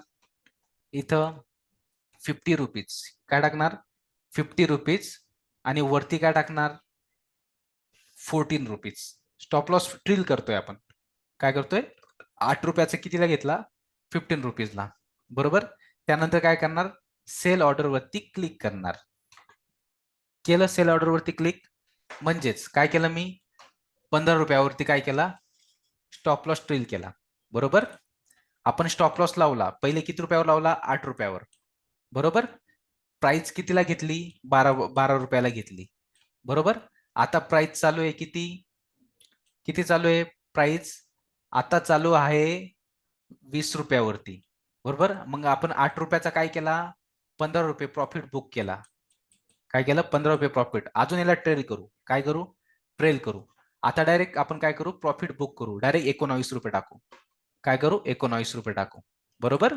इथं 50 रुपीज. काय टाकणार 50 रुपीज. आणि वरती काय टाकणार 14 रुपीज. स्टॉप लॉस ड्रिल करतोय आपण. काय करतोय 8 रुपयाचा कितीला घेतला 15 रुपीजला. बरोबर. त्यानंतर काय करणार सेल ऑर्डर वरती क्लिक करणार. केलं सेल ऑर्डर वरती क्लिक. म्हणजेच काय केलं मी 15 रुपयावरती काय केला स्टॉप लॉस ड्रिल केला. बरोबर. आपण स्टॉप लॉस लावला पहिले किती रुपयावर लावला 8 रुपयावर. बरोबर. प्राइस कितीला घेतली 12 रुपयाला घेतली. बरोबर. आता प्राइस चालू आहे किती किती चालू आहे प्राइस आता चालू आहे 20 रुपयावरती. बरोबर. मग आपण 8 रुपयाचा काय केला 15 रुपये प्रॉफिट बुक केला. काय केलं 15 रुपये प्रॉफिट. अजून याला ट्रेल करू. काय करू ट्रेल करू. आता डायरेक्ट आपण काय करू प्रॉफिट बुक करू. डायरेक्ट 19 रुपये टाकू. काय करू 19 रुपये टाकू. बरोबर.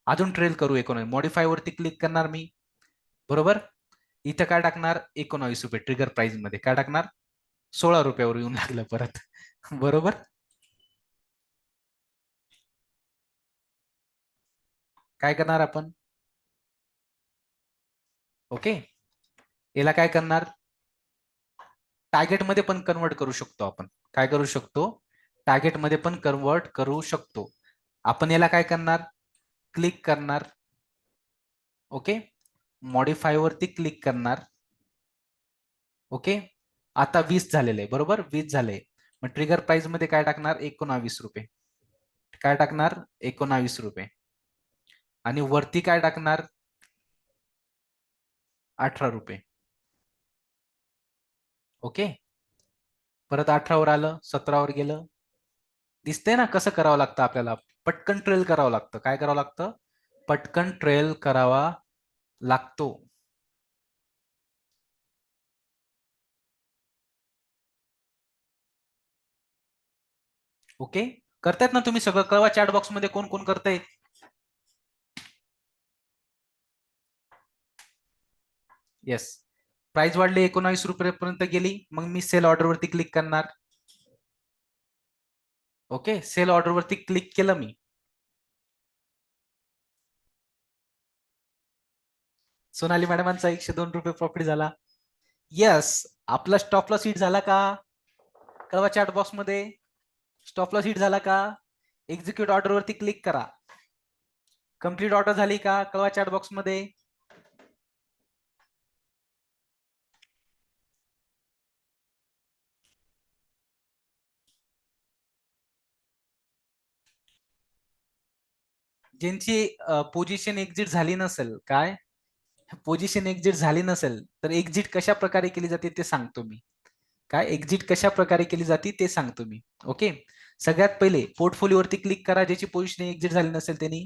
अजून ट्रेल करू 19. मॉडीफाय वरती क्लिक करणार मी. बरोबर. इथं काय टाकणार 19 रुपये ट्रिगर प्राइस मध्ये. काय टाकणार 16 रुपयावर येऊन लागलं परत. बरोबर. काय करणार आपण ओके याला काय करणार टार्गेट मध्ये पण कन्वर्ट करू शकतो आपण. काय करू शकतो टार्गेट मध्ये पण कन्वर्ट करू शकतो. आपण याला काय करणार क्लिक करणार. ओके मॉडीफाय वरती क्लिक करणार. ओके आता 20 झालेले आहे. बरोबर 20 झाले. मग ट्रिगर प्राइस मध्ये काय टाकणार 19 रुपये. काय टाकणार 19 रुपये. आणि वरती काय टाकणार 18 रुपये. ओके परत 18वर आलं 17वर गेलं. दिसतंय ना कसं करावं लागतं आपल्याला. पटकन ट्रेल करावं लागतं. काय करावं लागतं पटकन ट्रेल करावा लागतो. ओके करतायत ना तुम्ही सगळं. कळवा चॅट बॉक्स मध्ये कोण कोण करताय. येस प्राइस वाढली 19 रुपये गेली. मग मी सेल ऑर्डर वरती क्लिक करणार. ओके सेल ऑर्डर वरती क्लिक केलं मी. सोनाली मॅडमांचा 102 रुपये प्रॉफिट झाला. येस आपला स्टॉप लॉस हिट झाला का कळवा चॅट बॉक्स मध्ये. स्टॉप लॉस हिट झाला का एक्झिक्यूट ऑर्डर वरती क्लिक करा. कंप्लीट ऑर्डर झाली का कळवा चॅट बॉक्स मध्ये. ज्यांची पोझिशन एक्झिट झाली नसेल काय पोझिशन एक्झिट झाली नसेल तर एक्झिट कशा प्रकारे केली जाते ते सांगतो मी. काय एक्झिट कशा प्रकारे केली जाते ते सांगतो मी. ओके सगळ्यात पहिले पोर्टफोलिओवरती क्लिक करा. ज्याची पोझिशन एक्झिट झाली नसेल त्यांनी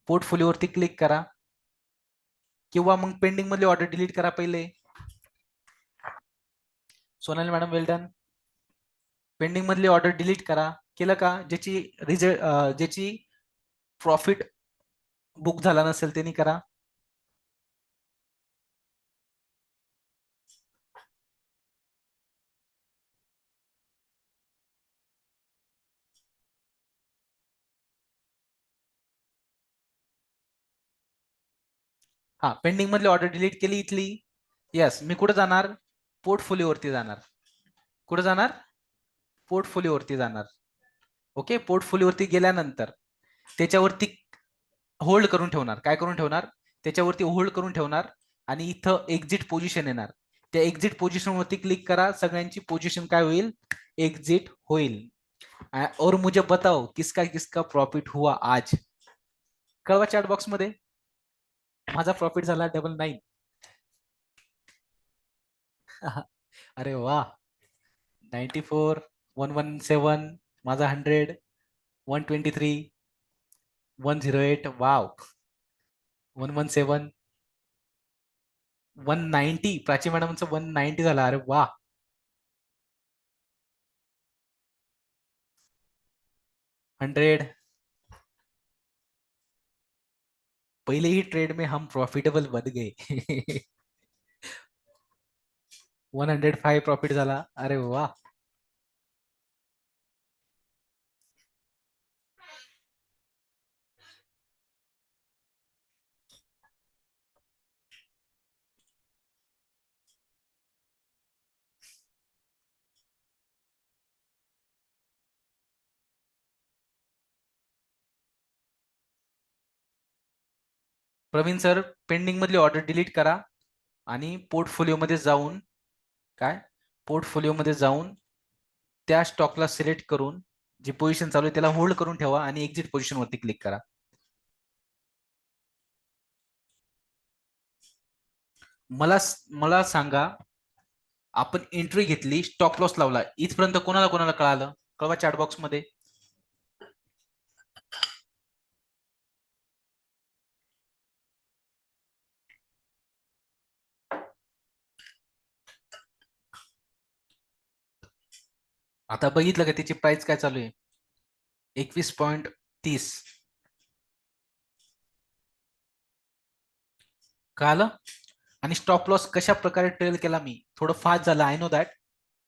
पोर्टफोलिओवरती क्लिक करा. किंवा मग पेंडिंग मधली ऑर्डर डिलीट करा पहिले. सोनाली मॅडम वेल डन. पेंडिंग मधली ऑर्डर डिलीट करा. केलं का ज्याची रिझल्ट ज्याची प्रॉफिट बुक झाला नसेल त्यांनी करा. हा पेंडिंग मधली ऑर्डर डिलीट केली इथली. येस मी कुठे जाणार पोर्टफोलिओवरती जाणार. कुठे जाणार पोर्टफोलिओवरती जाणार. ओके पोर्टफोलिओवरती गेल्यानंतर त्याच्यावरती होल्ड करून ठेवणार. काय करून ठेवणार त्याच्यावरती होल्ड करून ठेवणार. आणि इथं एक्झिट पोझिशन येणार. त्या एक्झिट पोझिशन वरती क्लिक करा. सगळ्यांची पोझिशन काय होईल एक्झिट होईल. और मुझे बताओ किसका किसका प्रॉफिट हुआ आज. कळवा चॅट बॉक्स मध्ये. माझा प्रॉफिट झाला 99. अरे वा 94 117 माझा 100 123 108 वाव 117 190 प्राची मॅडमचं 190 झाला. अरे वा 100. पहले ही ट्रेड में हम प्रॉफिटेबल बन गए. 105 प्रॉफिट झाला. अरे वा प्रवीण सर, पेंडिंग मधली ऑर्डर डिलीट करा आणि पोर्टफोलिओमध्ये जाऊन काय पोर्टफोलिओमध्ये जाऊन त्या स्टॉकला सिलेक्ट करून जी पोझिशन चालू आहे त्याला होल्ड करून ठेवा आणि एक्झिट पोझिशन वरती क्लिक करा. मला मला सांगा, आपण एंट्री घेतली, स्टॉप लॉस लावला, इथपर्यंत कोणाला कोणाला कळालं? कळवा चॅट बॉक्स मध्ये. आता बघितलं का त्याची प्राइस काय चालू आहे? 21.30. कळालं? आणि स्टॉप लॉस कशा प्रकारे ट्रेल केला मी, थोडं फास्ट झालं आय नो दॅट,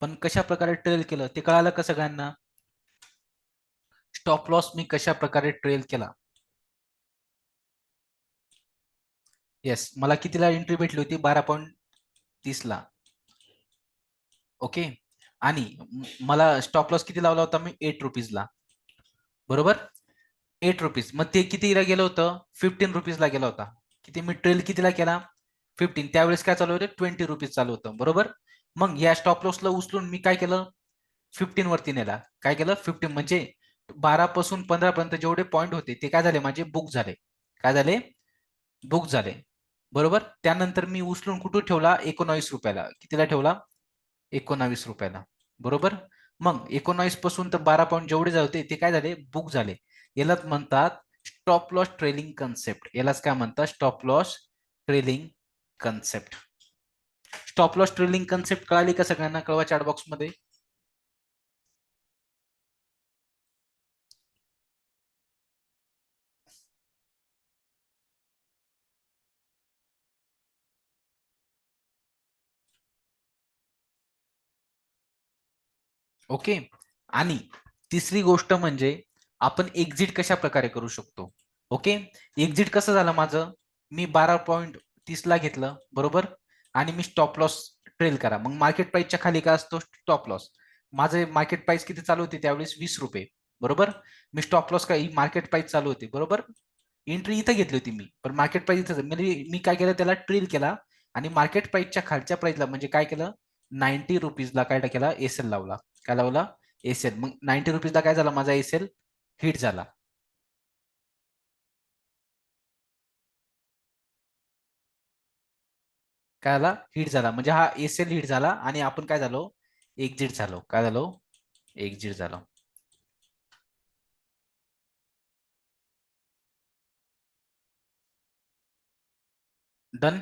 पण कशा प्रकारे ट्रेल केलं ते कळालं का सगळ्यांना? स्टॉप लॉस मी कशा प्रकारे ट्रेल केला? येस, मला कितीला एंट्री भेटली होती? 12.30 ला. ओके. आणि मला स्टॉप लॉस किती लावला होता मी? 8 रुपीजला. बरोबर, 8 रुपीज. मग ते कितीला गेलं होतं? 15 रुपीजला गेला होता. किती मी ट्रेल कितीला केला? 15. त्यावेळेस काय चालू होतं? 20 रुपीज चालू होतं. बरोबर. मग या स्टॉप लॉसला उचलून मी काय केलं? 15 वरती नेला. काय केलं? 15 म्हणजे 12 पासून 15 पर्यंत जेवढे पॉईंट होते ते काय झाले? माझे बुक झाले. काय झाले? बुक झाले. बरोबर. त्यानंतर मी उचलून कुठे ठेवला? 19 रुपयाला. कितीला ठेवला? 19 रुपयाला. बरोबर. मग 19 पासून तर 12 पॉईंट जेवढे होते ते काय झाले? बुक झाले. यालाच म्हणतात स्टॉप लॉस ट्रेलिंग कन्सेप्ट. यालाच काय म्हणतात? Stop loss trailing concept. Stop loss trailing concept कळाली का सगळ्यांना? कळवा चॅट बॉक्स मध्ये. ओके. आणि तिसरी गोष्ट म्हणजे आपण एक्झिट कशा प्रकारे करू शकतो? ओके. एक्झिट कसं झालं माझं? मी 12.30 ला घेतलं. बरोबर. आणि मी स्टॉप लॉस ट्रेल करा. मग मार्केट प्राइसच्या खाली काय असतो? Stop loss. माझे मार्केट प्राइस किती चालू होती त्यावेळेस? 20 रुपये. बरोबर. मी स्टॉप लॉस काय मार्केट प्राइस चालू होती. बरोबर. एंट्री इथं घेतली होती मी, पण मार्केट प्राइस इथं मी काय केलं? त्याला ट्रेल केला आणि मार्केट प्राइसच्या खालच्या प्राइसला म्हणजे काय केलं? 90 रुपीजला काय केला? एसएल लावला. काय लावला? एसएल. मग 90 रुपीजला काय झाला? माझा एसएल हिट झाला. काय झाला? हिट झाला. म्हणजे हा एसएल हिट झाला आणि आपण काय झालो? एक्झिट झालो. काय झालो? एक्झिट झालो. डन.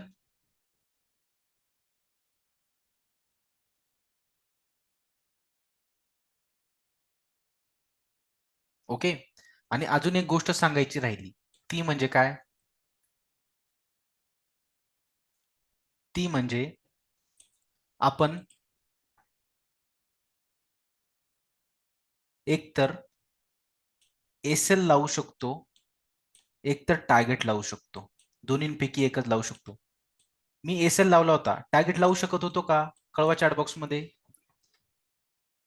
ओके. आणि अजून एक गोष्ट सांगायची राहिली, ती म्हणजे काय? ती म्हणजे आपण एकतर एसएल लावू शकतो, एकतर टार्गेट लावू शकतो. दोन्हींपैकी एकच लावू शकतो. मी एसएल लावला होता. टार्गेट लावू शकत होतो का? कळवा चॅट बॉक्स मध्ये.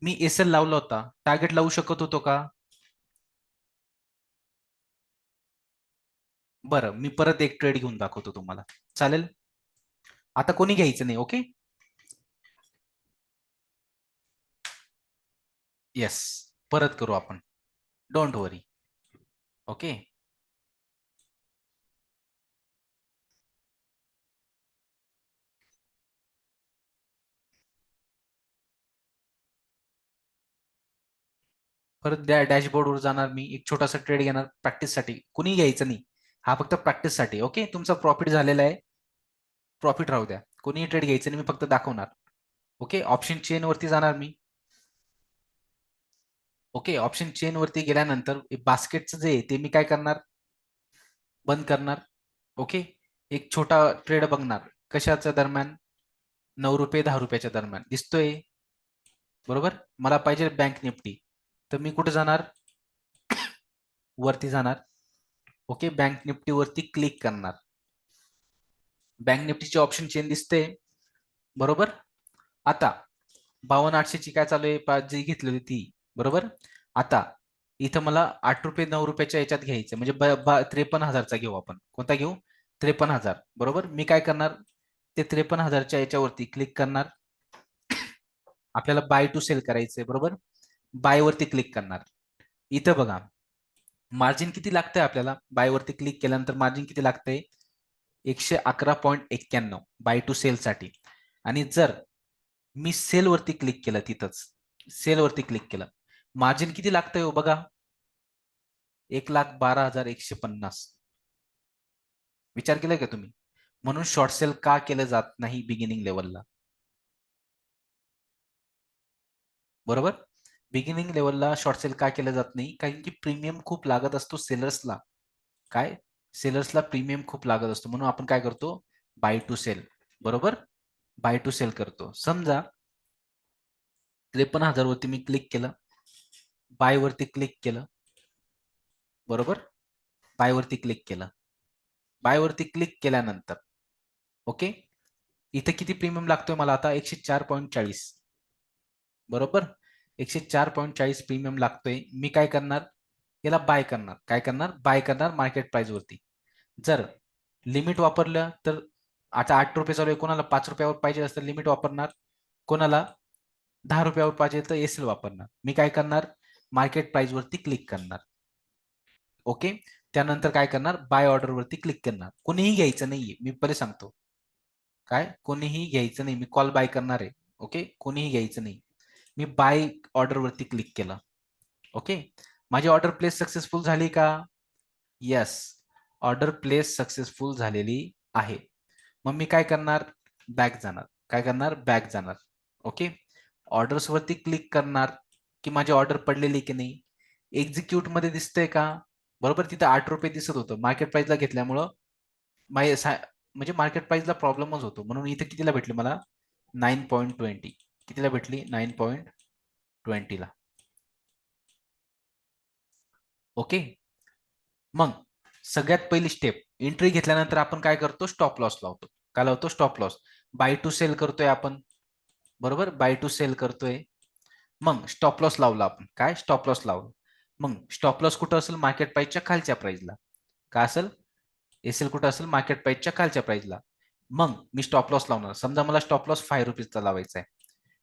मी एसएल लावला होता. टार्गेट लावू शकत होतो का? बरं, मी परत एक ट्रेड घेऊन दाखवतो तुम्हाला. चालेल? आता कोणी घ्यायचं नाही. ओके. येस. परत करू आपण. Don't worry. ओके. परत डॅशबोर्डवर जाणार मी. एक छोटासा ट्रेड घेणार प्रॅक्टिससाठी. कुणी घ्यायचं नाही. हा फक्त प्रॅक्टिससाठी. ओके. तुमचा प्रॉफिट झालेला आहे. प्रॉफिट राहू द्या. कोणी ट्रेड घ्यायचं नाही. मी फक्त दाखवणार. ओके. ऑप्शन चेन वरती जाणार मी. ओके. ऑप्शन चेन वरती गेल्यानंतर बास्केटचं जे आहे ते मी काय करणार? बंद करणार. ओके. एक छोटा ट्रेड बघणार. कशाच्या दरम्यान? 9 रुपये 10 रुपयाच्या दरम्यान. दिसतोय? बरोबर. मला पाहिजे बँक निफ्टी. तर मी कुठे जाणार? वरती जाणार. ओके. बँक निफ्टी वरती क्लिक करणार. बँक निफ्टीची ऑप्शन चेन दिसते. बरोबर. आता 52,800 ची काय चालू आहे? जी घेतली होती ती. बरोबर. आता इथं मला 8 रुपये 9 रुपयाच्या याच्यात घ्यायचं म्हणजे 53,000चा घेऊ आपण. कोणता घेऊ? 53,000 बरोबर. मी काय करणार, ते 53,000च्या याच्यावरती क्लिक करणार. आपल्याला बाय टू सेल करायचंय बरोबर. बाय वरती क्लिक करणार. इथं बघा मार्जिन किती लागतंय आपल्याला. बाय वरती क्लिक केल्यानंतर मार्जिन किती लागतंय, 111.91 बाय टू सेल साठी. आणि जर मी सेल वरती क्लिक केलं, तिथंच सेल वरती क्लिक केलं, मार्जिन किती लागतंय हो बघा, 1,12,150. विचार केलाय का तुम्ही. म्हणून शॉर्ट सेल का केलं जात नाही बिगिनिंग लेवलला, बरोबर. बिगिनिंग लेवलला शॉर्ट सेल का केलं जात नाही, कारण की प्रीमियम खूप लागत असतो सेलर्सला. काय, सेलर्सला प्रीमियम खूप लागत असतो. म्हणून आपण काय करतो, बाय टू सेल, बरोबर. बाय टू सेल करतो. समजा 53,000 वरती मी क्लिक केलं, बाय वरती क्लिक केलं, बरोबर. बाय वरती क्लिक केलं. बाय वरती क्लिक केल्यानंतर ओके, इथे किती प्रीमियम लागतोय मला आता, 104.40, बरोबर. 104.40 प्रीमियम लागतोय. मी काय करणार, याला बाय करणार. काय करणार, बाय करणार मार्केट प्राइस वरती. जर लिमिट वापरलं तर, आता 8 रुपये चालू आहे, कोणाला 5 रुपयावर पाहिजे असतं लिमिट वापरणार, कोणाला 10 रुपयावर पाहिजे तर एसएल वापरणार. मी काय करणार, मार्केट प्राइस वरती क्लिक करणार. ओके, त्यानंतर काय करणार, बाय ऑर्डर वरती क्लिक करणार. कोणीही घ्यायचं नाहीये, मी पहिले सांगतो. काय, कोणीही घ्यायचं नाही, मी कॉल बाय करणार आहे. ओके, कोणीही घ्यायचं नाही. मी बाय ऑर्डर वरती क्लिक केलं. ओके, माझी ऑर्डर प्लेस सक्सेसफुल झाली का, यस, ऑर्डर प्लेस सक्सेसफुल झालेली आहे. मग मी काय करणार, बॅक जाणार. काय करणार, बॅक जाणार. ओके, ऑर्डर्स वरती क्लिक करणार की माझी ऑर्डर पडलेली की नाही, एक्झिक्यूट मध्ये दिसतंय का, बरोबर. तिथे 8 रुपये दिसत होतं, मार्केट प्राइसला घेतल्यामुळं म्हणजे मार्केट प्राइसला प्रॉब्लेमच होतो. म्हणून इथे कितीला भेटली मला, 9.20. कितीला भेटली, 9.20 ला. ओके, मग सगळ्यात पहिली स्टेप, एंट्री घेतल्यानंतर आपण काय करतो, स्टॉप लॉस लावतो. काय लावतो, stop loss. Buy to sell करतोय आपण, बरोबर. बाय टू सेल करतोय. मग स्टॉप लॉस लावला आपण. काय, स्टॉप लॉस लावलं. मग स्टॉप लॉस कुठं असेल, मार्केट प्राइसच्या खालच्या प्राइसला. काय असेल, एसएल कुठं असेल, मार्केट प्राइसच्या खालच्या प्राइसला. मग मी स्टॉप लॉस लावणार. समजा मला स्टॉप लॉस 5 रुपीजचा लावायचा आहे.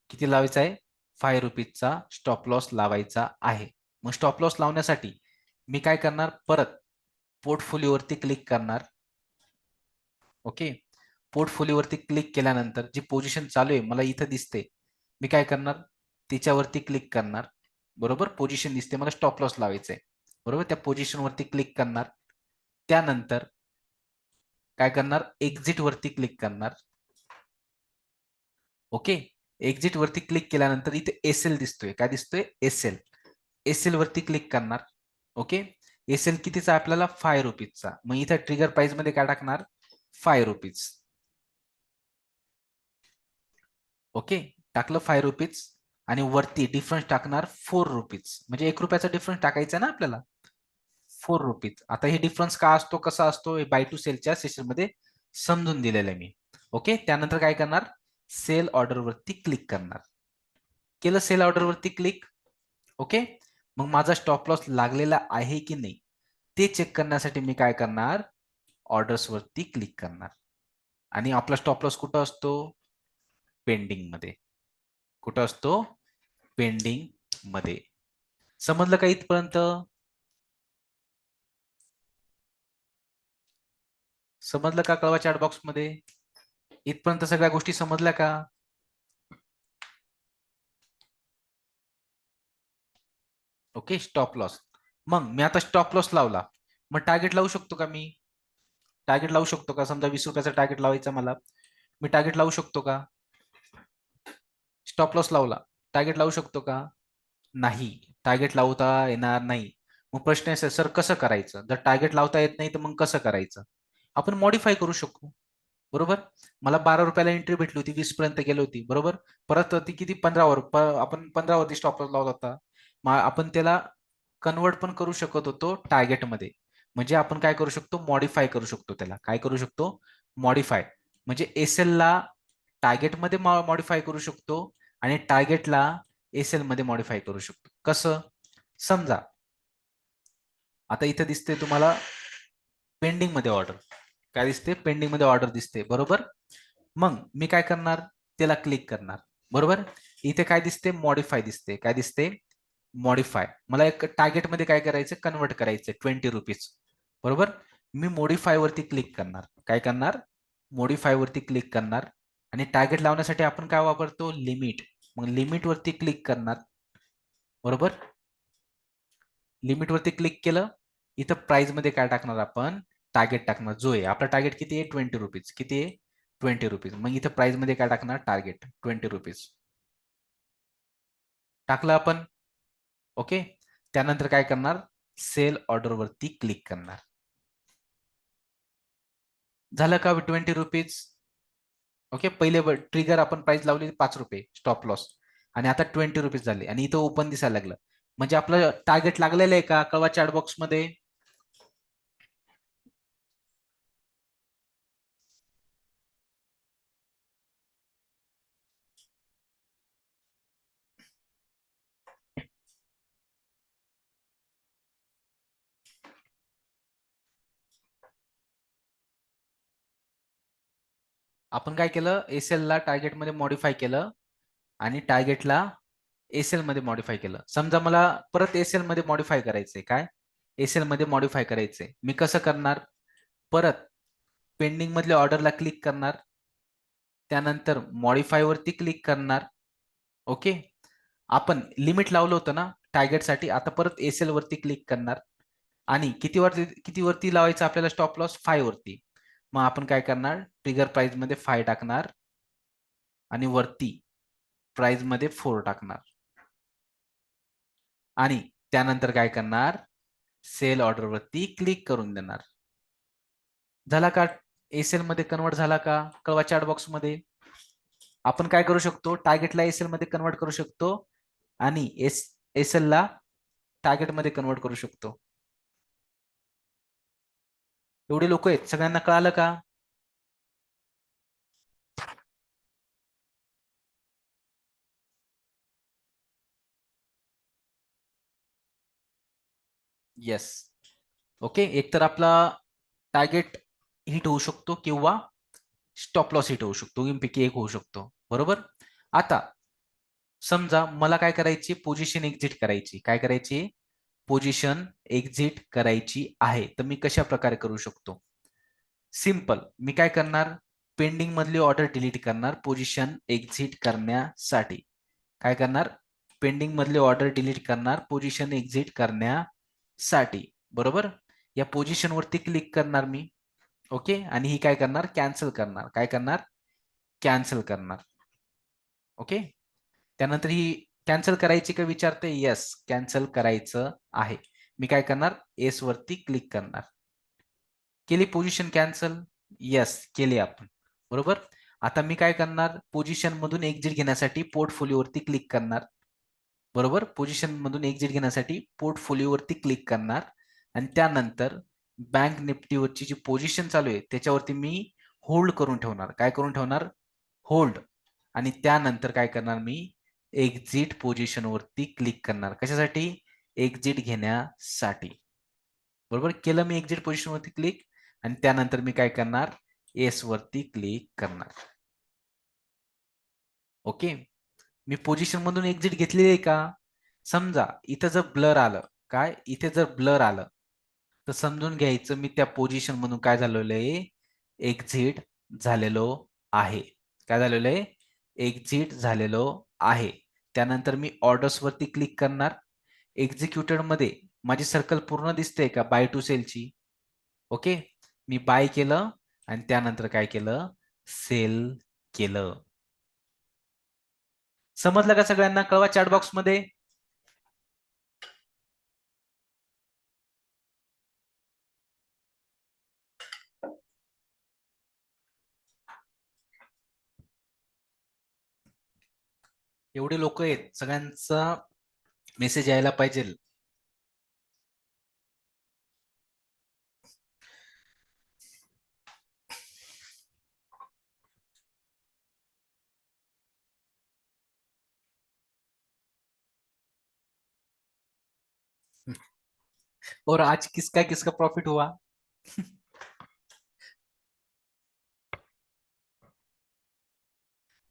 किती लावायचा आहे, 5 रुपीजचा स्टॉप लॉस लावायचा आहे. मग स्टॉप लॉस लावण्यासाठी मी काय करणार, परत पोर्टफोलिओवरती क्लिक करणार. ओके, पोर्टफोलिओवरती क्लिक केल्यानंतर जी पोझिशन चालू आहे मला इथं दिसते, मी काय करणार, तिच्यावरती क्लिक करणार. बरोबर, पोझिशन दिसते, मला स्टॉप लॉस लावायचा आहे, बरोबर. त्या पोझिशन वरती क्लिक करणार. त्यानंतर काय करणार, एक्झिट वरती क्लिक करणार. ओके, एक्झिट वरती क्लिक केल्यानंतर इथे एसएल दिसतोय. काय दिसतोय, एसएल. एसएल वरती क्लिक करणार. ओके, एसएल कितीचा आपल्याला, 5 रुपीजचा. मग इथे ट्रिगर प्राइस मध्ये काय टाकणार, 5 रुपीज. ओके, टाकलं 5 रुपीज आणि वरती डिफरन्स टाकणार 4 रुपीज. म्हणजे 1 रुपयाचा डिफरन्स टाकायचा ना आपल्याला, 4 रुपीज. आता हे डिफरन्स का असतो, कसा असतो, हे बाय टू सेलच्या सेशन मध्ये समजून दिलेलं आहे मी. ओके, त्यानंतर काय करणार, सेल ऑर्डर वरती क्लिक करणार. केलं सेल ऑर्डर वरती क्लिक. ओके, मग माझा स्टॉप लॉस लागलेला आहे की नाही ते चेक करण्यासाठी मी काय करणार, ऑर्डर्स वरती क्लिक करणार. आणि आपला स्टॉप लॉस कुठं असतो, पेंडिंग मध्ये. कुठं असतो, पेंडिंग मध्ये. समजलं का इथपर्यंत, समजलं का, कळवा चॅट बॉक्स मध्ये. इथपर्यंत सगळ्या गोष्टी समजल्या का. Okay, stop loss. मग मी आता स्टॉप लॉस लावला, मग टार्गेट लावू शकतो का मी, टार्गेट लावू शकतो का, समजा 20 रुपयाचा टार्गेट लावायचा मला, मी टार्गेट लावू शकतो का, स्टॉप लॉस लावला, टार्गेट लावू शकतो का, नाही, टार्गेट लावता येणार नाही. मग प्रश्न आहे सर कसं करायचं, जर टार्गेट लावता येत नाही तर मग कसं करायचं, आपण मॉडीफाय करू शकतो, बरोबर. मला 12 रुपयाला एंट्री भेटली होती, 20 पर्यंत गेली होती, बरोबर. परत ती किती, 15 वर, आपण 15 वरती स्टॉप लॉस लावला होता. मग आपण त्याला कन्वर्ट पण करू शकत होतो टार्गेट मध्ये. म्हणजे आपण काय करू शकतो, मॉडीफाय करू शकतो त्याला. काय करू शकतो, मॉडीफाय. म्हणजे एसएल ला टार्गेट मध्ये मॉडीफाय करू शकतो आणि टार्गेटला एसएल मध्ये मॉडीफाय करू शकतो. कसं, समजा आता इथे दिसते तुम्हाला पेंडिंग मध्ये ऑर्डर. काय दिसते? पेंडिंग मध्ये ऑर्डर दिसते, बरोबर. मग मी काय करणार? त्याला क्लिक करणार, बरोबर. इथे काय दिसते? मॉडीफाय दिसते. काय दिसते? मॉडीफाय. मला एक टार्गेट मध्ये काय करायचं? कन्वर्ट करायचं 20 रुपीज, बरोबर. मी मॉडीफाय वरती क्लिक करणार. काय करणार? मॉडीफाय वरती क्लिक करणार. आणि टार्गेट लावण्यासाठी आपण काय वापरतो? लिमिट. मग लिमिट वरती क्लिक करणार, बरोबर. लिमिट वरती क्लिक केलं. इथं प्राइस मध्ये काय टाकणार आपण? टार्गेट टाकणार, जो आहे आपला टार्गेट. किती आहे? 20 रुपीज. किती आहे? 20 रुपीज. मग इथं प्राइस मध्ये काय टाकणार? टार्गेट 20 रुपीज टाकलं आपण. ओके. त्यानंतर काय करणार? सेल ऑर्डर वरती क्लिक करणार. झालं का? 20 रुपीज. ओके. पहिले ट्रिगर आपण प्राइस लावली 5 रुपये स्टॉप लॉस, आणि आता 20 रुपीज झाले, आणि इथं ओपन दिसायला लागलं. म्हणजे आपलं टार्गेट लागलेलं आहे का? कळवा चॅट बॉक्स मध्ये. आपण काय केलं? एसएल ला टार्गेट मध्ये मॉडीफाय केलं, आणि टार्गेटला एसएल मध्ये मॉडीफाय केलं. समजा मला परत एसएल मध्ये मॉडीफाय करायचंय. काय? एसएल मध्ये मॉडीफाय करायचंय. मी कसं करणार? परत पेंडिंग मधल्या ऑर्डरला क्लिक करणार. त्यानंतर मॉडीफाय वरती क्लिक करणार. ओके. आपण लिमिट लावलं होतं ना टार्गेटसाठी. आता परत एसएल वरती क्लिक करणार. आणि किती वरती लावायचं आपल्याला? स्टॉप लॉस 5 वरती. मग आपण काय करणार? ट्रिगर प्राइस मध्ये 5 टाकणार, आणि वरती प्राइस मध्ये 4 टाकणार. आणि त्यानंतर काय करणार? सेल ऑर्डर वरती क्लिक करून देणार. झाला का? एसएल मध्ये कन्वर्ट झाला का? कळवा चॅट बॉक्स मध्ये. आपण काय करू शकतो? टार्गेटला एसएल मध्ये कन्वर्ट करू शकतो, आणि एसएल ला टार्गेट मध्ये कन्वर्ट करू शकतो. एवढे लोक आहेत, सगळ्यांना कळालं का? येस. ओके. एकतर आपला टार्गेट हिट होऊ शकतो, किंवा स्टॉप लॉस हिट होऊ शकतो. पैकी एक होऊ शकतो, बरोबर. आता समजा मला काय करायची? पोझिशन एक्झिट करायची. काय करायची? पोझिशन एक्झिट करायची आहे. तर मी कशा प्रकारे करू शकतो? सिंपल. मी काय करणार? पेंडिंग मधली ऑर्डर डिलीट करणार पोझिशन एक्झिट करण्यासाठी. काय करणार? पेंडिंग मधली ऑर्डर डिलीट करणार पोझिशन एक्झिट करण्यासाठी, बरोबर. या पोझिशन वरती क्लिक करणार मी. ओके. आणि ही काय करणार? कॅन्सल करणार. काय करणार? कॅन्सल करणार. ओके. त्यानंतर ही कॅन्सल करायची का विचारते? येस, कॅन्सल करायचं आहे. मी काय करणार? एस वरती क्लिक करणार. केली पोझिशन कॅन्सल? येस, केली आपण, बरोबर. आता मी काय करणार? पोझिशन मधून एक्झिट घेण्यासाठी पोर्टफोलिओवरती क्लिक करणार, बरोबर. पोझिशन मधून एक्झिट घेण्यासाठी पोर्टफोलिओवरती क्लिक करणार, आणि त्यानंतर बँक निफ्टीवरची जी पोझिशन चालू आहे त्याच्यावरती मी होल्ड करून ठेवणार. काय करून ठेवणार? होल्ड. आणि त्यानंतर काय करणार? मी एक्झिट पोझिशन वरती क्लिक करणार. कशासाठी? एक्झिट घेण्यासाठी, बरोबर. केलं मी एक्झिट पोझिशन वरती क्लिक, आणि त्यानंतर मी काय करणार? एस वरती क्लिक करणार. ओके. मी पोझिशन मधून एक्झिट घेतलेली आहे का? समजा इथं जर ब्लर आलं, काय? इथे जर ब्लर आलं, तर समजून घ्यायचं मी त्या पोझिशन मधून काय झालेलं आहे? एक्झिट झालेलो आहे. काय झालेलं आहे? एक्झिट झालेलो आहे. त्यानंतर मी ऑर्डर्स वरती क्लिक करणार. एक्झिक्युटेड मध्ये माझी सर्कल पूर्ण दिसते का बाय टू सेलची? ओके. मी बाय केलं, आणि त्यानंतर काय केलं? सेल केलं. समजलं का सगळ्यांना? कळवा चॅट बॉक्स मध्ये. एवढे लोक आहेत, सगळ्यांचा मेसेज यायला पाहिजे. और आज किसका किसका प्रॉफिट हुआ?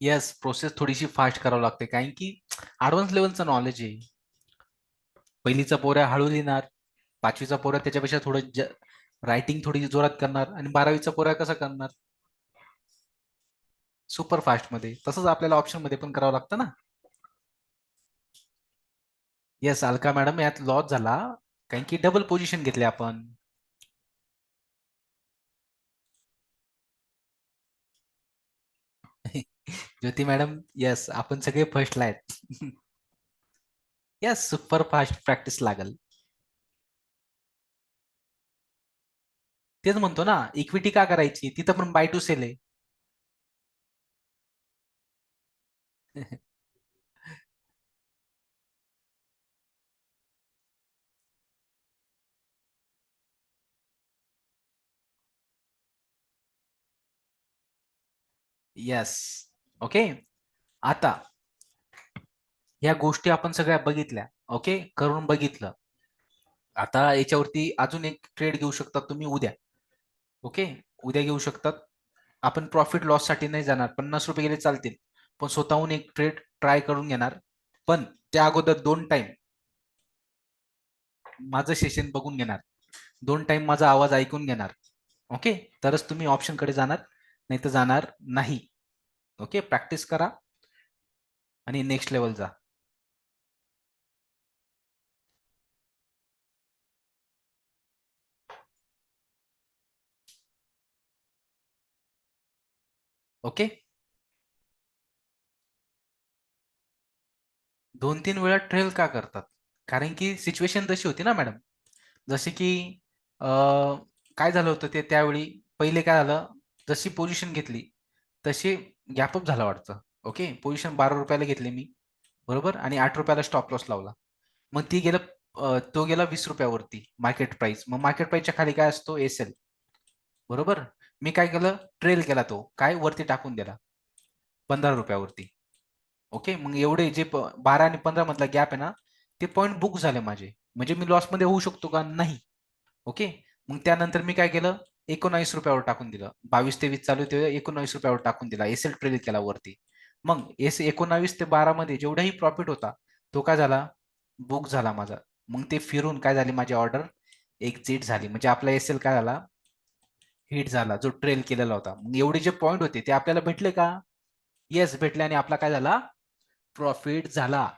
येस, प्रोसेस थोडीशी फास्ट करावं लागते कारण की ऍडव्हान्स लेवलचं नॉलेज आहे. पहिलीचा पोऱ्या हळू लिहिणार, पाचवीचा पोऱ्या त्याच्यापेक्षा थोडं रायटिंग थोडी जोरात करणार आणि 12वीचा पोऱ्या कसं करणार सुपर फास्ट मध्ये. तसंच आपल्याला ऑप्शन मध्ये पण करावं लागतं ना. येस अलका मॅडम, यात लॉस झाला कारण की डबल पोझिशन घेतले आपण. ज्योती मॅडम, येस आपण सगळे फर्स्टला आहेत. येस, सुपर फास्ट प्रॅक्टिस लागल. तेच म्हणतो ना, इक्विटी का करायची, तिथं पण बाय टू सेल आहे. येस. ओके. आता ह्या गोष्टी आपण सगळ्या बघितल्या. ओके, करून बघितलं. आता याच्यावरती अजून एक ट्रेड घेऊ शकता तुम्ही उद्या. ओके, उद्या घेऊ शकतात. आपण प्रॉफिट लॉस साठी नाही जाणार, 50 रुपये गेले चालतील, पण स्वतःहून एक ट्रेड ट्राय करून घेणार. पण त्या अगोदर 2 टाइम माझं सेशन बघून घेणार, 2 टाइम माझा आवाज ऐकून घेणार. ओके, तरच तुम्ही ऑप्शन कडे जाणार, नाही तर जाणार नाही. ओके, प्रॅक्टिस करा आणि नेक्स्ट लेवल जा. ओके, 2-3 वेळा ट्रेल का करतात? कारण की सिच्युएशन तशी होती ना मॅडम. जसे की काय झालं होतं ते त्यावेळी, पहिले काय झालं, जशी पोझिशन घेतली तशी गॅपअप झाला वाटतं. ओके, पोझिशन 12 रुपयाला घेतली मी, बरोबर, आणि 8 रुपयाला स्टॉप लॉस लावला. मग तो गेला 20 रुपयावरती मार्केट प्राइस. मग मार्केट प्राइसच्या खाली काय असतो, एसएल, बरोबर. मी काय केलं, ट्रेल केला, तो काय वरती टाकून दिला 15 रुपयावरती. ओके, मग एवढे जे 12 आणि 15 मधला गॅप आहे ना, ते पॉईंट बुक झाले माझे. म्हणजे मी लॉस मध्ये होऊ शकतो का, नाही. ओके, मग त्यानंतर मी काय केलं, 19 रुपयावर टाकून दिलं. 22-23 चालू होते, 19 रुपयावर टाकून दिला, एसएल ट्रेल केला वरती. मग 19 ते 12 मध्ये जेवढाही प्रॉफिट होता तो काय झाला, बुक झाला माझा. मग ते फिरून काय झाली, माझी ऑर्डर एक्झिट झाली. म्हणजे आपला एसएल काय झाला, हिट झाला, जो ट्रेल केलेला होता. मग एवढे जे पॉईंट होते ते आपल्याला भेटले का? येस, भेटले, आणि आपला काय झाला, प्रॉफिट झाला.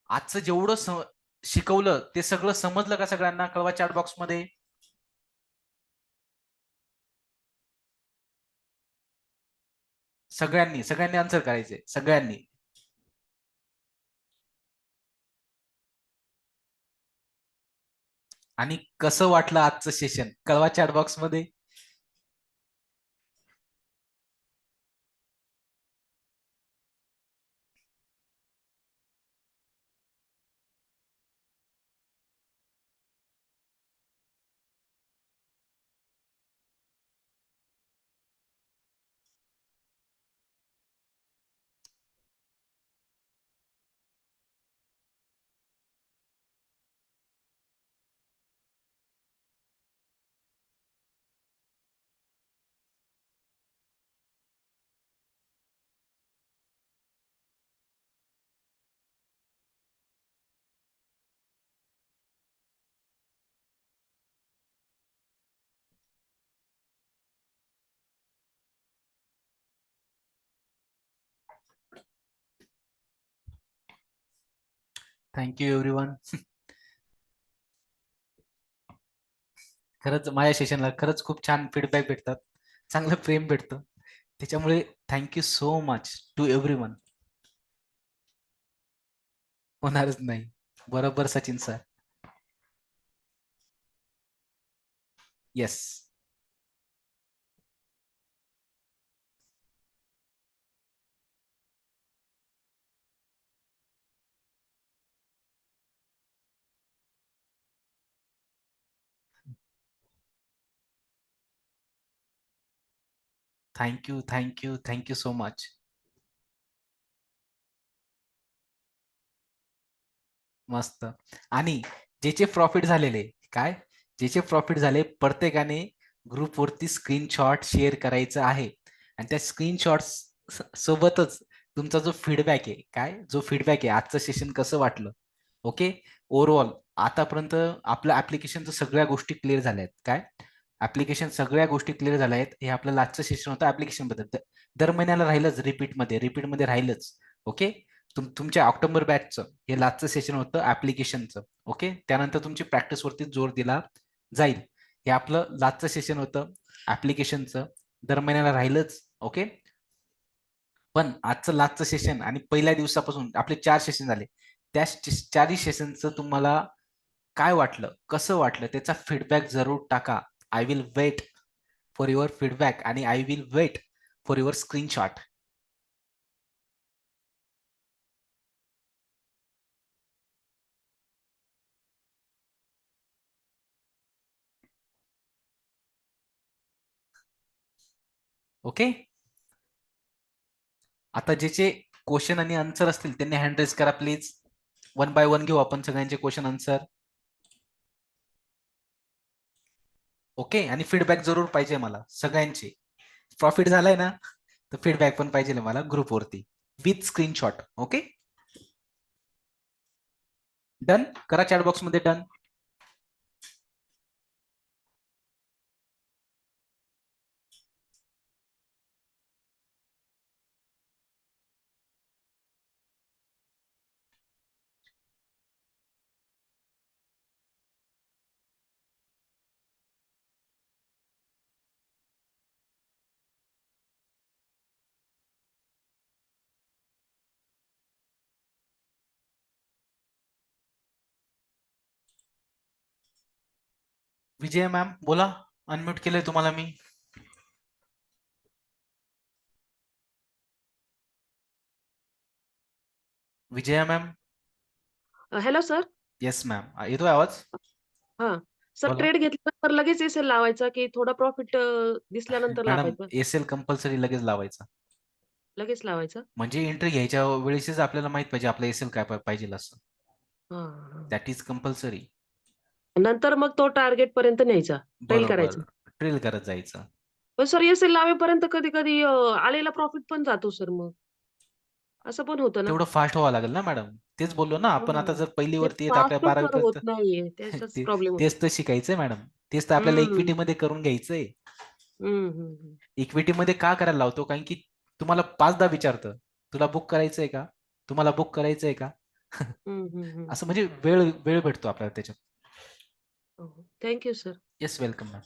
आजचं जेवढं शिकवलं ते सगळं समजलं का सगळ्यांना? कळवा चॅट बॉक्स मध्ये. सगळ्यांनी सगळ्यांनी आन्सर करायचे, सगळ्यांनी. आणि कसं वाटलं आजचं सेशन, कळवा चॅट बॉक्स मध्ये. Thank you everyone. खरंच माझ्या सेशनला खरंच खूप छान फीडबॅक भेटतात, चांगलं प्रेम भेटतं. त्याच्यामुळे thank you so much to everyone. होणारच नाही. बरोबर Sachin sir. Yes. Thank you, thank you, thank you so much. मस्त. आणि ज्याचे प्रॉफिट झालेले, काय, ज्याचे प्रॉफिट झाले प्रत्येकाने ग्रुपवरती स्क्रीनशॉट शेअर करायचं आहे. आणि त्या स्क्रीनशॉट्स सोबतच तुमचा जो फीडबॅक आहे, काय जो फीडबॅक आहे, आजचं सेशन कसं वाटलं, ओके. ओव्हरऑल आतापर्यंत आपल्या ऍप्लिकेशनच्या सगळ्या गोष्टी क्लिअर झाल्या आहेत. काय ऍप्लिकेशन सगळ्या गोष्टी क्लिअर झाल्या आहेत. हे आपलं लास्टचं सेशन होतं ऍप्लिकेशन बद्दल. दर महिन्याला राहिलंच रिपीटमध्ये राहिलंच. ओके. तुमच्या ऑक्टोबर बॅचचं हे लास्टचं सेशन होतं ऍप्लिकेशनचं. ओके. त्यानंतर तुमची प्रॅक्टिसवरती जोर दिला जाईल. हे आपलं लास्टचं सेशन होतं ऍप्लिकेशनचं. दर महिन्याला राहिलंच. ओके. पण आजचं लास्टचं सेशन आणि पहिल्या दिवसापासून आपले 4 सेशन झाले. त्या 4ही सेशनचं तुम्हाला काय वाटलं, कसं वाटलं त्याचा फीडबॅक जरूर टाका. I will wait for your feedback आणि I will wait for your screenshot. Okay. आता ज्याचे क्वेश्चन आणि आन्सर असतील त्यांनी हँड रेज करा प्लीज. वन बाय वन घेऊ आपण सगळ्यांचे क्वेश्चन आन्सर. ओके. आणि फीडबॅक जरूर पाहिजे मला सगळ्यांचे. प्रॉफिट झालाय ना, तर फीडबॅक पण पाहिजे मला ग्रुपवरती विथ स्क्रीनशॉट. ओके. डन करा चॅट बॉक्स मध्ये डन. विजय मॅम बोला, अनम्यूट केलंय तुम्हाला मी. Vijaya ma'am. Hello sir. Yes ma'am, येतोय आवाज? हा सर, बोला ट्रेड घेतल्यानंतर लगेच एसेल लावायचा की थोडा प्रॉफिट दिसल्यानंतर मॅडम. लावायचं? एसएल कंपल्सरी लगेच लावायचा. लगेच लावायचं. म्हणजे एंट्री घ्यायच्या वेळेसच आपल्याला माहित पाहिजे आपलं एसएल काय पाहिजे असं. हा. That is compulsory. नंतर मग तो टार्गेट पर्यंत न्यायचा, ट्रेल बरोबर. करायचं. ट्रेल करत जायचं. पण सर एसेल लावेपर्यंत कधी कधी आलेला प्रॉफिट पण जातो सर, मग असं पण होतं ना. तेवढं फास्ट व्हावं लागेल ना मॅडम. तेच बोललो ना आपण. आता हं. जर ते पहिलीवरती येत आपल्या फास्टच 12वी सर होत पर्यंत नाहीये, त्याचाच प्रॉब्लेम होतो. तेच तर शिकायचंय मॅडम. तेच तर आपल्याला हम्म. इक्विटी मध्ये करून घ्यायचंय. हम्म. हम्म. इक्विटी मध्ये का करायला लावतो, कारण की तुम्हाला 5दा विचारतं, तुला बुक करायचंय का, तुम्हाला बुक करायचंय का. हम्म. हम्म. असं म्हणजे वेळ वेळ भेटतो आपल्याला त्याच्यात. Thank you sir. Yes, welcome ma'am.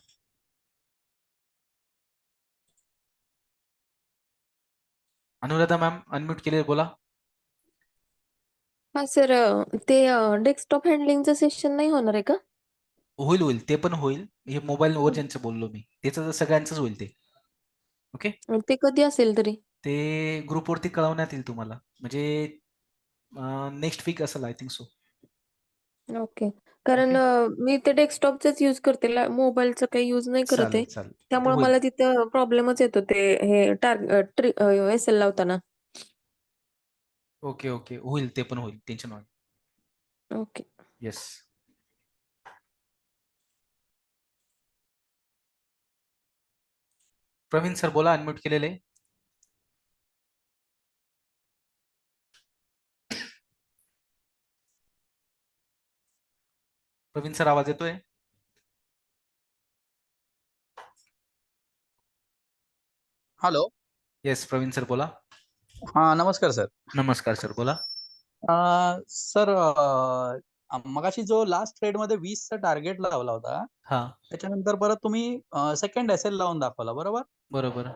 Anuradha ma'am unmute केले, बोला. हा सर, ते डेस्कटॉप हँडलिंगचं सेशन नाही होणार आहे का? होईल होईल, ते पण होईल. हे मोबाईल हं. व्हर्जनचं बोललो मी, त्याचं तर सगळ्यांचंच होईल ते. ओके. ते कधी असेल तरी? ते ग्रुपवरती कळवण्यात येईल तुम्हाला, म्हणजे नेक्स्ट वीक असेल आय थिंक सो. ओके. कारण ओके. मी ते डेस्कटॉपचंच यूज करते. मोबाईलचं काही यूज नाही करत आहे. चालेल चालेल, ते त्यामुळे होईल. मला तिथं प्रॉब्लेमच येतो ते हे एसेल लावताना. ओके ओके, होईल, ते पण होईल, टेन्शन नका. ओके. येस. प्रवीण सर बोला, अनम्यूट केलेले. प्रवीण सर आवाज येतोय? हॅलो. येस प्रवीण सर बोला. हा, नमस्कार सर. नमस्कार सर बोला. सर, मगाशी जो लास्ट ट्रेड मध्ये 20चा टार्गेट लावला होता, हा त्याच्यानंतर परत तुम्ही सेकंड एसएल लावून दाखवला, बरोबर? बरोबर.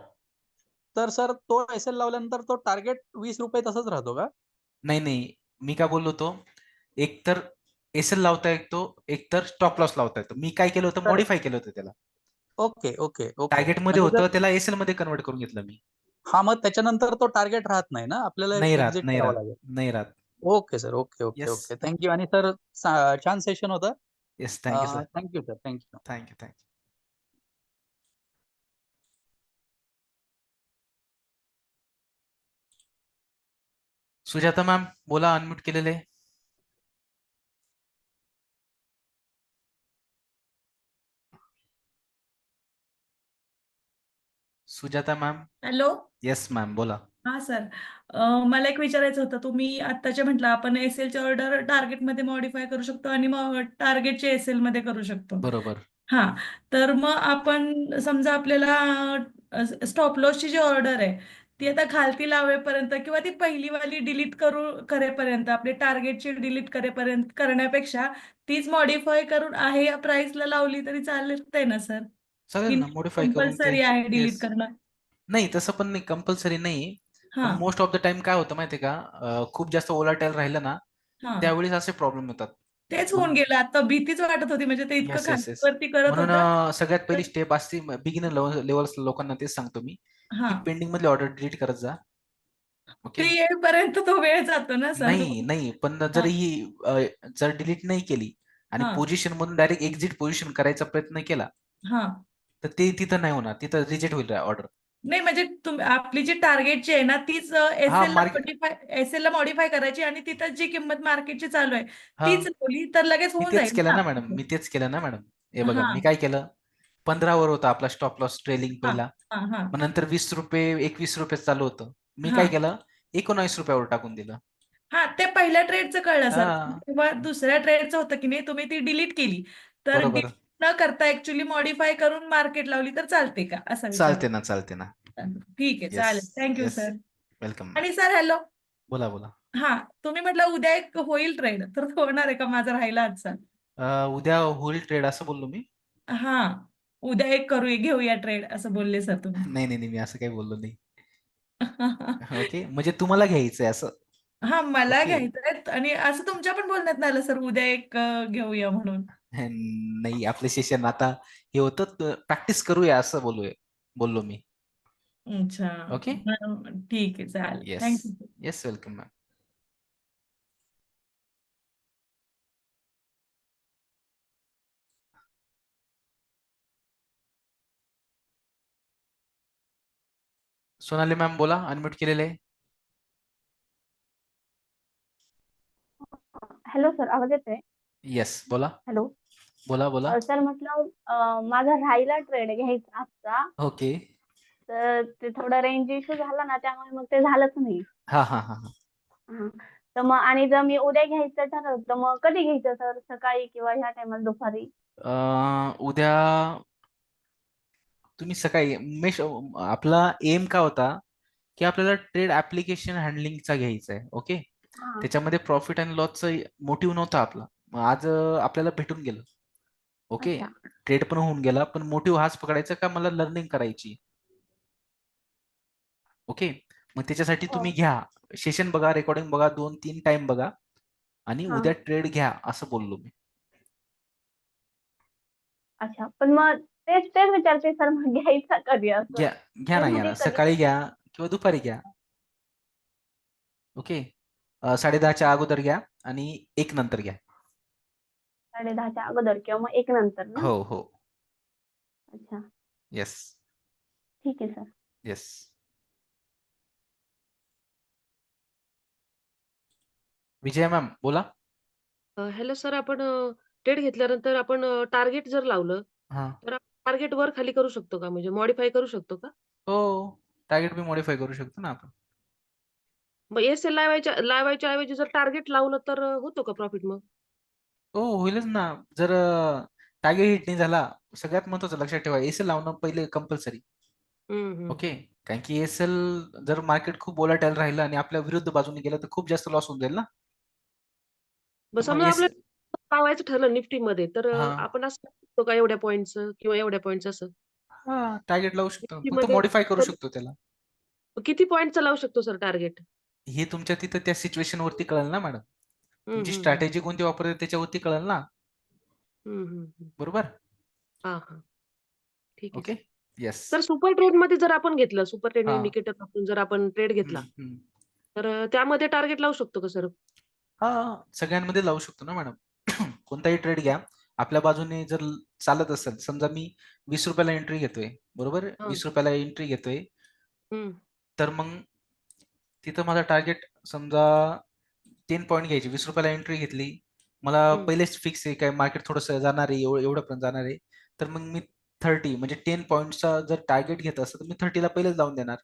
तर सर, तो एसएल लावल्यानंतर तो टार्गेट ₹20 तसंच राहतो का? नाही नाही, मी काय बोललो होतो, एक तर एसएल लावता येतो, एक तर स्टॉप लॉस लावता येतो. मी काय केलं होतं, करेक्ट. मॉडीफाय केलं होतं त्याला. Okay okay okay. टार्गेट मध्ये म्हणजे होतं, जर त्याला एसएल मध्ये कन्वर्ट करून घेतलं मी. हा, मग त्याच्यानंतर तो टार्गेट राहत नाही ना, आपल्याला नाही राहत, एक्झिट नाही करावं राहत, लागेल. नाही राहत. Okay sir, okay okay yes. Okay. Thank you. आणि सर, छान सेशन होतं. Yes, thank you sir. Thank you sir, thank you. Thank you thank you. Sujata ma'am बोला, अनम्यूट केलेले. Sujata ma'am. Hello. Yes ma'am, बोला. हा सर, मला एक विचारायचं होतं. तुम्ही आत्ताचे म्हटलं आपण एसएल ची ऑर्डर टार्गेटमध्ये मॉडिफाय करू शकतो आणि मग टार्गेटचे एसएल मध्ये करू शकतो. बरोबर. हा, तर मग आपण समजा आपल्याला स्टॉप लॉसची जी ऑर्डर आहे ती आता खालती लावेपर्यंत किंवा ती पहिली वाली डिलीट करेपर्यंत, आपले टार्गेटची डिलीट करेपर्यंत करण्यापेक्षा तीच मॉडिफाय करून आहे या प्राइसला लावली तरी चालते ना सर? चालेल की ना, मॉडिफाय करून ते. कंपल्सरी आहे डिलीट येस. करणं? नाही, तसं पण नाही, कंपल्सरी नाही. हा पण मोस्ट ऑफ द टाइम काय होतं माहितीये का, खूप जास्त ओलाटाईल राहिलं ना, हा, त्यावेळेस असे प्रॉब्लेम येतात. तेच होऊन गेलं. आता भीतीच वाटत होती, म्हणजे ते इतकं येस येस येस. खालीवरती करत म्हणून होतं. सगळ्यात तर पहिली स्टेप असते बिगिनर लेवल लोकांना तेच सांगतो मी, हा, की पेंडिंग मधली ऑर्डर डिलीट करत जा. ते ओके. येईपर्यंत तो वेळ जातो ना सर. नाही नाही, पण हा जर डिलीट नाही केली आणि हा पोझिशन मधून डायरेक्ट एक्झिट पोझिशन करायचा प्रयत्न केला, हा, तर ते तिथं नाही होणार, तिथं रिजेक्ट होईल ऑर्डर. नाही म्हणजे आपली जी टार्गेटची आहे ना तीच हा मार्केट. एसएल ला मॉडिफाय करायची आणि तिथं जी किंमत मार्केटची चालू आहे हा, तीच लावली तर लगेच मी होऊन तेच जाईल केलं ना. ना मॅडम, मी तेच केलं ना मॅडम. हे बघा, हा मी काय केलं, 15 वर होता आपला स्टॉप लॉस ट्रेलिंग हा पहिला. हा हा मग नंतर 20 रुपये 21 रुपये चालू होतं. मी हा काय केलं, 19 रुपयावर टाकून दिलं. हा, ते पहिल्या ट्रेडचं कळलं सर. हा तेव्हा दुसऱ्या ट्रेडचं होतं की नाही, तुम्ही ती डिलीट केली तर बरोबर. डिलीट न करता ऍक्च्युली मॉडिफाय करून मार्केट लावली तर चालते का, असा विचार. चालते ना, चालते ना. ठीक आहे, येस चालेल. Thank you yes. Sir. Welcome ma'am. आणि सर हॅलो. बोला बोला. हा, तुम्ही म्हटलं उद्या एक होईल ट्रेड, तर तो होणार आहे का माझा राहिला आजचा? उद्या होईल ट्रेड असं बोललो मी. हा, उद्या एक घेऊया ट्रेड असं बोलले सर तुम्ही. नाही नाही नाही, मी असं काही बोललो नाही. ओके, म्हणजे तुम्हाला घ्यायचंय असं. हा, मला ओके. घ्यायचंय आणि असं तुमच्या पण बोलण्यात नाही आलं सर उद्या एक घेऊया म्हणून. नाही, आपले सेशन आता हे होतं, प्रॅक्टिस करूया असं बोललो मी. अच्छा. ओके. ठीक आहे, चालेल. Yes thank you. Yes, welcome ma'am. Sonali ma'am बोला, अनम्यूट केलेले आहे. हॅलो सर, आवाज येतोय? येस बोला. हॅलो. बोला बोला. सर म्हटलं माझा राहिला ट्रेड घ्यायचा आजचा, ओके. तर ते थोडा रेंज इश्यू झाला ना, त्यामुळे मग ते झालंच नाही. हा हा हा हा. हा. तर मग आणि जर मी उद्या घ्यायचं ठरवलं तर मग कधी घ्यायचं सर? सकाळी किंवा ह्या टायमाला दुपारी? उद्या तुम्ही सकाळी आपला एम काय होता, की आपल्याला ट्रेड ऍप्लिकेशन हँडलिंगचा घ्यायचा आहे. ओके. हा. त्याच्यामध्ये प्रॉफिट अँड लॉसचं मोटिव्ह नव्हता आपला. मग आज आपल्याला भेटून गेलं. ओके. अच्छा. ट्रेड पण होऊन गेला, पण मोटिव्ह हाच पकडायचा का मला लर्निंग करायची. ओके. मग त्याच्यासाठी हो. तुम्ही घ्या, सेशन बघा, रेकॉर्डिंग बघा, 2-3 टाइम बघा आणि हा. उद्या ट्रेड घ्या असं बोललो मी. अच्छा, पण मग तेच तेच विचारते सर, मग घ्यायचा कधी असं? घ्या घ्या ते ना, घ्या म्हणजे ना, कधी? सकाळी घ्या किंवा दुपारी घ्या. ओके. 10:30च्या अगोदर घ्या आणि 1 नंतर घ्या. 10:30च्या अगोदर किंवा मग 1 नंतर ना? हो हो. अच्छा, येस ठीक आहे सर. येस. विजया मॅम बोला. हॅलो सर, आपण ट्रेड घेतल्यानंतर आपण टार्गेट जर लावलं, हा. तर आपण टार्गेट वर खाली करू शकतो का? म्हणजे मॉडिफाय करू शकतो का? हो, टार्गेट बी मॉडिफाय करू शकतो ना आपण. मग एसएल लावायच्या ऐवजी जर टार्गेट लावलं तर होतो का प्रॉफिट मग? हो, होईलच ना. जर टार्गेट हिट नाही झाला, सगळ्यात महत्वाचं लक्षात ठेवा, एसएल लावणं पहिले कंपल्सरी. हं, हं, ओके. हं. कारण की एसएल जर मार्केट खूप वोलाटाईल राहिलं आणि आपल्या विरुद्ध बाजूने गेलं तर खूप जास्त लॉस होऊन जाईल ना. मग तर मग समजा आपल्याला लावायचं ठरलं निफ्टीमध्ये, तर हा आपण असं करू शकतो का एवढ्या पॉइंटचं किंवा एवढ्या पॉइंटचं असं? हा, टार्गेट लावू शकतो, फक्त निफ्टीमध्ये मॉडिफाय करू शकतो त्याला. किती पॉइंटचं लावू शकतो सर टार्गेट? हे तुमच्या तिथं त्या सिच्युएशन वरती कळेल ना मॅडम. हं, तुमची हं, हं. स्ट्रॅटेजी कोणती वापरते त्याच्यावरती कळेल ना. हं, हं, हं. बरोबर. हां, हां. ठीक आहे okay. Sir. Yes. Sir super ट्रेडमध्ये जर आपण घेतलं, सुपर ट्रेड हा. इंडिकेटर वापरून जर आपण ट्रेड घेतला, तर त्यामध्ये टार्गेट लावू शकतो का सर? हा, सगळ्यांमध्ये लावू शकतो ना मॅडम. कोणताही ट्रेड घ्या, आपल्या बाजूने जर चालत असेल, समजा मी 20 रुपयाला एंट्री घेतोय, बरोबर, हां. 20 रुपयाला एंट्री घेतोय, हं, तर मग तिथं माझा टार्गेट समजा 10 पॉईंट घ्यायचे, 20 रुपयाला एंट्री घेतली, मला हं. पहिलेच फिक्स आहे काय मार्केट थोडंसं जाणार आहे, एवढं पण जाणार आहे, तर मग मी 30 म्हणजे 10 पॉईंटचा जर टार्गेट घेत असतं तर मी 30ला पहिलेच लावून देणार.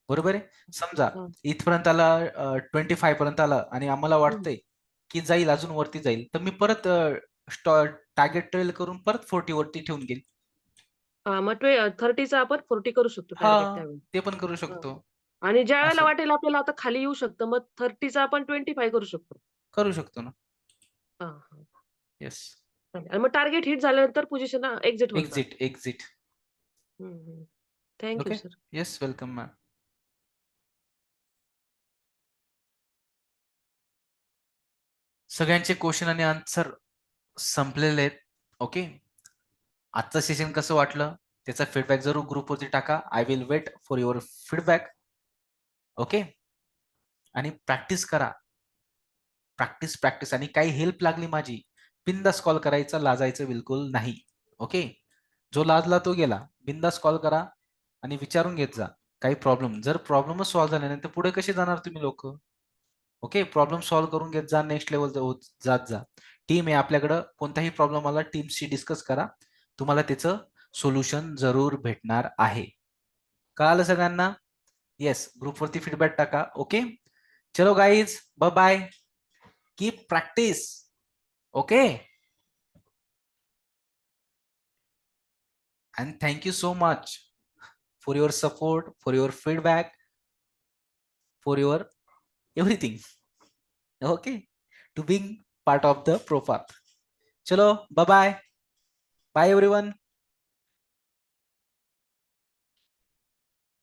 बरोबर आहे. समजा हा. इथपर्यंत आला 25 पर्यंत आला आणि आम्हाला वाटतंय की जाईल अजून वरती जाईल तर मी परत टार्गेट ट्रेल करून परत 40 वरती ठेवून घेईल. हा, मग 30चा आपण 40 करू शकतो टार्गेट हा त्यावेळी. ते पण करू शकतो. आणि ज्या वेळेला असं. वाटेल आपल्याला आता खाली येऊ शकतं मग 30चा आपण 25 करू शकतो. करू शकतो ना. हा, हा. येस. चालेल. आणि मग टार्गेट हिट झाल्यानंतर पोझिशन एक्झिट होणार. Exit. Thank you okay. Sir. Yes, welcome ma'am. सगळ्यांचे क्वेश्चन आणि आन्सर संपलेले आहेत. ओके. आजचं सेशन कसं वाटलं त्याचा फीडबॅक जरूर ग्रुपवरती टाका. I will wait for your feedback. Okay. आणि प्रॅक्टिस करा. प्रॅक्टिस आणि काही हेल्प लागली माझी बिंदास कॉल करायचा, लाजायचं बिलकुल नाही. ओके. जो लाजला तो गेला. बिंदास कॉल करा आणि विचारून घेत जा काही प्रॉब्लेम. जर प्रॉब्लेमच सॉल्व्ह झाले नाही तर पुढे कसे जाणार तुम्ही लोक. ओके. प्रॉब्लेम सॉल्व्ह करून घेत जा, नेक्स्ट लेवल जात जा. टीम आहे आपल्याकडं, कोणताही प्रॉब्लेम आला टीमशी डिस्कस करा, तुम्हाला त्याचं सोल्युशन जरूर भेटणार आहे. कळालं सगळ्यांना. येस, ग्रुपवरती फीडबॅक टाका. ओके. चलो guys, bye bye. Keep practice. Okay. And thank you so much for your support, for your feedback, for your everything. Okay. To being part of the ProPath. Chalo, bye bye. Bye everyone.